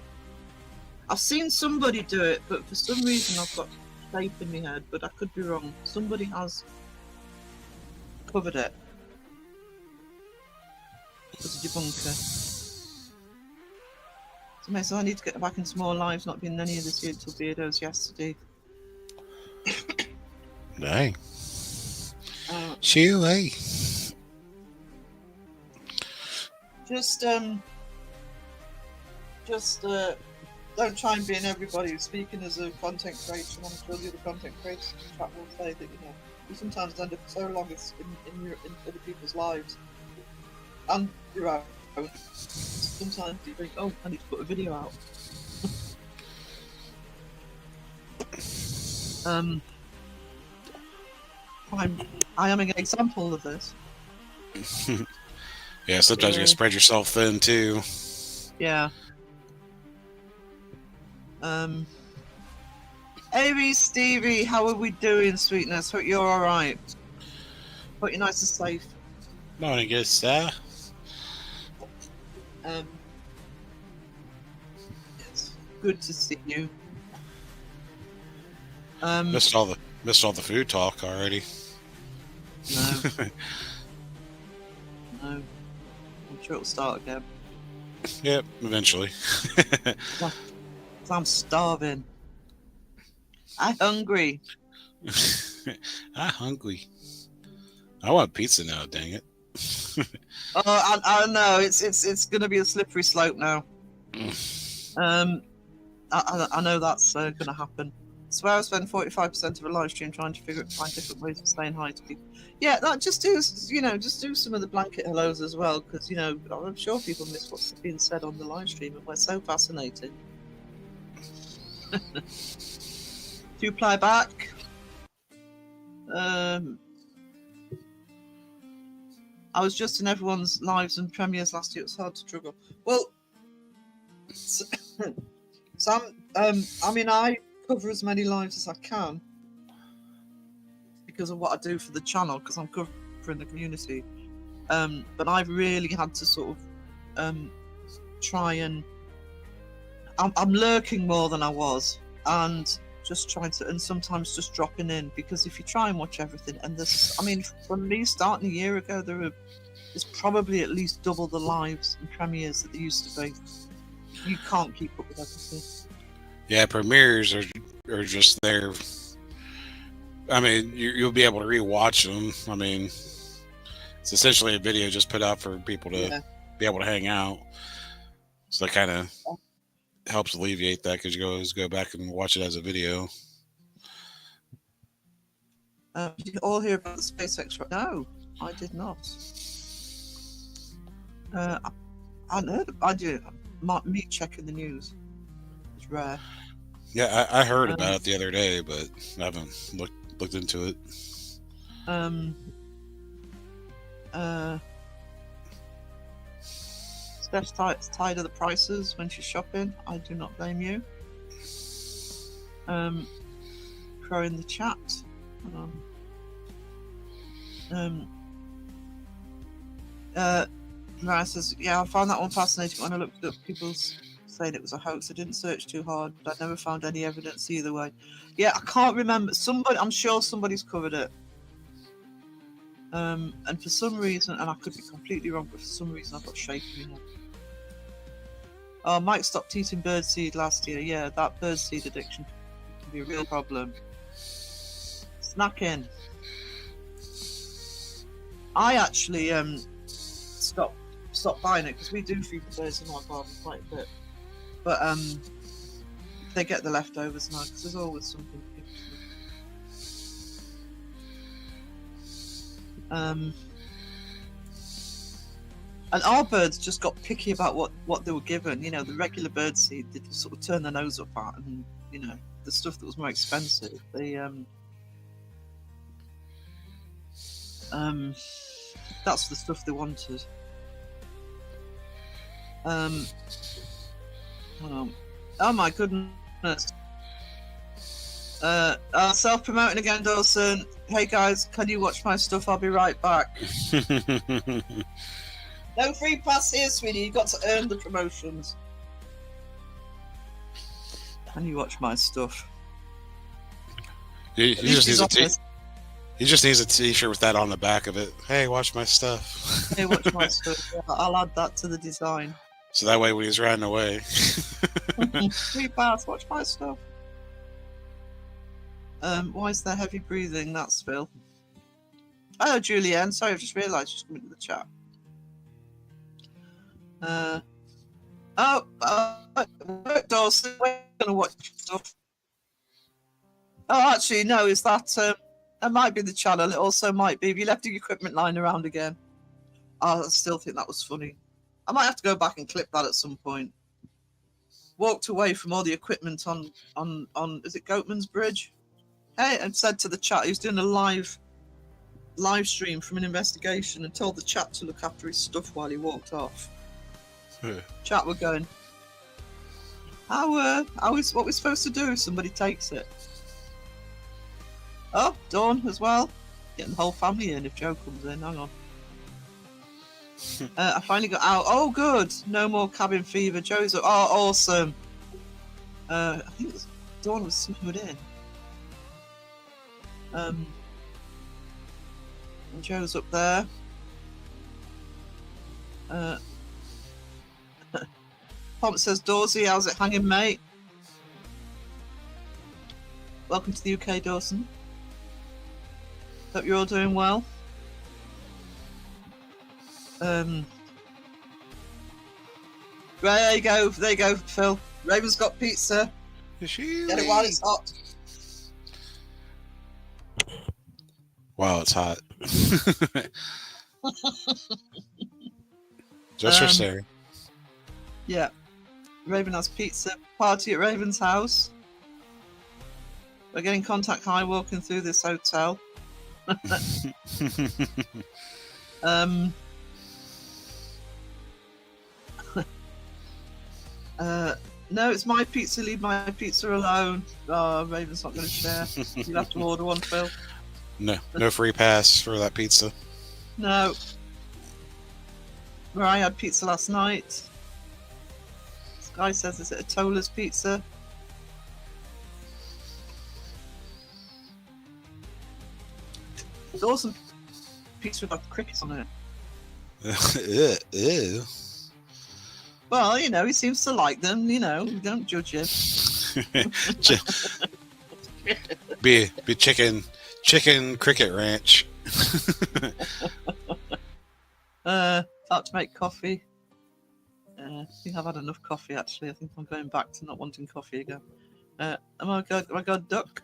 Speaker 3: I've seen somebody do it, but for some reason I've got Shape in my head, but I could be wrong. Somebody has covered it as a debunker. So I need to get back into more lives, not been any of this year until Beardo's yesterday.
Speaker 2: Dang. Chewy.
Speaker 3: Just don't try and be in everybody. Speaking as a content creator, I'm sure the other content creators in the chat will say that, you know, you sometimes end up so long in other people's lives and your own. Sometimes you think, oh, I need to put a video out. I am an example of this.
Speaker 2: Yeah, sometimes you can spread yourself thin too.
Speaker 3: Yeah. Amy, Stevie, how are we doing, sweetness? Hope you're alright. Hope you're nice and safe.
Speaker 2: Morning, good sir.
Speaker 3: It's good to see you.
Speaker 2: Missed all the food talk already.
Speaker 3: No. No. I'm sure it'll start again.
Speaker 2: Yep, eventually.
Speaker 3: I'm starving. I'm hungry.
Speaker 2: I'm hungry. I want pizza now, dang it.
Speaker 3: Oh, I know it's going to be a slippery slope now. I know that's going to happen. So I spend 45% of a live stream trying to find different ways of saying hi to people. Yeah, that just do some of the blanket hellos as well, because I'm sure people miss what's being said on the live stream, and we're so fascinating. 2-ply back. I was just in everyone's lives and premieres last year. It was hard to struggle. Well, I cover as many lives as I can because of what I do for the channel, because I'm covering the community. But I've really had to sort of try and I'm lurking more than I was, and just trying to, and sometimes just dropping in, because if you try and watch everything, and from me starting a year ago, there's probably at least double the lives and premieres that there used to be. You can't keep up with everything.
Speaker 2: Yeah, premieres are just there. I mean, you'll be able to rewatch them. I mean, it's essentially a video just put out for people to be able to hang out. So that kind of helps alleviate that, because you always go back and watch it as a video.
Speaker 3: Did you all hear about the SpaceX? No, I did not. I heard. I do. Me checking the news. It's rare.
Speaker 2: Yeah, I heard about it the other day, but I haven't looked into it.
Speaker 3: Steph's tired of the prices when she's shopping. I do not blame you. Crow in the chat. Hold on. Mariah says, yeah, I found that one fascinating when I looked up people's saying it was a hoax. I didn't search too hard, but I never found any evidence either way. Yeah, I can't remember. I'm sure somebody's covered it. And for some reason, and I could be completely wrong, but for some reason I've got shaking here. Oh, Mike stopped eating birdseed last year. Yeah, that birdseed addiction can be a real problem. Snacking. I actually stopped buying it because we do feed the birds in our garden quite a bit. But they get the leftovers now because there's always something. And our birds just got picky about what they were given. You know, the regular bird seed, they just sort of turn their nose up at, and you know, the stuff that was more expensive, that's the stuff they wanted. Oh my goodness. Self-promoting again, Dawson. Hey guys, can you watch my stuff? I'll be right back. No free pass here, sweetie. You've got to earn the promotions. Can you watch my stuff?
Speaker 2: He just needs a t-shirt with that on the back of it. Hey, watch my stuff.
Speaker 3: Hey, watch my stuff. Yeah, I'll add that to the design.
Speaker 2: So that way when he's riding away.
Speaker 3: Free pass, watch my stuff. Why is there heavy breathing? That's Phil. Oh, Julianne. Sorry, I've just realised she's coming to the chat. Dawson, we're going to watch stuff. Oh, actually, no, is that... That might be the channel. It also might be. If you left the equipment lying around again. I still think that was funny. I might have to go back and clip that at some point. Walked away from all the equipment on is it Goatman's Bridge? Hey, and said to the chat, he was doing a live stream from an investigation and told the chat to look after his stuff while he walked off. Chat were going, how is what we're supposed to do if somebody takes it? Oh, Dawn as well. Getting the whole family in if Joe comes in. Hang on. I finally got out. Oh, good. No more cabin fever. Joe's up. Oh, awesome. I think Dawn was snowed in. And Joe's up there. Pomp says, Dawsy, how's it hanging, mate? Welcome to the UK, Dawson. Hope you're all doing well. There you go, Phil. Raven's got pizza. Get it while it's hot.
Speaker 2: Wow, it's hot. Just for sharing.
Speaker 3: Yeah. Raven has pizza. Party at Raven's house. We're getting contact high walking through this hotel. No, it's my pizza. Leave my pizza alone. Oh, Raven's not going to share. You'll have to order one, Phil.
Speaker 2: No free pass for that pizza.
Speaker 3: No. Where I had pizza last night. This guy says, is it a Tola's pizza? It's awesome pizza with like crickets on it.
Speaker 2: Ew.
Speaker 3: Well, you know, he seems to like them, you know, don't judge him.
Speaker 2: be chicken cricket ranch.
Speaker 3: About to make coffee. I think I've had enough coffee actually. I think I'm going back to not wanting coffee again. Oh my god, duck.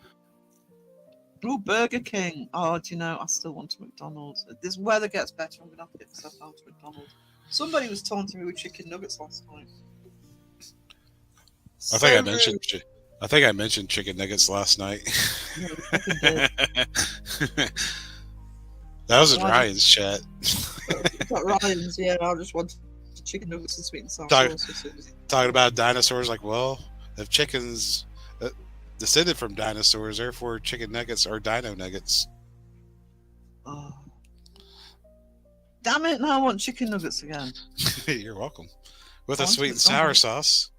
Speaker 3: Oh, Burger King. Oh, do you know, I still want a McDonald's. If this weather gets better, I'm going to have to get myself out to McDonald's. Somebody was taunting me with chicken nuggets last night.
Speaker 2: I think I mentioned chicken nuggets last night.
Speaker 3: Yeah,
Speaker 2: that was in Ryan's chat.
Speaker 3: Got Ryan's, yeah. I just want chicken nuggets and sweet and sour
Speaker 2: Talk-
Speaker 3: sauce.
Speaker 2: Talking about dinosaurs, like, well, if chickens descended from dinosaurs, therefore chicken nuggets are dino nuggets.
Speaker 3: Oh. Damn it! Now I want chicken nuggets again.
Speaker 2: You're welcome. With
Speaker 3: I
Speaker 2: a
Speaker 3: want
Speaker 2: sweet
Speaker 3: it
Speaker 2: and sour
Speaker 3: so
Speaker 2: sauce.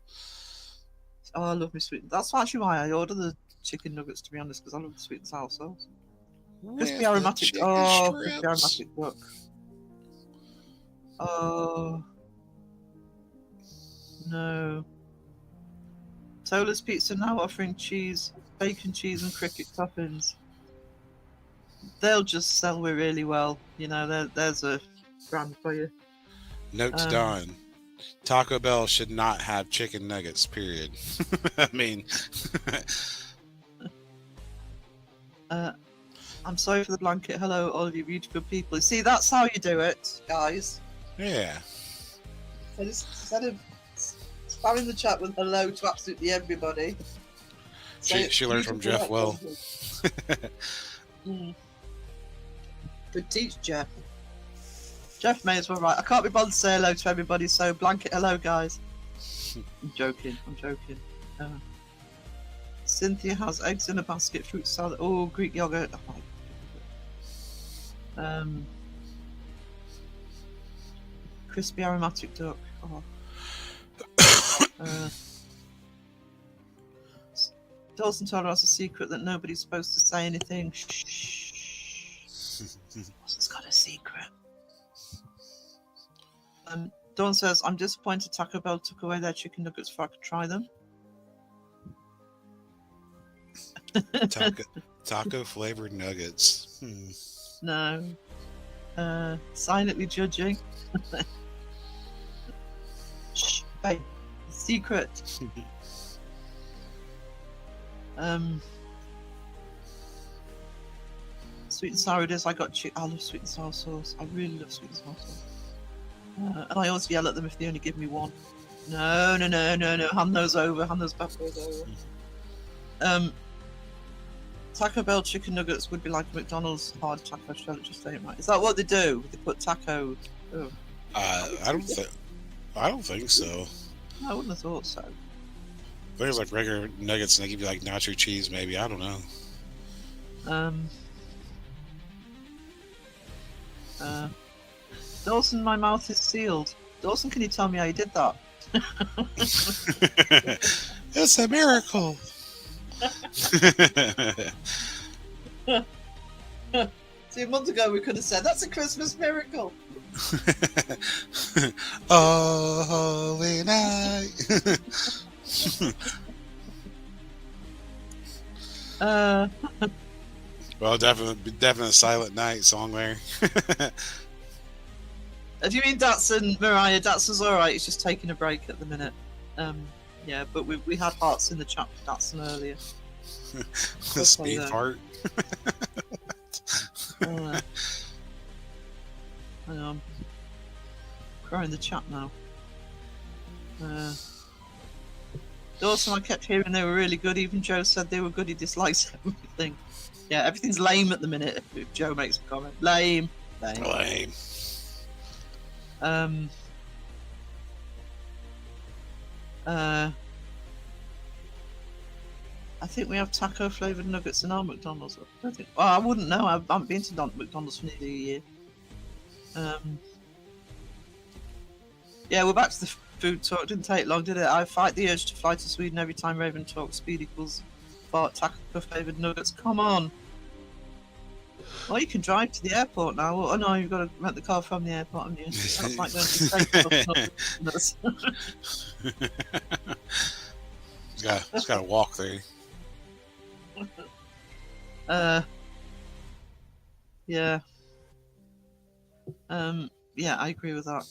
Speaker 3: Oh, I love me sweet. That's actually why I order the chicken nuggets, to be honest, because I love the sweet and sour sauce. Crispy
Speaker 2: With
Speaker 3: aromatic.
Speaker 2: the
Speaker 3: Oh,
Speaker 2: chicken
Speaker 3: crispy
Speaker 2: strips.
Speaker 3: aromatic duck. Oh no. Tola's Pizza now offering cheese, bacon, cheese, and cricket toppings. They'll just sell me really well. You know, there's a brand for you.
Speaker 2: Note to Don. Taco Bell should not have chicken nuggets, period. I mean...
Speaker 3: I'm sorry for the blanket. Hello, all of you beautiful people. See, that's how you do it, guys.
Speaker 2: Yeah.
Speaker 3: So just, instead of spamming the chat with hello to absolutely everybody.
Speaker 2: She learned from Jeff well.
Speaker 3: Good teach, Jeff. Jeff may as well write. I can't be bothered to say hello to everybody, so blanket hello, guys. I'm joking. Cynthia has eggs in a basket, fruit salad. Oh, Greek yogurt. Oh, crispy aromatic duck. Oh. Dawson told us a secret that nobody's supposed to say anything. Shh. Dawson's got a secret. Dawn says, I'm disappointed Taco Bell took away their chicken nuggets before I could try them.
Speaker 2: Taco flavored nuggets.
Speaker 3: No. Silently judging. Shh, babe. Secret. Sweet and sour it is. I love sweet and sour sauce. I really love sweet and sour sauce. And I always yell at them if they only give me one. No. Hand those over. Hand those bad boys over. Taco Bell chicken nuggets would be like a McDonald's hard taco shell. It just ain't right. Is that what they do? They put taco. Oh.
Speaker 2: I don't think so.
Speaker 3: I wouldn't have thought so.
Speaker 2: There's like regular nuggets and they give you like nacho cheese, maybe. I don't know.
Speaker 3: Dawson, my mouth is sealed. Dawson, can you tell me how you did that?
Speaker 2: It's a miracle.
Speaker 3: See, a month ago we could have said that's a Christmas miracle.
Speaker 2: Oh, holy night. Well, definitely a Silent Night song there.
Speaker 3: Do you mean Datsun, Mariah? Datsun's alright, he's just taking a break at the minute. Yeah, but we had hearts in the chat for Datsun earlier.
Speaker 2: The speed part.
Speaker 3: Hang on. Crying in the chat now. Dawson, I kept hearing they were really good. Even Joe said they were good. He dislikes everything. Yeah, everything's lame at the minute. If Joe makes a comment, lame. I think we have taco flavored nuggets in our McDonald's. I wouldn't know. I haven't been to McDonald's for nearly a year. Yeah, we're back to the food talk. Didn't take long, did it? I fight the urge to fly to Sweden every time Raven talks. Speed equals fart taco flavored nuggets. Come on. Oh, you can drive to the airport now. Oh no, you've got to rent the car from the airport, haven't you? That's like going to
Speaker 2: It's got to walk there.
Speaker 3: Yeah. Yeah, I agree with that.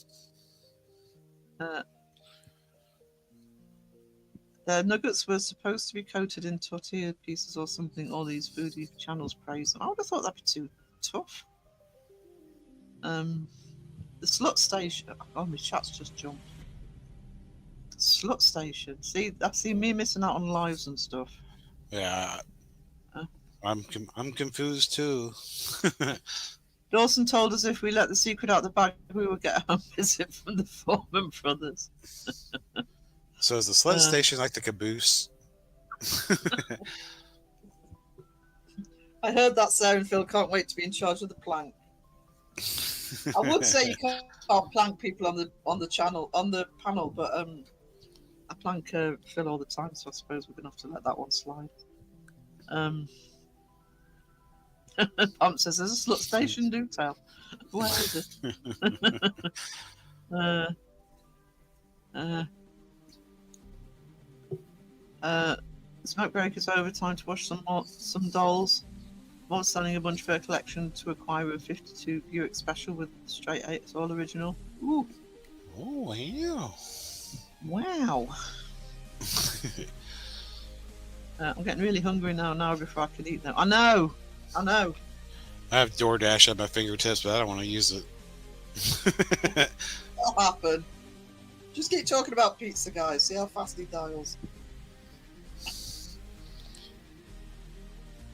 Speaker 3: The nuggets were supposed to be coated in tortilla pieces or something. All these foodie channels praise them. I would have thought that'd be too tough. The slut station. Oh, my chat's just jumped. Slut station. See, I see me missing out on lives and stuff.
Speaker 2: Yeah, I'm confused too.
Speaker 3: Dawson told us if we let the secret out the bag, we would get a home visit from the Foreman brothers.
Speaker 2: So is the sled station like the caboose?
Speaker 3: I heard that sound, Phil. Can't wait to be in charge of the plank. I would say you can't plank people on the channel on the panel, but I plank Phil all the time, so I suppose we're gonna have to let that one slide. Pump says there's a slut station. Do tell. Where is it? Smoke break is over. Time to watch some dolls. Mom's selling a bunch of her collection to acquire a 52 Buick Special with straight 8. It's all original. Ooh.
Speaker 2: Oh, wow.
Speaker 3: Wow. I'm getting really hungry now before I can eat them. I know.
Speaker 2: I have DoorDash at my fingertips, but I don't want to use it.
Speaker 3: That'll happen. Just keep talking about pizza, guys. See how fast he dials.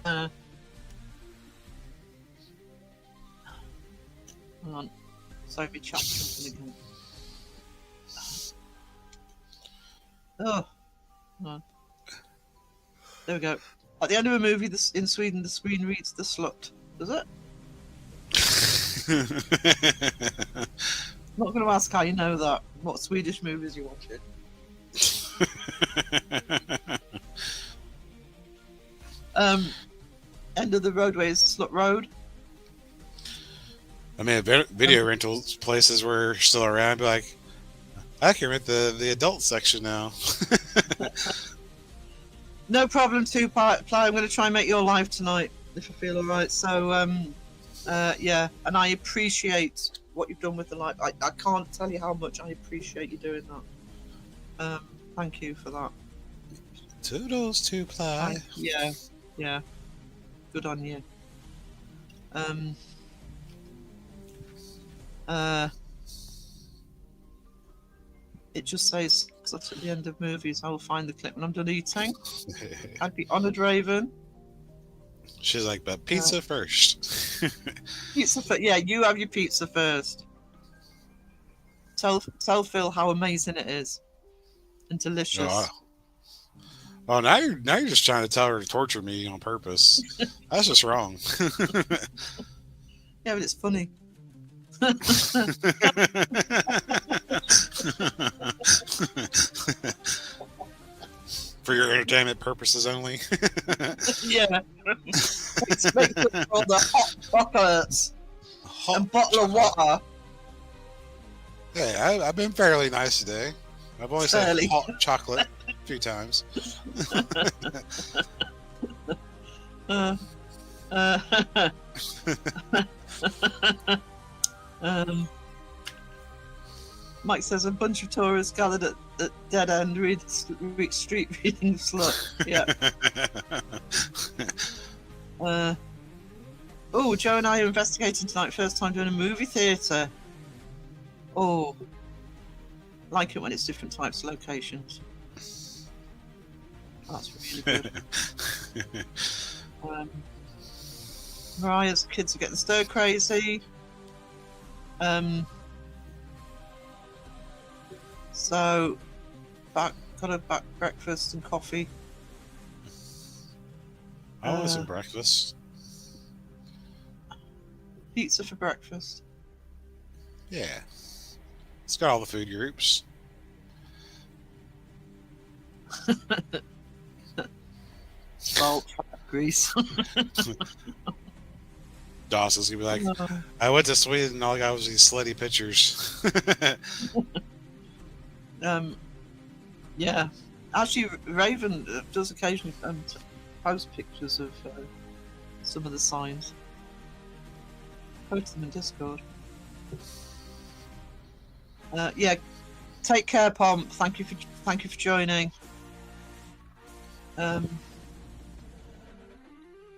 Speaker 3: Hold on. Sorry, my chat's jumping again. Oh. Hold on. There we go. At the end of a movie in Sweden, the screen reads "the slut." Does it? I'm not going to ask how you know that. What Swedish movies you watching? End of the roadway is Slut Road.
Speaker 2: I mean, video rental places were still around. Be like, I can rent the adult section now.
Speaker 3: No problem, Two-Ply. I'm going to try and make your live tonight if I feel all right. So, yeah, and I appreciate what you've done with the live. I can't tell you how much I appreciate you doing that. Thank you for that.
Speaker 2: Toodles, Two-Ply.
Speaker 3: Yeah. Good on you. It just says at the end of movies. I will find the clip when I'm done eating. I'd be honoured, Raven.
Speaker 2: She's like, but pizza first.
Speaker 3: Pizza first. Yeah, you have your pizza first. Tell Phil how amazing it is and delicious.
Speaker 2: Oh, now you're just trying to tell her to torture me on purpose. That's just wrong.
Speaker 3: Yeah, but it's funny.
Speaker 2: For your entertainment purposes only.
Speaker 3: Yeah. It's make all the hot chocolates and bottle of water.
Speaker 2: Hey, I've been fairly nice today. I've only said hot chocolate a few times.
Speaker 3: Mike says a bunch of tourists gathered at Dead End street reading Slut. Yeah. Oh, Joe and I are investigating tonight. First time doing a movie theatre. Oh, like it when it's different types of locations. That's really good. Mariah's kids are getting stir crazy. So, got a back breakfast and coffee.
Speaker 2: I want some breakfast.
Speaker 3: Pizza for breakfast.
Speaker 2: Yeah. It's got all the food groups.
Speaker 3: Salt, fat, grease.
Speaker 2: Dawson's gonna be like, I went to Sweden and all I got was these slutty pictures.
Speaker 3: Yeah. Actually, Raven does occasionally post pictures of some of the signs. Post them in Discord. Yeah. Take care, Pomp. Thank you for joining. I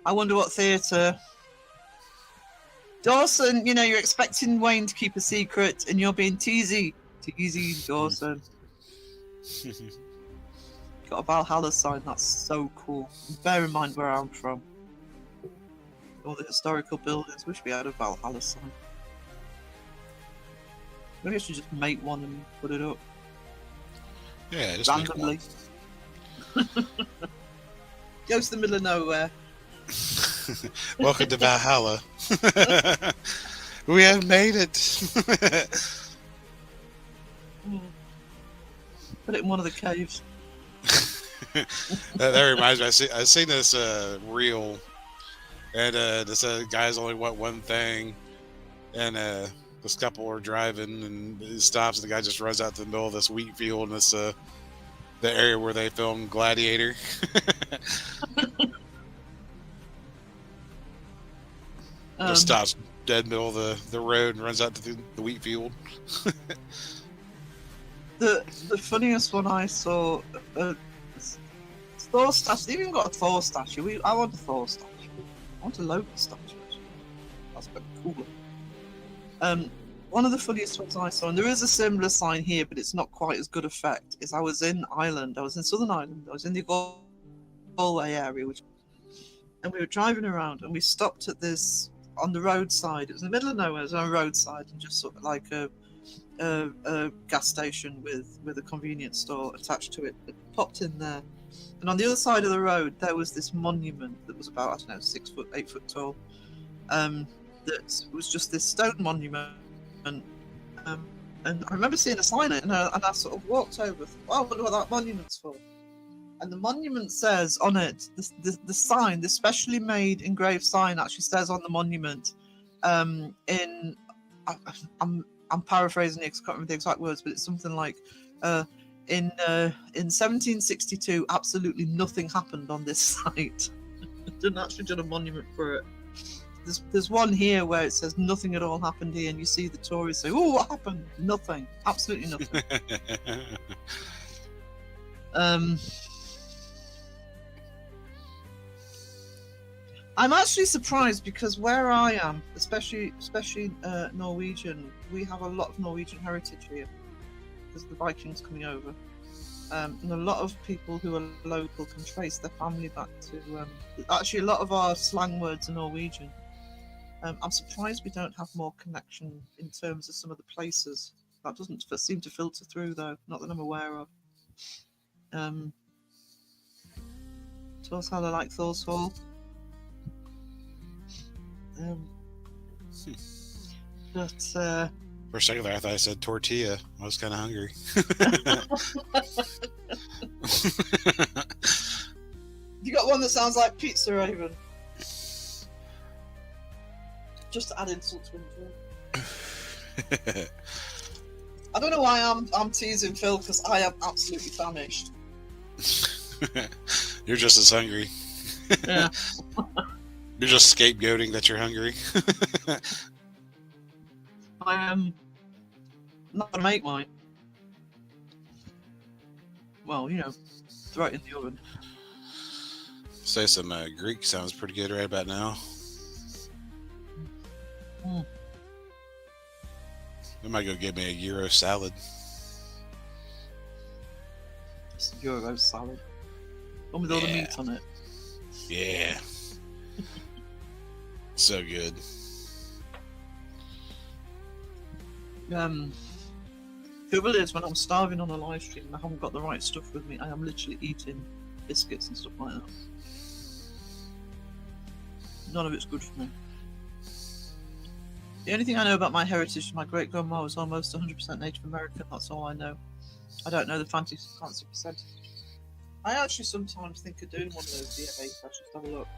Speaker 3: wonder what theatre. Dawson, you know, you're expecting Wayne to keep a secret and you're being teasy. Teasy, Dawson. Got a Valhalla sign, that's so cool. Bear in mind where I'm from. all the historical buildings. Wish we had a Valhalla sign. Maybe I should just make one and put it up
Speaker 2: Yeah, just
Speaker 3: randomly. Goes to the middle of nowhere.
Speaker 2: Welcome to Valhalla. We have made it.
Speaker 3: Put it in one of the caves.
Speaker 2: That reminds me. I seen this reel, and this guy's only want one thing, and this couple are driving, and he stops, and the guy just runs out to the middle of this wheat field, and it's the area where they filmed Gladiator. Just stops dead middle of the road and runs out to the wheat field.
Speaker 3: The funniest one I saw, Thor statue. They even got a Thor statue. I want a Thor statue. I want a Loki statue. That's a bit cooler. One of the funniest ones I saw, and there is a similar sign here, but it's not quite as good effect, is I was in Ireland. I was in Southern Ireland. I was in the Galway area, and we were driving around, and we stopped at this on the roadside. It was in the middle of nowhere. It was on a roadside, and just sort of like a gas station with a convenience store attached to it. It popped in there, and on the other side of the road there was this monument that was about, I don't know, 6 foot, 8 foot tall. That was just this stone monument, and I remember seeing a sign and I sort of walked over. Oh, I wonder what that monument's for. And the monument says on it, the sign, the specially made engraved sign, actually says on the monument, I'm paraphrasing it because I can't remember the exact words, but it's something like, in 1762, absolutely nothing happened on this site. Didn't actually do a monument for it. There's one here where it says nothing at all happened here, and you see the tourists say, "Oh, what happened? Nothing. Absolutely nothing." I'm actually surprised because where I am, especially Norwegian, we have a lot of Norwegian heritage here because of the Vikings coming over, and a lot of people who are local can trace their family back to. Actually, a lot of our slang words are Norwegian. I'm surprised we don't have more connection in terms of some of the places. That doesn't seem to filter through, though. Not that I'm aware of. Tell us how they like Thor's Hall. But
Speaker 2: For a second there, I thought I said tortilla. I was kind of hungry.
Speaker 3: You got one that sounds like Pizza Raven. Just to add insult to injury. I don't know why I'm teasing Phil, because I am absolutely famished.
Speaker 2: You're just as hungry.
Speaker 3: Yeah.
Speaker 2: You're just scapegoating that you're hungry.
Speaker 3: I am not gonna make mine. Well, throw it in the oven.
Speaker 2: Say some Greek sounds pretty good right about now. I might go get me a gyro salad.
Speaker 3: It's a Euro salad. One with all the meat on it.
Speaker 2: Yeah. So good.
Speaker 3: Trouble is, when I'm starving on a live stream and I haven't got the right stuff with me, I am literally eating biscuits and stuff like that. None of it's good for me. The only thing I know about my heritage is my great grandma was almost 100% Native American. That's all I know. I don't know the fancy percentage. I actually sometimes think of doing one of those DNA tests. Just have a look.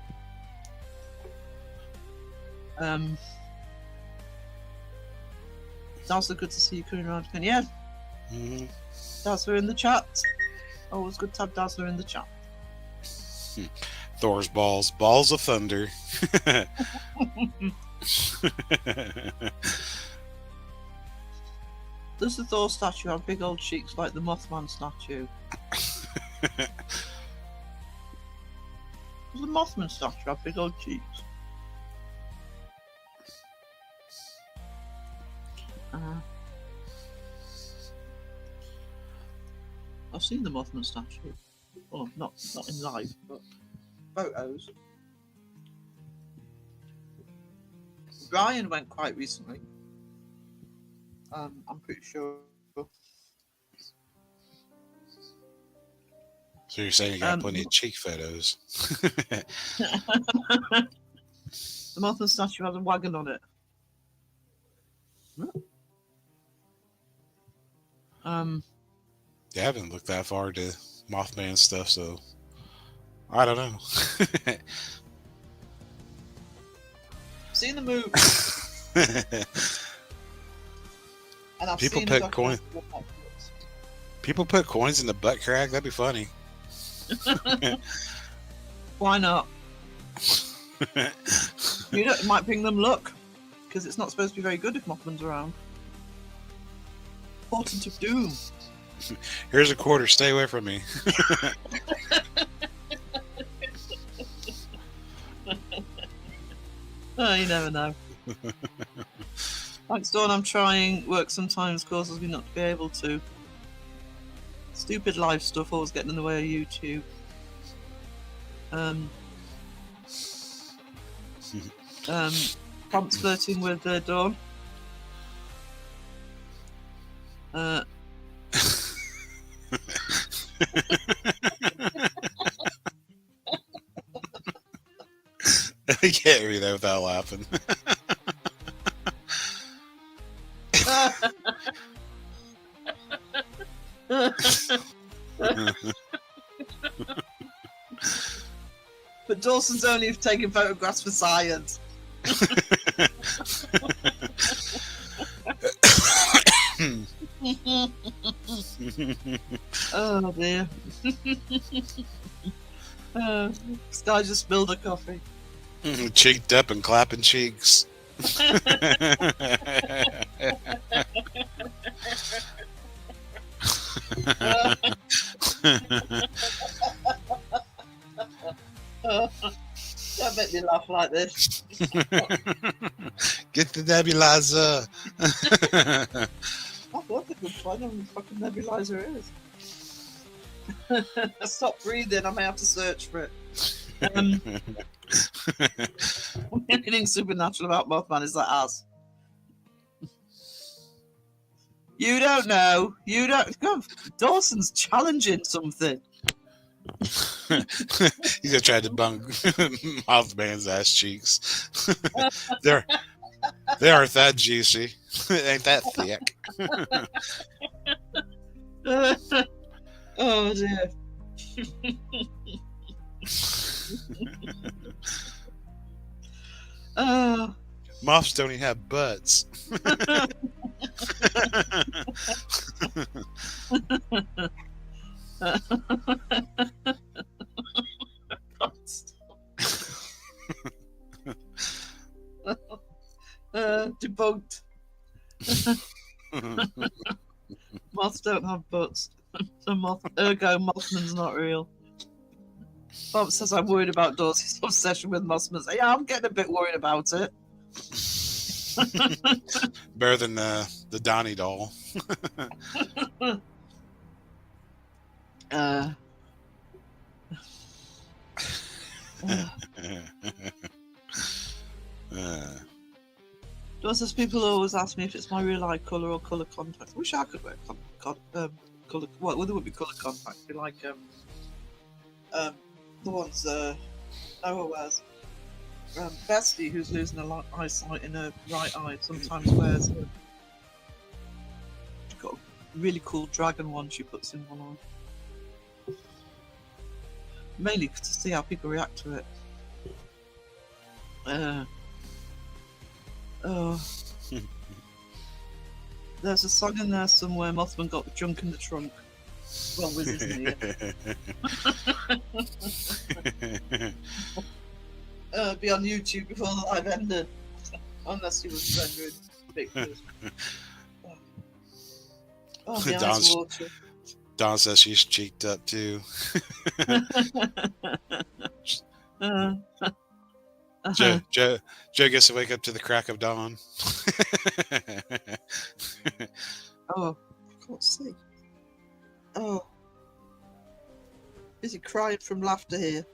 Speaker 3: Dazzler, good to see you coming around again. Yeah.
Speaker 2: Mm-hmm.
Speaker 3: Dazzler in the chat. Always good to have Dazzler in the chat.
Speaker 2: Thor's balls of thunder.
Speaker 3: Does the Thor statue have big old cheeks like the Mothman statue? Does the Mothman statue have big old cheeks? I've seen the Mothman statue. Well, not in life, but photos. Ryan went quite recently. I'm pretty sure.
Speaker 2: So you're saying you got plenty of cheek photos?
Speaker 3: The Mothman statue has a wagon on it.
Speaker 2: Yeah, I haven't looked that far to Mothman stuff, so I don't know.
Speaker 3: Seen the movie, and I've
Speaker 2: People
Speaker 3: seen
Speaker 2: put
Speaker 3: the
Speaker 2: coin- People put coins in the butt crack. That'd be funny.
Speaker 3: Why not? It might bring them luck, because it's not supposed to be very good if Mothman's around. Portent of Doom.
Speaker 2: Here's a quarter. Stay away from me.
Speaker 3: Oh, you never know. Thanks, Dawn. I'm trying. Work sometimes causes me not to be able to. Stupid life stuff always getting in the way of YouTube. Prompts flirting with Dawn.
Speaker 2: I can't read that without laughing.
Speaker 3: But Dawson's only taking photographs for science. Oh dear. Sky just spilled a coffee.
Speaker 2: Cheeked up and clapping cheeks.
Speaker 3: Don't make me laugh like this.
Speaker 2: Get the nebulizer.
Speaker 3: I thought they could find out what the fucking nebulizer is. Stop breathing, I may have to search for it. Anything supernatural about Mothman is that ass. You don't know. You don't. God, Dawson's challenging something.
Speaker 2: He's gonna try to debunk Mothman's ass cheeks. They aren't that juicy. Ain't that thick.
Speaker 3: Oh dear. Oh.
Speaker 2: Moths don't even have butts.
Speaker 3: Debunked. Moths don't have butts. Ergo, Mothman's not real. Bob says I'm worried about Dorsey's obsession with Mothman. Yeah, I'm getting a bit worried about it.
Speaker 2: Better than the Donnie doll.
Speaker 3: Says people always ask me if it's my real eye colour or colour contacts. I wish I could wear colour. Well, there would be colour contacts. Be like the ones Noah wears. Bestie, who's losing her eyesight in her right eye, sometimes wears. She's got a really cool dragon one she puts in one eye. Mainly to see how people react to it. There's a song in there somewhere. Mothman got the junk in the trunk. Well, Wiz isn't here. Be on YouTube before the live ended, unless he was rendering pictures. Oh, the eyes water.
Speaker 2: Dawn says she's cheeked up too. Joe gets to wake up to the crack of dawn.
Speaker 3: Oh, I can't see. Oh, is he crying from laughter here?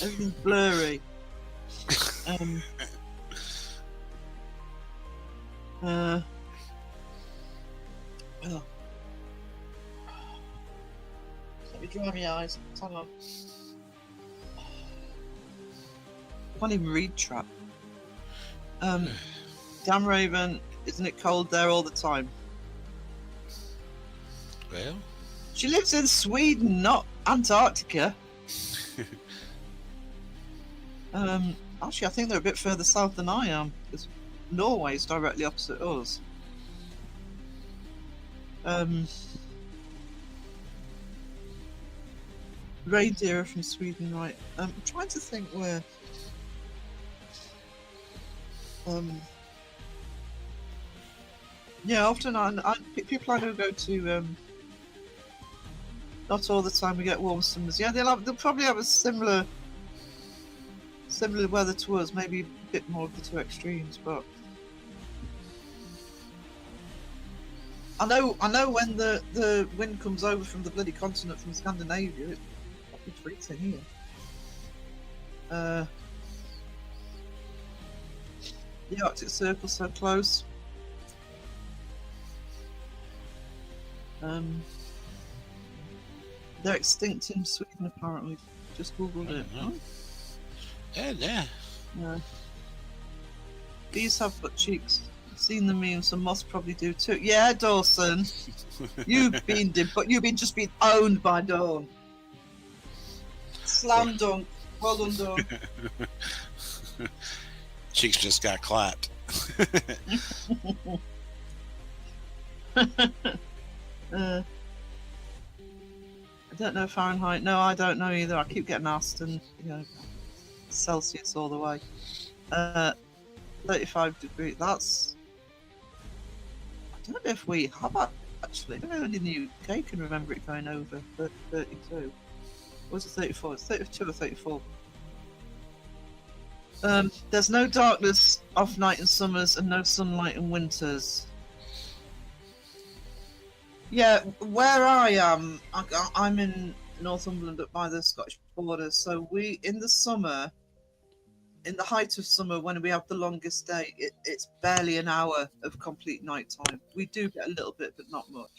Speaker 3: Everything's blurry. Well, let me dry my eyes. Hang on. I can't even read trap. Damn Raven, isn't it cold there all the time?
Speaker 2: Well,
Speaker 3: She lives in Sweden, not Antarctica. Actually, I think they're a bit further south than I am, because Norway is directly opposite us. Reindeer are from Sweden, right? I'm trying to think where. Yeah, often people I know go to. Not all the time we get warm summers. Yeah, they'll probably have a similar weather to us, maybe a bit more of the two extremes, but I know when the wind comes over from the bloody continent from Scandinavia, it's fucking freezing here. The Arctic Circle's so close. They're extinct in Sweden apparently. Just googled it.
Speaker 2: yeah.
Speaker 3: Bees have butt cheeks. I've seen the memes, and moths probably do too. Yeah, Dawson. You've been just been owned by Dawn. Slam dunk. Well done, Dawn.
Speaker 2: Cheeks just got clapped.
Speaker 3: I don't know Fahrenheit. No, I don't know either. I keep getting asked, and Celsius all the way. 35 degrees. That's. I don't know if we have actually. I don't know in the UK can remember it going over 32. Or was it 34? It's 32 or 34. There's no darkness off night in summers and no sunlight in winters. Yeah, where I am, I'm in Northumberland up by the Scottish border. So we, in the summer, in the height of summer, when we have the longest day, it's barely an hour of complete night time. We do get a little bit, but not much.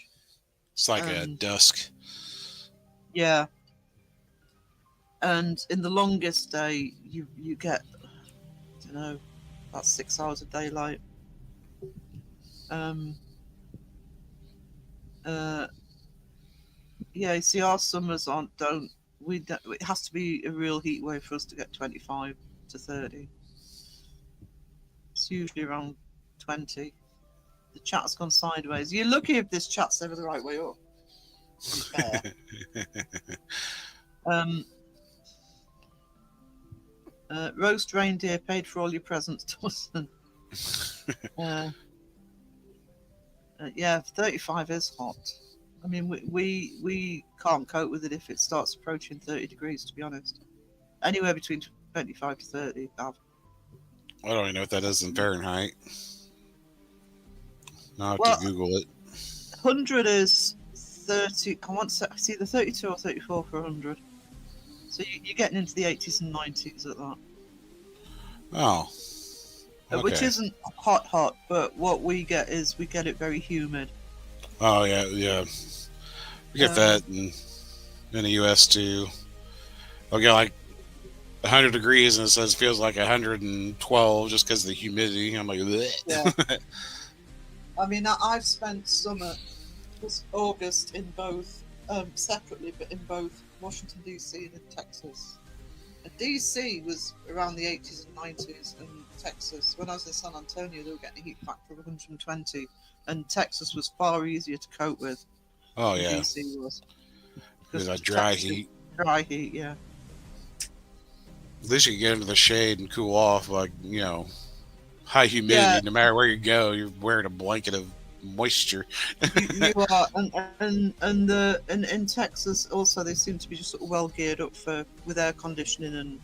Speaker 2: It's like a dusk.
Speaker 3: Yeah. And in the longest day, you get, I don't know, about 6 hours of daylight. Yeah, you see, our summers it has to be a real heat wave for us to get 25 to 30. It's usually around 20. The chat's gone sideways. You're lucky if this chat's ever the right way up. To be fair. Roast reindeer paid for all your presents, Dawson. Yeah, 35 is hot. I mean, we can't cope with it if it starts approaching 30 degrees, to be honest. Anywhere between 25 to 30, Gav.
Speaker 2: I don't even know what that is in Fahrenheit. I'll have to Google it.
Speaker 3: 100 is 30. I want to say it's either 32 or 34 for 100. So you're getting into the 80s and 90s at that.
Speaker 2: Oh. Okay.
Speaker 3: Which isn't hot, but what we get is we get it very humid.
Speaker 2: Oh, yeah. We get that in the U.S. too. I'll get like 100 degrees and it says feels like 112 just because of the humidity. I'm like, bleh.
Speaker 3: Yeah. I mean, I've spent summer, this August, in both, separately, but in both Washington, D.C. and in Texas. And D.C. was around the 80s and 90s, and Texas, when I was in San Antonio, they were getting a heat factor of 120, and Texas was far easier to cope with.
Speaker 2: Oh, yeah.
Speaker 3: D.C. was.
Speaker 2: Because that dry heat.
Speaker 3: Dry heat, yeah.
Speaker 2: At least you can get into the shade and cool off, like, high humidity. No matter where you go, you're wearing a blanket of moisture.
Speaker 3: you are, and in Texas also they seem to be just sort of well geared up with air conditioning and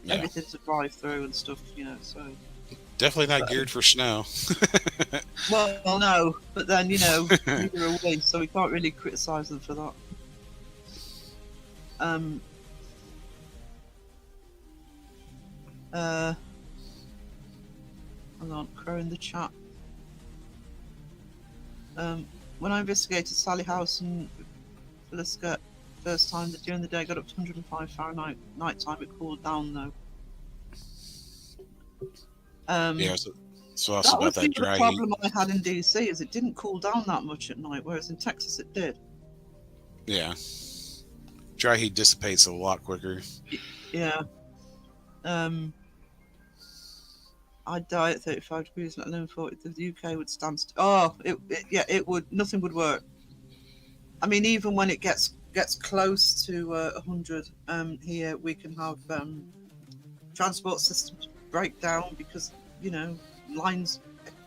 Speaker 3: everything to drive through and stuff. So
Speaker 2: definitely not geared for snow.
Speaker 3: well, no, but then neither are we, so we can't really criticize them for that. Hang on, crow in the chat. When I investigated Sally House and Filiska first time, during the day got up to 105 Fahrenheit. Night time it cooled down though.
Speaker 2: Yeah, so also
Speaker 3: That
Speaker 2: about
Speaker 3: was
Speaker 2: that
Speaker 3: the
Speaker 2: dry heat.
Speaker 3: problem I had in DC, is it didn't cool down that much at night, whereas in Texas it did.
Speaker 2: Yeah. Dry heat dissipates a lot quicker.
Speaker 3: Yeah. I'd die at 35 degrees, let alone 40. The UK would stand still. Oh, it would. Nothing would work. I mean, even when it gets close to 100, here we can have transport systems break down because, you know, lines,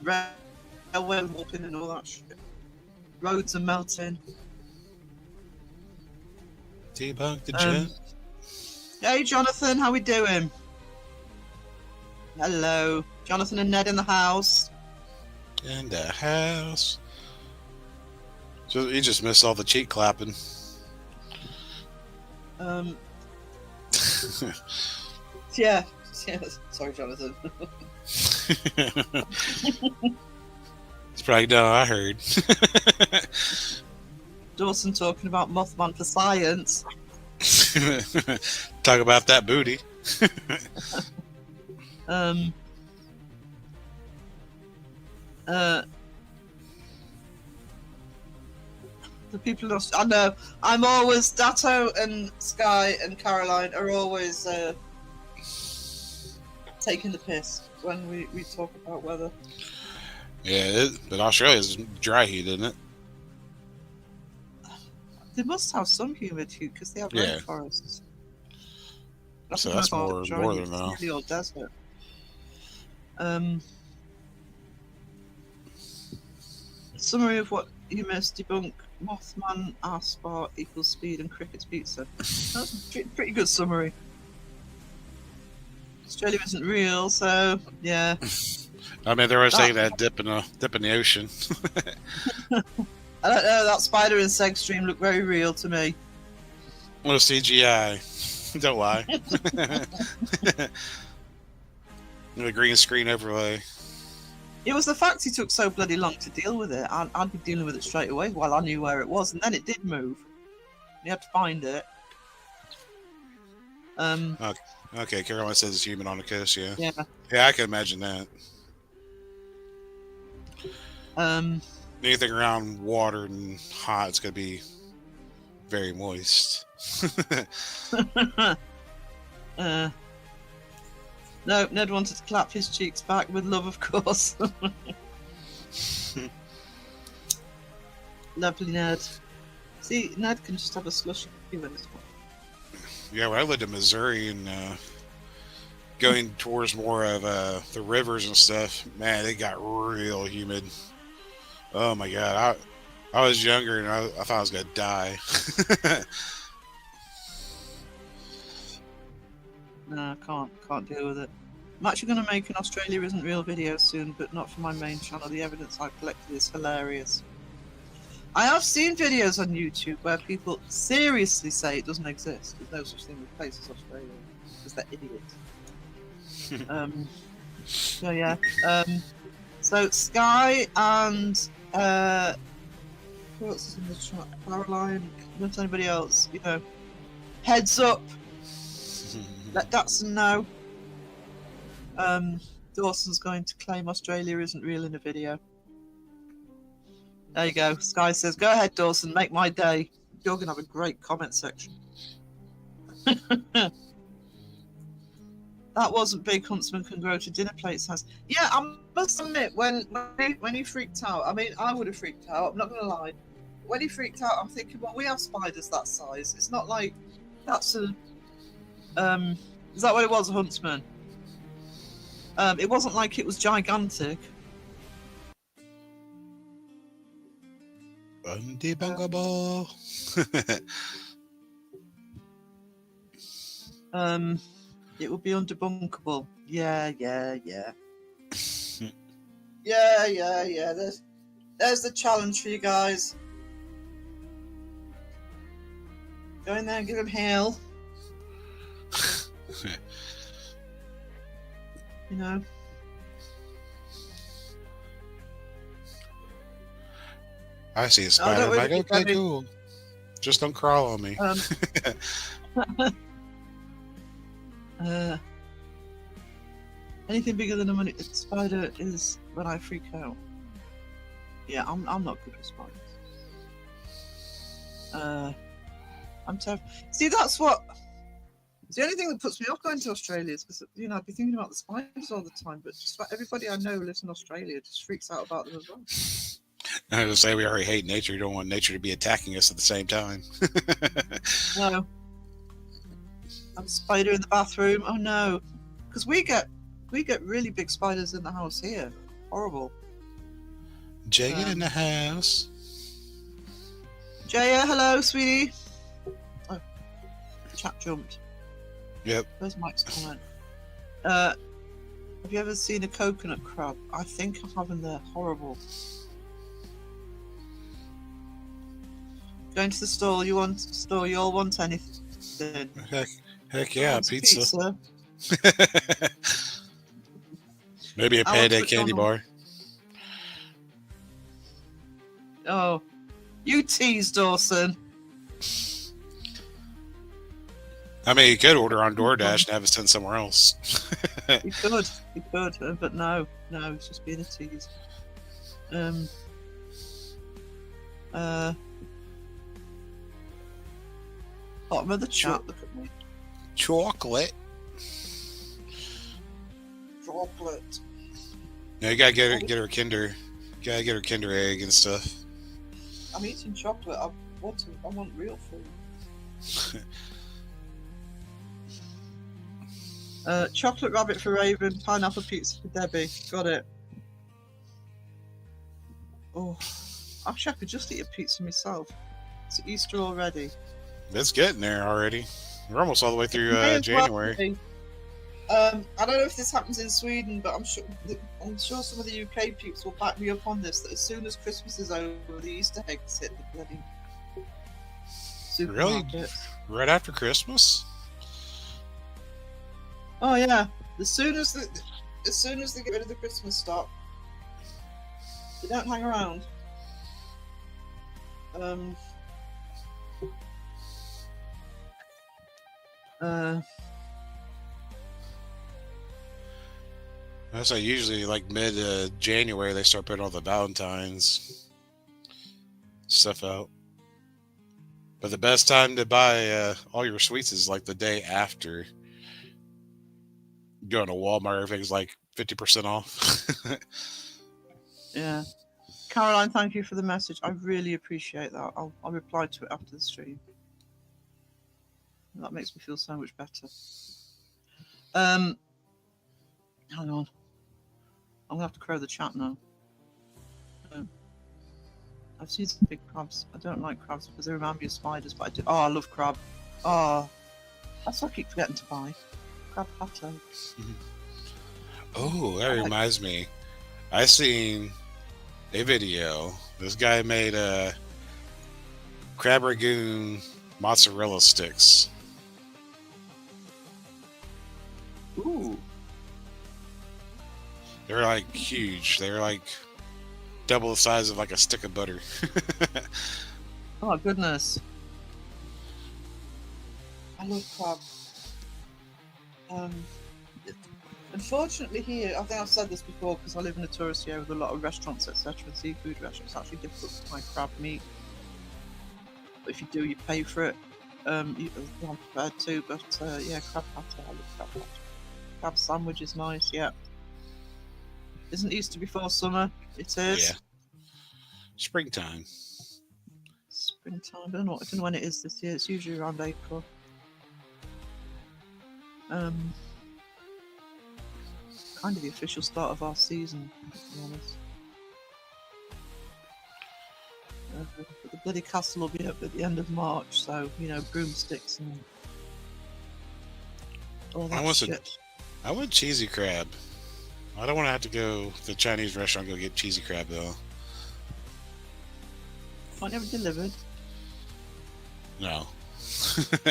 Speaker 3: railway warping and all that shit. Roads are melting.
Speaker 2: Debunk the jet.
Speaker 3: Hey, Jonathan, how we doing? Hello. Jonathan and Ned in the house.
Speaker 2: In the house. So you just missed all the cheek clapping.
Speaker 3: Yeah. Sorry, Jonathan.
Speaker 2: It's probably no, I heard.
Speaker 3: Dawson talking about Mothman for science.
Speaker 2: Talk about that booty.
Speaker 3: The people lost. I know. I'm always Dato and Sky and Caroline are always taking the piss when we talk about weather.
Speaker 2: Yeah, but Australia's dry heat, isn't it?
Speaker 3: They must have some humidity because they have rainforests.
Speaker 2: So that's more northern now.
Speaker 3: It's nearly all desert. Summary of what you missed: debunk Mothman, Aspar equals speed and Cricket's pizza. That's a pretty good summary. Australia isn't real, so yeah.
Speaker 2: I mean, they're always saying that dip in the ocean.
Speaker 3: I don't know. That spider in Seg Stream looked very real to me.
Speaker 2: What a CGI! Don't lie. The green screen overlay.
Speaker 3: It was the fact he took so bloody long to deal with it. I'd be dealing with it straight away while I knew where it was, and then it did move. You had to find it.
Speaker 2: Okay, Caroline says it's human on the coast. Yeah.
Speaker 3: Yeah.
Speaker 2: I can imagine that. Anything around water and hot, it's gonna be very moist.
Speaker 3: No, Ned wanted to clap his cheeks back with love, of course. Lovely Ned. See, Ned can just have a slushy when it's hot.
Speaker 2: Yeah, when I lived in Missouri and going towards more of the rivers and stuff, man, it got real humid. Oh my god, I was younger and I thought I was gonna die.
Speaker 3: No, I can't deal with it. I'm actually going to make an Australia Isn't Real video soon, but not for my main channel. The evidence I've collected is hilarious. I have seen videos on YouTube where people seriously say it doesn't exist. There's no such thing as place as Australia, because they're idiots. So yeah. So Sky and who else is in the chat? Caroline, not anybody else. You know, heads up. Let Datsun know. Dawson's going to claim Australia isn't real in a video. There you go. Sky says, "Go ahead, Dawson. Make my day." You're going to have a great comment section. That wasn't big. Huntsman can grow to dinner plate size. Yeah, I must admit, when he freaked out, I mean, I would have freaked out. I'm not going to lie. When he freaked out, I'm thinking, well, we have spiders that size. It's not like that's a... is that what it was, a huntsman? It wasn't like it was gigantic.
Speaker 2: Undebunkable.
Speaker 3: It would be undebunkable. Yeah. Yeah. There's the challenge for you guys. Go in there and give him hail. You know.
Speaker 2: I see a
Speaker 3: Oh,
Speaker 2: spider.
Speaker 3: don't
Speaker 2: I'm like,
Speaker 3: worry,
Speaker 2: okay,
Speaker 3: Debbie.
Speaker 2: cool. Just don't crawl on me.
Speaker 3: Anything bigger than a money spider is when I freak out. Yeah, I'm not good with spiders. I'm terrified. See, that's what. It's the only thing that puts me off going to Australia is because I'd be thinking about the spiders all the time, but just about everybody I know who lives in Australia just freaks out about them as well.
Speaker 2: I was say we already hate nature. You don't want nature to be attacking us at the same time.
Speaker 3: No. Have a spider in the bathroom. Oh no, because we get really big spiders in the house here. Horrible.
Speaker 2: Jay, get in the house.
Speaker 3: Jaya, hello, sweetie. Oh, chat jumped.
Speaker 2: Yep.
Speaker 3: Where's Mike's comment? Have you ever seen a coconut crab? I think I have, and they're horrible. Going to the store. You all want anything?
Speaker 2: Heck yeah,
Speaker 3: Want some
Speaker 2: pizza. Maybe a
Speaker 3: I want
Speaker 2: payday candy bar.
Speaker 3: Oh, you tease, Dawson.
Speaker 2: I mean, you could order on DoorDash and have it sent somewhere else.
Speaker 3: You could, but no, it's just being a tease. Bottom of the chat, look at me.
Speaker 2: Chocolate.
Speaker 3: Chocolate.
Speaker 2: No, you gotta get her Kinder. You gotta get her Kinder egg and stuff.
Speaker 3: I'm eating chocolate. I want real food. Chocolate rabbit for Raven, pineapple pizza for Debbie. Got it. Oh, actually, I could just eat a pizza myself. It's Easter already.
Speaker 2: It's getting there already. We're almost all the way through January.
Speaker 3: I don't know if this happens in Sweden, but I'm sure some of the UK peeps will back me up on this. That as soon as Christmas is over, the Easter eggs hit the bloody supermarket.
Speaker 2: Really? Right after Christmas?
Speaker 3: Oh yeah. As soon as they get rid of the Christmas stock, they don't hang around.
Speaker 2: That's like usually like mid January they start putting all the Valentine's stuff out. But the best time to buy all your sweets is like the day after. Going to Walmart, everything's like 50% off.
Speaker 3: Yeah. Caroline, thank you for the message. I really appreciate that. I'll reply to it after the stream. That makes me feel so much better. Hang on. I'm gonna have to crow the chat now. I've seen some big crabs. I don't like crabs because they remind me of spiders, but I do. Oh, I love crab. Oh, that's what I keep forgetting to buy. Crab pate.
Speaker 2: Oh, that reminds me. I seen a video. This guy made crab ragoon mozzarella sticks.
Speaker 3: Ooh.
Speaker 2: They're like huge. They're like double the size of like a stick of butter.
Speaker 3: Oh goodness. I love crab. Unfortunately here, I think I've said this before because I live in a tourist area with a lot of restaurants, etc., and seafood restaurants. It's actually difficult to find crab meat. But if you do, you pay for it. I'm prepared to, but yeah, crab pate. I love crab pate. Crab sandwich is nice, yeah. Isn't Easter before summer? It is.
Speaker 2: Yeah. Springtime.
Speaker 3: Springtime. I don't know when it is this year. It's usually around April. Kind of the official start of our season, to be honest. But the bloody castle will be up at the end of March, so broomsticks and all that shit.
Speaker 2: I want cheesy crab. I don't want to have to go to the Chinese restaurant and go get cheesy crab though.
Speaker 3: I never delivered.
Speaker 2: No.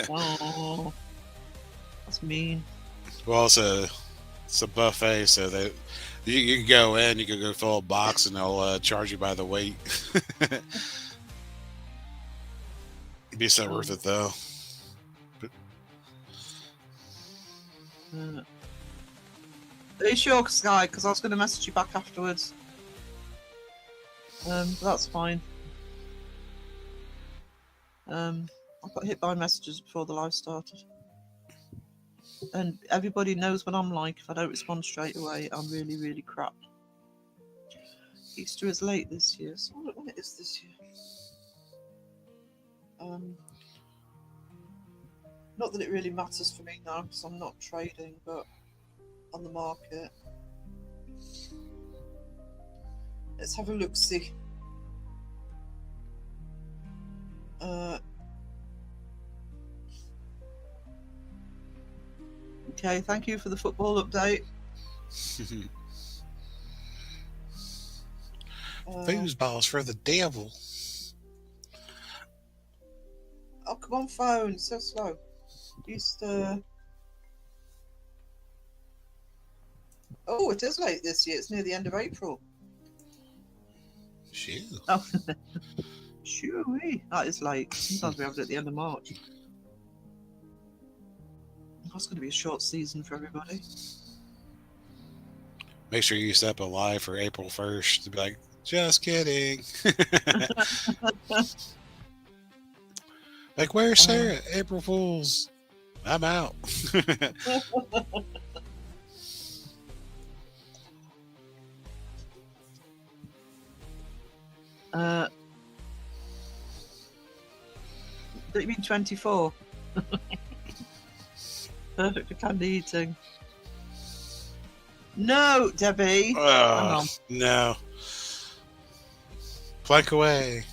Speaker 3: Oh, that's mean.
Speaker 2: Well, it's a buffet, so You can go in, you can go fill a box, and they'll charge you by the weight. Be so worth it though.
Speaker 3: Are you sure, Sky? Because I was going to message you back afterwards. That's fine. I got hit by messages before the live started. And everybody knows what I'm like. If I don't respond straight away, I'm really, really crap. Easter is late this year. So look when it is this year. Not that it really matters for me now, because I'm not trading, but on the market. Let's have a look-see. Okay, thank you for the football update.
Speaker 2: Foosballs for the devil.
Speaker 3: Oh, come on, phone. So slow. Easter. Oh, it is late this year. It's near the end of April.
Speaker 2: Shoot.
Speaker 3: Oh, shoo-wee. That is late. Sometimes we have it at the end of March. That's going to be a short season for everybody.
Speaker 2: Make sure you set up a live for April 1st to be like, just kidding. Like, where's Sarah? April Fools. I'm out.
Speaker 3: Do you mean 24? Perfect for candy eating. No, Debbie. Hang on.
Speaker 2: No. Plank away.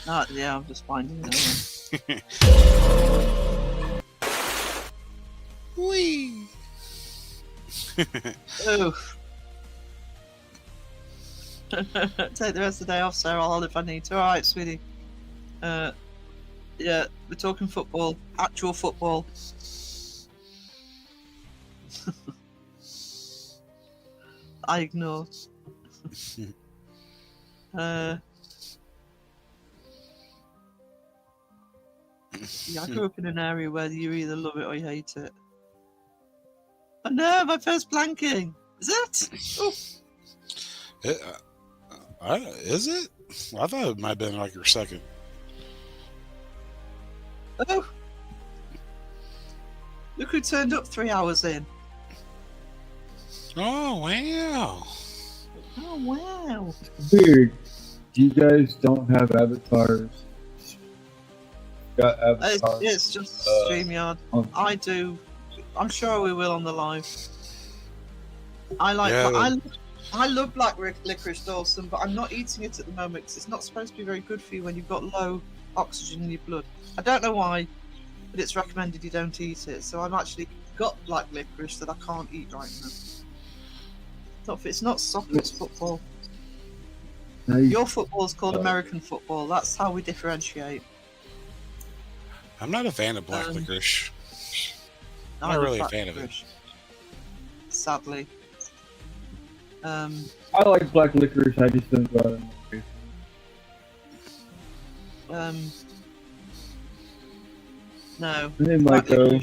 Speaker 3: Yeah, I'm just finding it.
Speaker 2: Whee!
Speaker 3: Oof. Take the rest of the day off, Sarah. I'll if I need to. All right, sweetie. Yeah, we're talking football. Actual football. I ignore. Yeah, I grew up in an area where you either love it or you hate it. Oh no, my first planking! Is it? Oh.
Speaker 2: Is it? I thought it might have been like your second.
Speaker 3: Oh! Look who turned up 3 hours in.
Speaker 2: Oh, wow.
Speaker 3: Oh, wow.
Speaker 5: Weird. You guys don't have avatars. Got avatars.
Speaker 3: It's just StreamYard. I do. I'm sure we will on the live. I like.
Speaker 2: Yeah.
Speaker 3: I love black licorice, Dawson, but I'm not eating it at the moment because it's not supposed to be very good for you when you've got low oxygen in your blood. I don't know why, but it's recommended you don't eat it. So I've actually got black licorice that I can't eat right now. It's not soccer, it's football. Your football is called American football. That's how we differentiate.
Speaker 2: I'm not a fan of black licorice. I'm
Speaker 3: I
Speaker 2: not
Speaker 3: love
Speaker 2: really a
Speaker 3: black
Speaker 2: fan of it.
Speaker 3: licorice, sadly.
Speaker 5: I like black licorice. I just don't go out and
Speaker 3: No.
Speaker 5: They might go.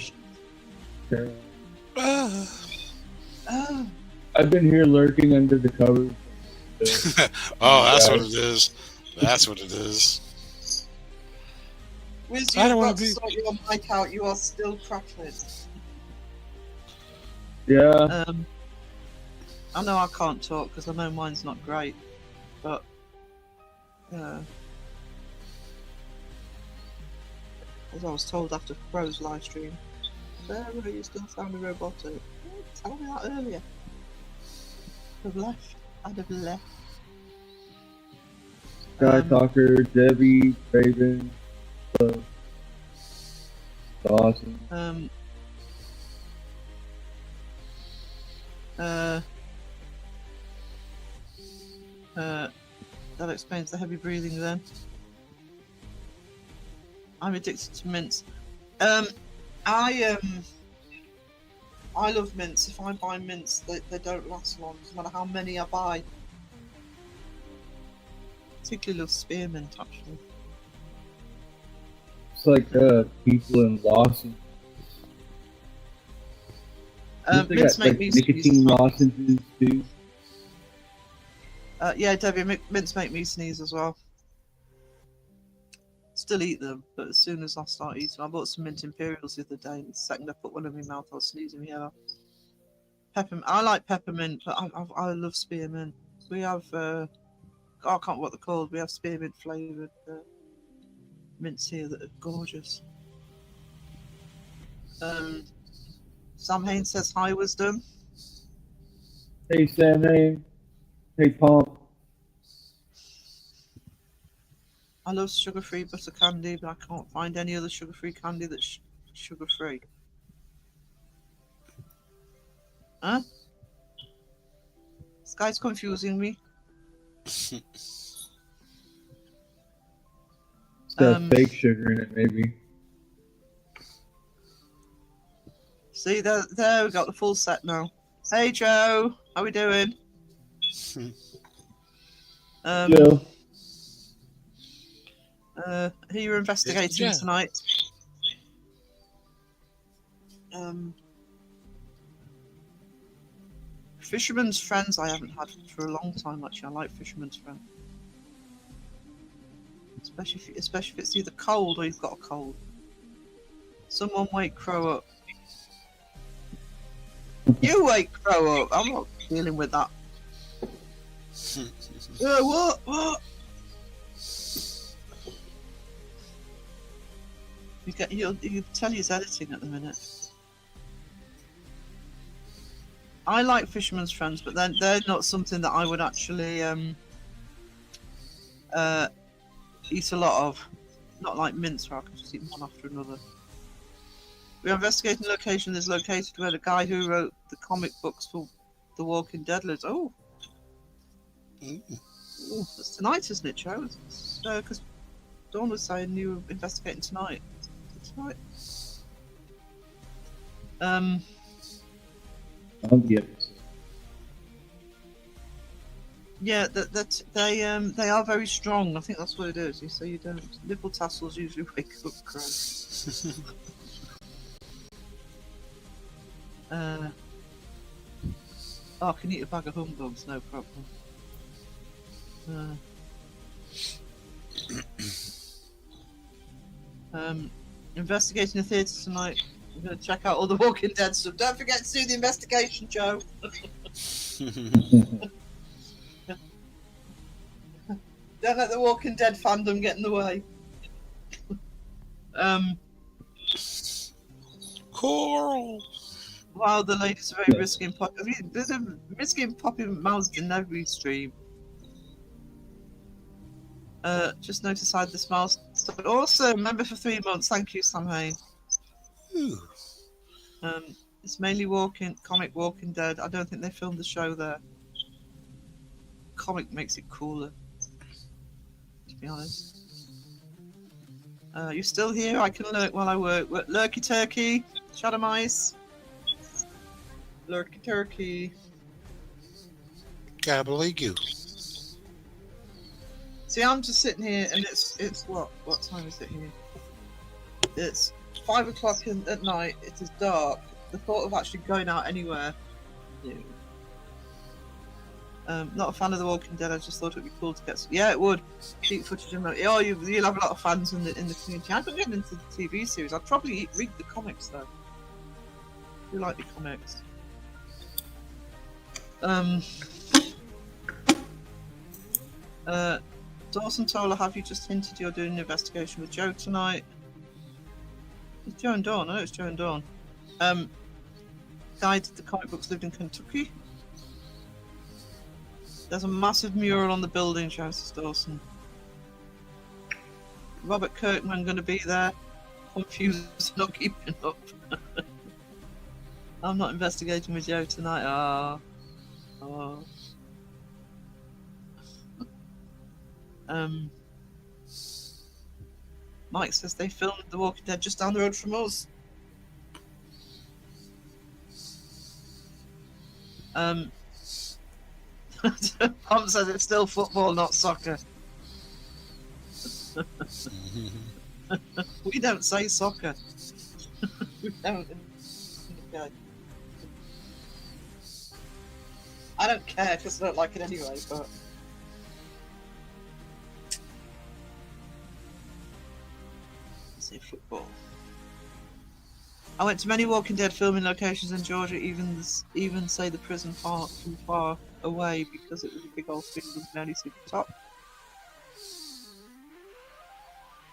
Speaker 3: Oh.
Speaker 5: I've been here lurking under the covers.
Speaker 2: Oh, that's what it is. That's what it is.
Speaker 3: Wiz,
Speaker 2: I don't
Speaker 3: you've
Speaker 2: wanna
Speaker 3: got to
Speaker 2: be-
Speaker 3: sort your mic out. You are still crackling.
Speaker 5: Yeah.
Speaker 3: I know I can't talk because I know mine's not great, but as I was told after Pro's live stream, Sarah, you still sound robotic. Tell me that earlier. I'd have left.
Speaker 5: Sky Talker, Debbie, Raven, Dawson.
Speaker 3: That explains the heavy breathing then. I'm addicted to mints. I I love mints. If I buy mints, they don't last long, no matter how many I buy. Particularly love spearmint, actually.
Speaker 5: It's like people in lozenges. They
Speaker 3: Mints
Speaker 5: got
Speaker 3: make
Speaker 5: like
Speaker 3: me
Speaker 5: nicotine
Speaker 3: sneeze.
Speaker 5: lozenges too.
Speaker 3: Yeah, Debbie, mints make me sneeze as well. Still eat them, but as soon as I start eating, I bought some mint imperials the other day, and the second I put one in my mouth, I was sneezing my head off. Peppermint. I like peppermint, but I love spearmint. We have I can't remember what they're called. We have spearmint flavoured mints here that are gorgeous. Sam Haynes says hi, Wisdom.
Speaker 5: Hey Sam, hey Pomp.
Speaker 3: I love sugar-free butter candy, but I can't find any other sugar-free candy that's sugar-free. Huh? This guy's confusing me.
Speaker 5: It's got fake sugar in it, maybe.
Speaker 3: See, there we got the full set now. Hey Joe, how we doing?
Speaker 5: Joe.
Speaker 3: Who you're investigating
Speaker 2: Yeah.
Speaker 3: tonight? Fisherman's Friends I haven't had for a long time, actually. I like Fisherman's Friends. Especially if it's either cold or you've got a cold. Someone wake Crow up. You wake Crow up! I'm not dealing with that. What? You tell he's editing at the minute. I like Fisherman's Friends, but they're not something that I would actually eat a lot of. Not like mince, where I can just eat one after another. We are investigating the location that's located where the guy who wrote the comic books for The Walking Dead lives. Oh. Ooh, that's tonight, isn't it, Joe? Because Dawn was saying you were investigating tonight. Tonight. Yeah, they are very strong. I think that's what it is. So you don't. Nipple tassels usually wake up Crow. I can eat a bag of humbugs, no problem. Investigating the theatre tonight. I'm going to check out all the Walking Dead stuff. Don't forget to do the investigation, Joe. Don't let the Walking Dead fandom get in the way.
Speaker 2: Coral.
Speaker 3: Wow, the ladies are very risky and pop. I mean, there's a risky and popping mouths in every stream. Just notified the smiles. Also, member for 3 months. Thank you, Sam Hain. It's mainly comic Walking Dead. I don't think they filmed the show there. Comic makes it cooler, to be honest. You're still here? I can lurk while I work. Lurky Turkey, Shadow Mice. Lurky Turkey.
Speaker 2: Gabbledygoo.
Speaker 3: See, I'm just sitting here, and it's what time is it here? It's 5 o'clock at night. It is dark. The thought of actually going out anywhere. Not a fan of The Walking Dead. I just thought it'd be cool to get. Yeah, it would. Keep footage and you'll have a lot of fans in the community. I've been getting into the TV series. I'd probably read the comics though. I do like the comics. Dawson Tola, have you just hinted you're doing an investigation with Joe tonight? It's Joe and Dawn. I know it's Joe and Dawn. Guy did the comic books, lived in Kentucky. There's a massive mural on the building, shouts Dawson. Robert Kirkman going to be there. Confused, not keeping up. I'm not investigating with Joe tonight. Oh. Mike says they filmed The Walking Dead just down the road from us. Tom says it's still football, not soccer. We don't say soccer. We don't. Okay. I don't care because I don't like it anyway, but. Let's say football. I went to many Walking Dead filming locations in Georgia, even say the prison park from far away because it was a big old field and could only see the top.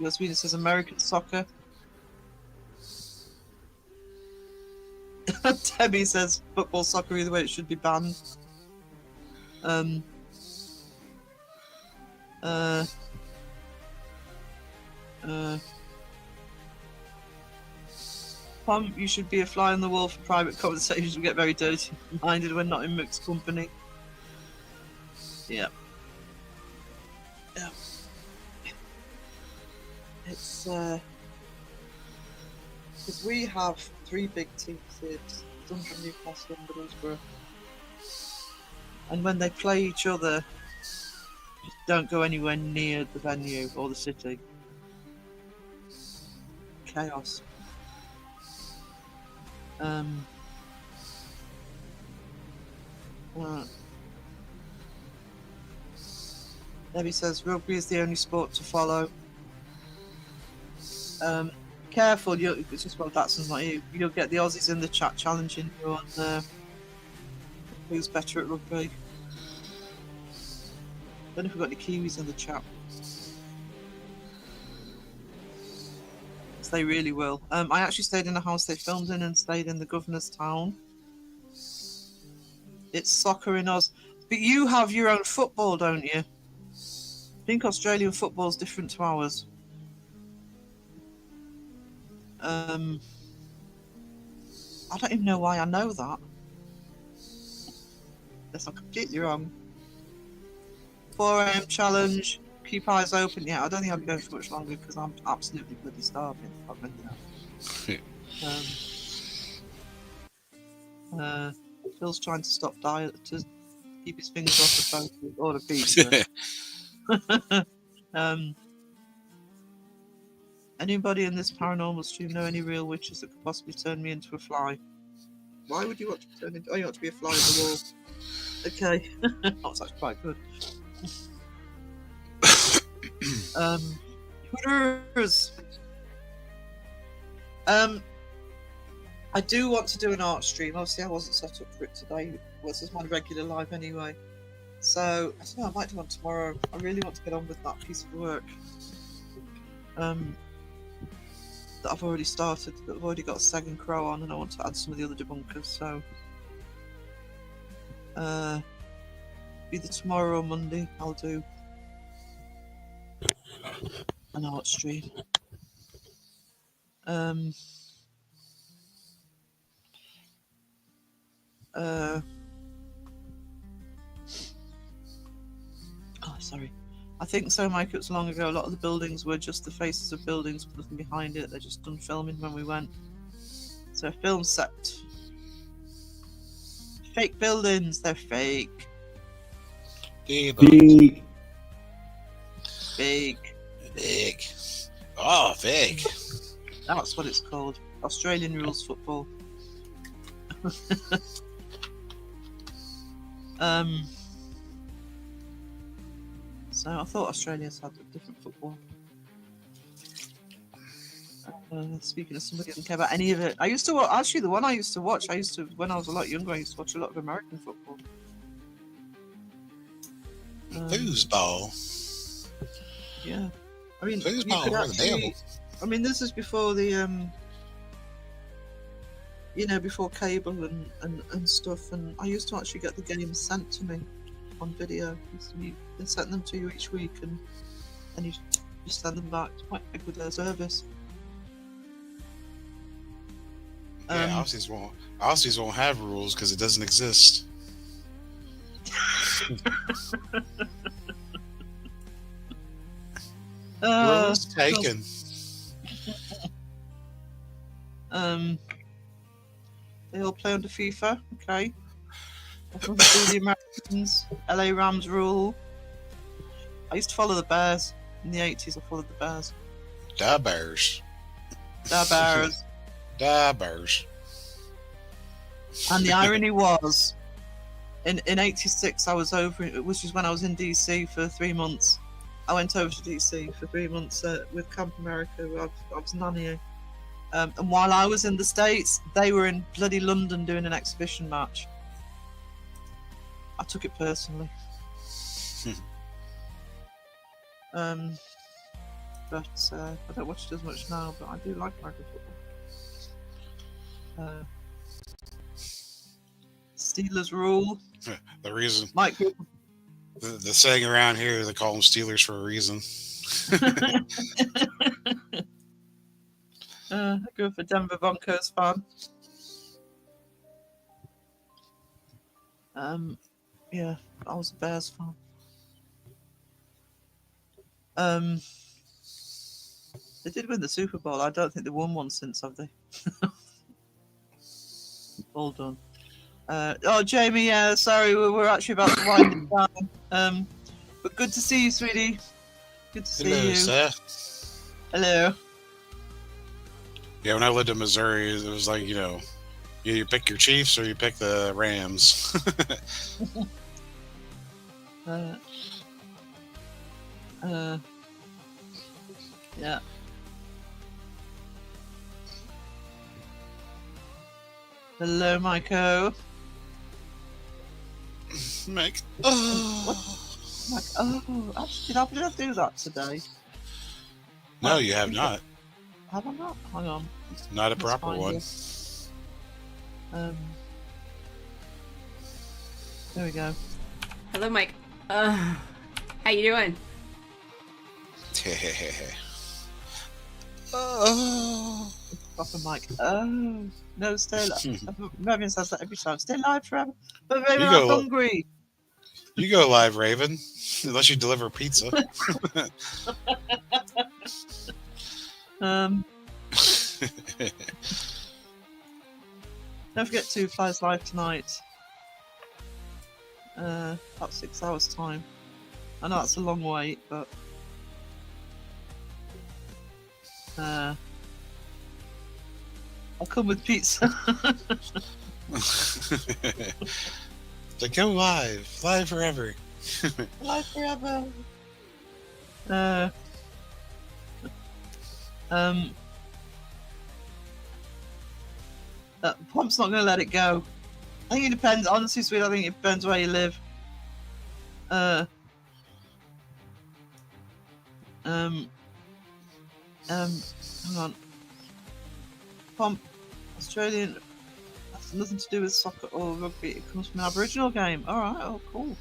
Speaker 3: Your Sweden says American soccer. Debbie says football, soccer, either way it should be banned. Pom, you should be a fly on the wall for private conversations. We get very dirty minded when not in mixed company. Yeah. Yeah. It's because we have 3 big teams here, Dundee, Newcastle and Middlesbrough. And when they play each other, just don't go anywhere near the venue or the city. Chaos. Debbie says rugby is the only sport to follow. Careful, it's just well, that's not you. You'll get the Aussies in the chat challenging you on who's better at rugby. Don't know if we've got any Kiwis in the chat. They really will. I actually stayed in the house they filmed in and stayed in the governor's town. It's soccer in Oz. But you have your own football, don't you? I think Australian football is different to ours. I don't even know why I know that. Unless I'm completely wrong. 4 AM challenge. Keep eyes open. Yeah, I don't think I'll be going for much longer because I'm absolutely bloody starving. Phil's trying to stop diet to keep his fingers off the phone to order pizza. Anybody in this paranormal stream know any real witches that could possibly turn me into a fly? Why would you want to turn into? Oh, you want to be a fly on the wall? Okay, that's actually quite good. Hooters. I do want to do an art stream. Obviously, I wasn't set up for it today. This is my regular live anyway. So I don't know. I might do one tomorrow. I really want to get on with that piece of work. That I've already started. That I've already got a second crow on, and I want to add some of the other debunkers. So either tomorrow or Monday, I'll do an art stream. Sorry. I think so, Mike. It was long ago. A lot of the buildings were just the faces of buildings with nothing behind it. They're just done filming when we went. So, film set. Fake buildings. They're fake.
Speaker 2: Big.
Speaker 3: Fake.
Speaker 2: Big. Oh, fake.
Speaker 3: That's what it's called. Australian rules football. So I thought Australia's had a different football. Speaking of somebody who doesn't care about any of it, I used to watch. Actually, the one I used to watch, when I was a lot younger, I used to watch a lot of American football.
Speaker 2: Foosball.
Speaker 3: Yeah, I mean,
Speaker 2: Foosball.
Speaker 3: you could actually, I mean, this is before the before cable and stuff, and I used to actually get the games sent to me on video. They sent them to you each week, and you just send them back. It's quite a good service.
Speaker 2: Yeah, Aussies won't have rules because it doesn't exist. Rules taken.
Speaker 3: They all play under FIFA. Okay. The Americans, LA Rams rule. I used to follow the Bears in the 80s. I followed the Bears.
Speaker 2: Da Bears.
Speaker 3: The Bears.
Speaker 2: Da Bears.
Speaker 3: And the irony was, in '86, I was over, which is when I was in DC for 3 months. I went over to DC for 3 months with Camp America. I was nannying. And while I was in the States, they were in bloody London doing an exhibition match. I took it personally. But I don't watch it as much now, but I do like American football. Steelers rule.
Speaker 2: The reason.
Speaker 3: Mike.
Speaker 2: The saying around here, they call them Steelers for a reason.
Speaker 3: I go for Denver Broncos fan. Yeah, I was a Bears fan. They did win the Super Bowl. I don't think they won one since, have they? All done. Jamie, yeah, sorry, we're actually about to wind it down. But good to see you, sweetie. Good to see you.
Speaker 2: Sir.
Speaker 3: Hello.
Speaker 2: Yeah, when I lived in Missouri, it was like, you pick your Chiefs or you pick the Rams.
Speaker 3: Yeah. Hello, Maiko.
Speaker 2: Mike.
Speaker 3: Actually, did I do that today?
Speaker 2: No, you have not.
Speaker 3: Have I not? Hang on.
Speaker 2: Not a proper one.
Speaker 3: There we go.
Speaker 6: Hello, Mike. How you doing?
Speaker 2: Oh.
Speaker 3: Proper Mike. Oh no, stay alive. Raven says that every time. Stay alive forever. But Raven, I'm hungry.
Speaker 2: You go live, Raven. Unless you deliver pizza.
Speaker 3: Don't forget to Flies live tonight. About 6 hours time. I know that's a long wait, but I'll come with pizza.
Speaker 2: So go live forever.
Speaker 3: Live forever. Pomp's not going to let it go. I think it depends. Honestly, sweet, I think it depends where you live. Hang on. Pomp, Australian, has nothing to do with soccer or rugby. It comes from an Aboriginal game. Alright, oh, cool.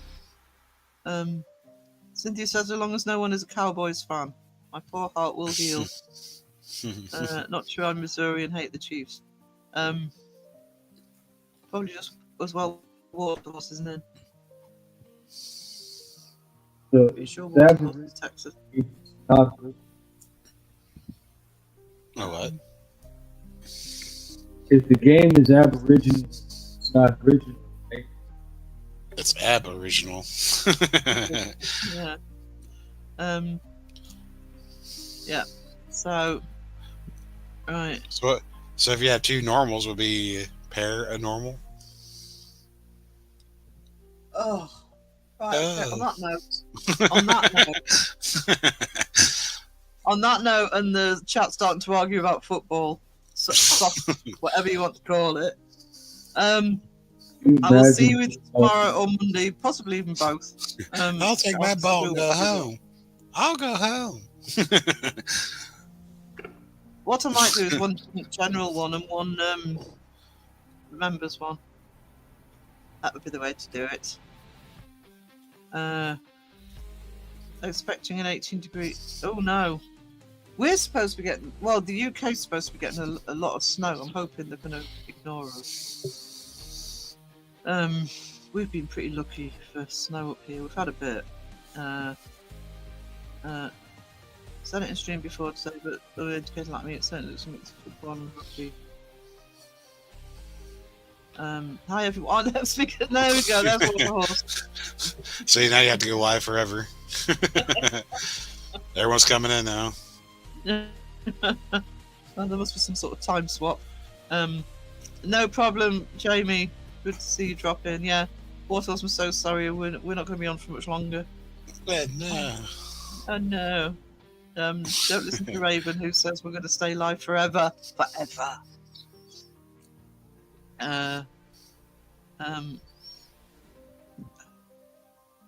Speaker 3: Cynthia says, as long as no one is a Cowboys fan, my poor heart will heal. Not true, I'm Missouri and hate the Chiefs. Probably just as well Waterhorse, isn't it?
Speaker 5: So,
Speaker 3: Are you sure Waterhorse is Texas?
Speaker 2: Oh, what?
Speaker 5: If the game is Aboriginal, it's not original. Right?
Speaker 2: It's Aboriginal.
Speaker 3: Yeah. Yeah. So, right.
Speaker 2: So if you have two normals, would be paranormal?
Speaker 3: Oh. Right.
Speaker 2: Oh.
Speaker 3: Okay, on that note, and the chat's starting to argue about football, whatever you want to call it. I will see you tomorrow or Monday, possibly even both.
Speaker 2: I'll take my ball and go home. I'll go home.
Speaker 3: What I might do is one general one and one members one. That would be the way to do it. Expecting an 18-degree. Oh no. We're supposed to be getting. Well, the UK's supposed to be getting a lot of snow. I'm hoping they're going to ignore us. We've been pretty lucky for snow up here. We've had a bit. Said it in stream before today, but the indicator like me, it certainly looks like it's football and rugby. Hi everyone. Speaking. There we go. There's Water Horse.
Speaker 2: See, now you have to go live forever. Everyone's coming in now.
Speaker 3: Well, there must be some sort of time swap. No problem, Jamie. Good to see you drop in. Yeah, Waterhorse, I'm so sorry. We're not going to be on for much longer.
Speaker 2: No.
Speaker 3: Oh no. Don't listen to Raven, who says we're going to stay live forever. Forever.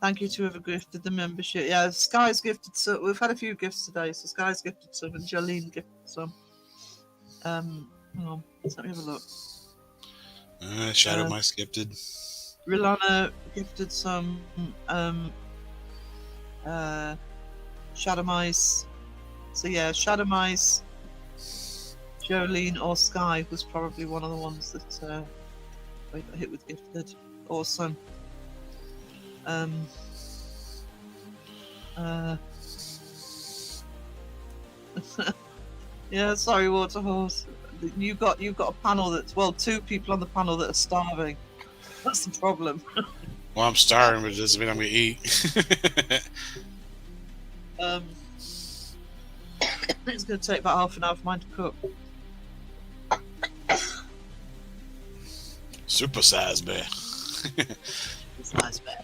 Speaker 3: Thank you to whoever gifted the membership. Yeah, Sky's gifted some. We've had a few gifts today, so Sky's gifted some and Jolene gifted some. Hang on, let me have a look.
Speaker 2: Shadow Mice gifted.
Speaker 3: Rilana gifted some. Shadow Mice. So yeah, Shadow Mice, Jolene or Sky was probably one of the ones that got hit with gifted. Awesome. Yeah, sorry, Waterhorse. You got a panel that's two people on the panel that are starving. That's the problem.
Speaker 2: Well, I'm starving, but it doesn't mean I'm gonna eat.
Speaker 3: It's going to take about half an hour for mine to cook.
Speaker 2: Super size bear.
Speaker 3: It's nice, bear.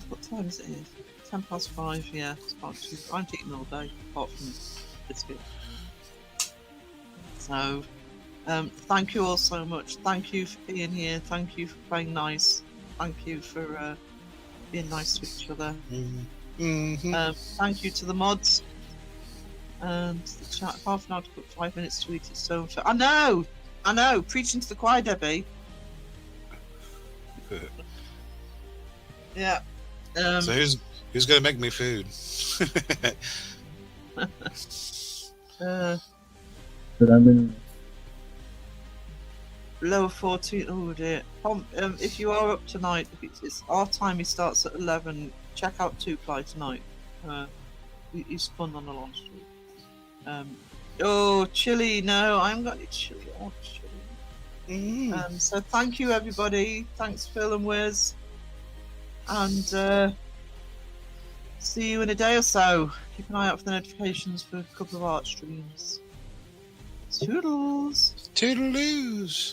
Speaker 3: What time is it here? 5:10. Yeah, it's about 2. I'm eating all day, apart from biscuit. So, thank you all so much. Thank you for being here. Thank you for playing nice. Thank you for being nice to each other.
Speaker 2: Mm-hmm.
Speaker 3: Thank you to the mods. And the chat. Half an hour to cook, 5 minutes to eat it. So I know. Preaching to the choir, Debbie. Yeah.
Speaker 2: So who's gonna make me food?
Speaker 5: But I'm in.
Speaker 3: Lower 14. Oh dear. If you are up tonight, if it's our time, he starts at 11. Check out 2ply tonight. He's fun on the launch street. Chili. No, I haven't got any chili. I want chili. So thank you, everybody. Thanks, Phil and Wiz. And see you in a day or so. Keep an eye out for the notifications for a couple of art streams. Toodles.
Speaker 2: Toodaloos.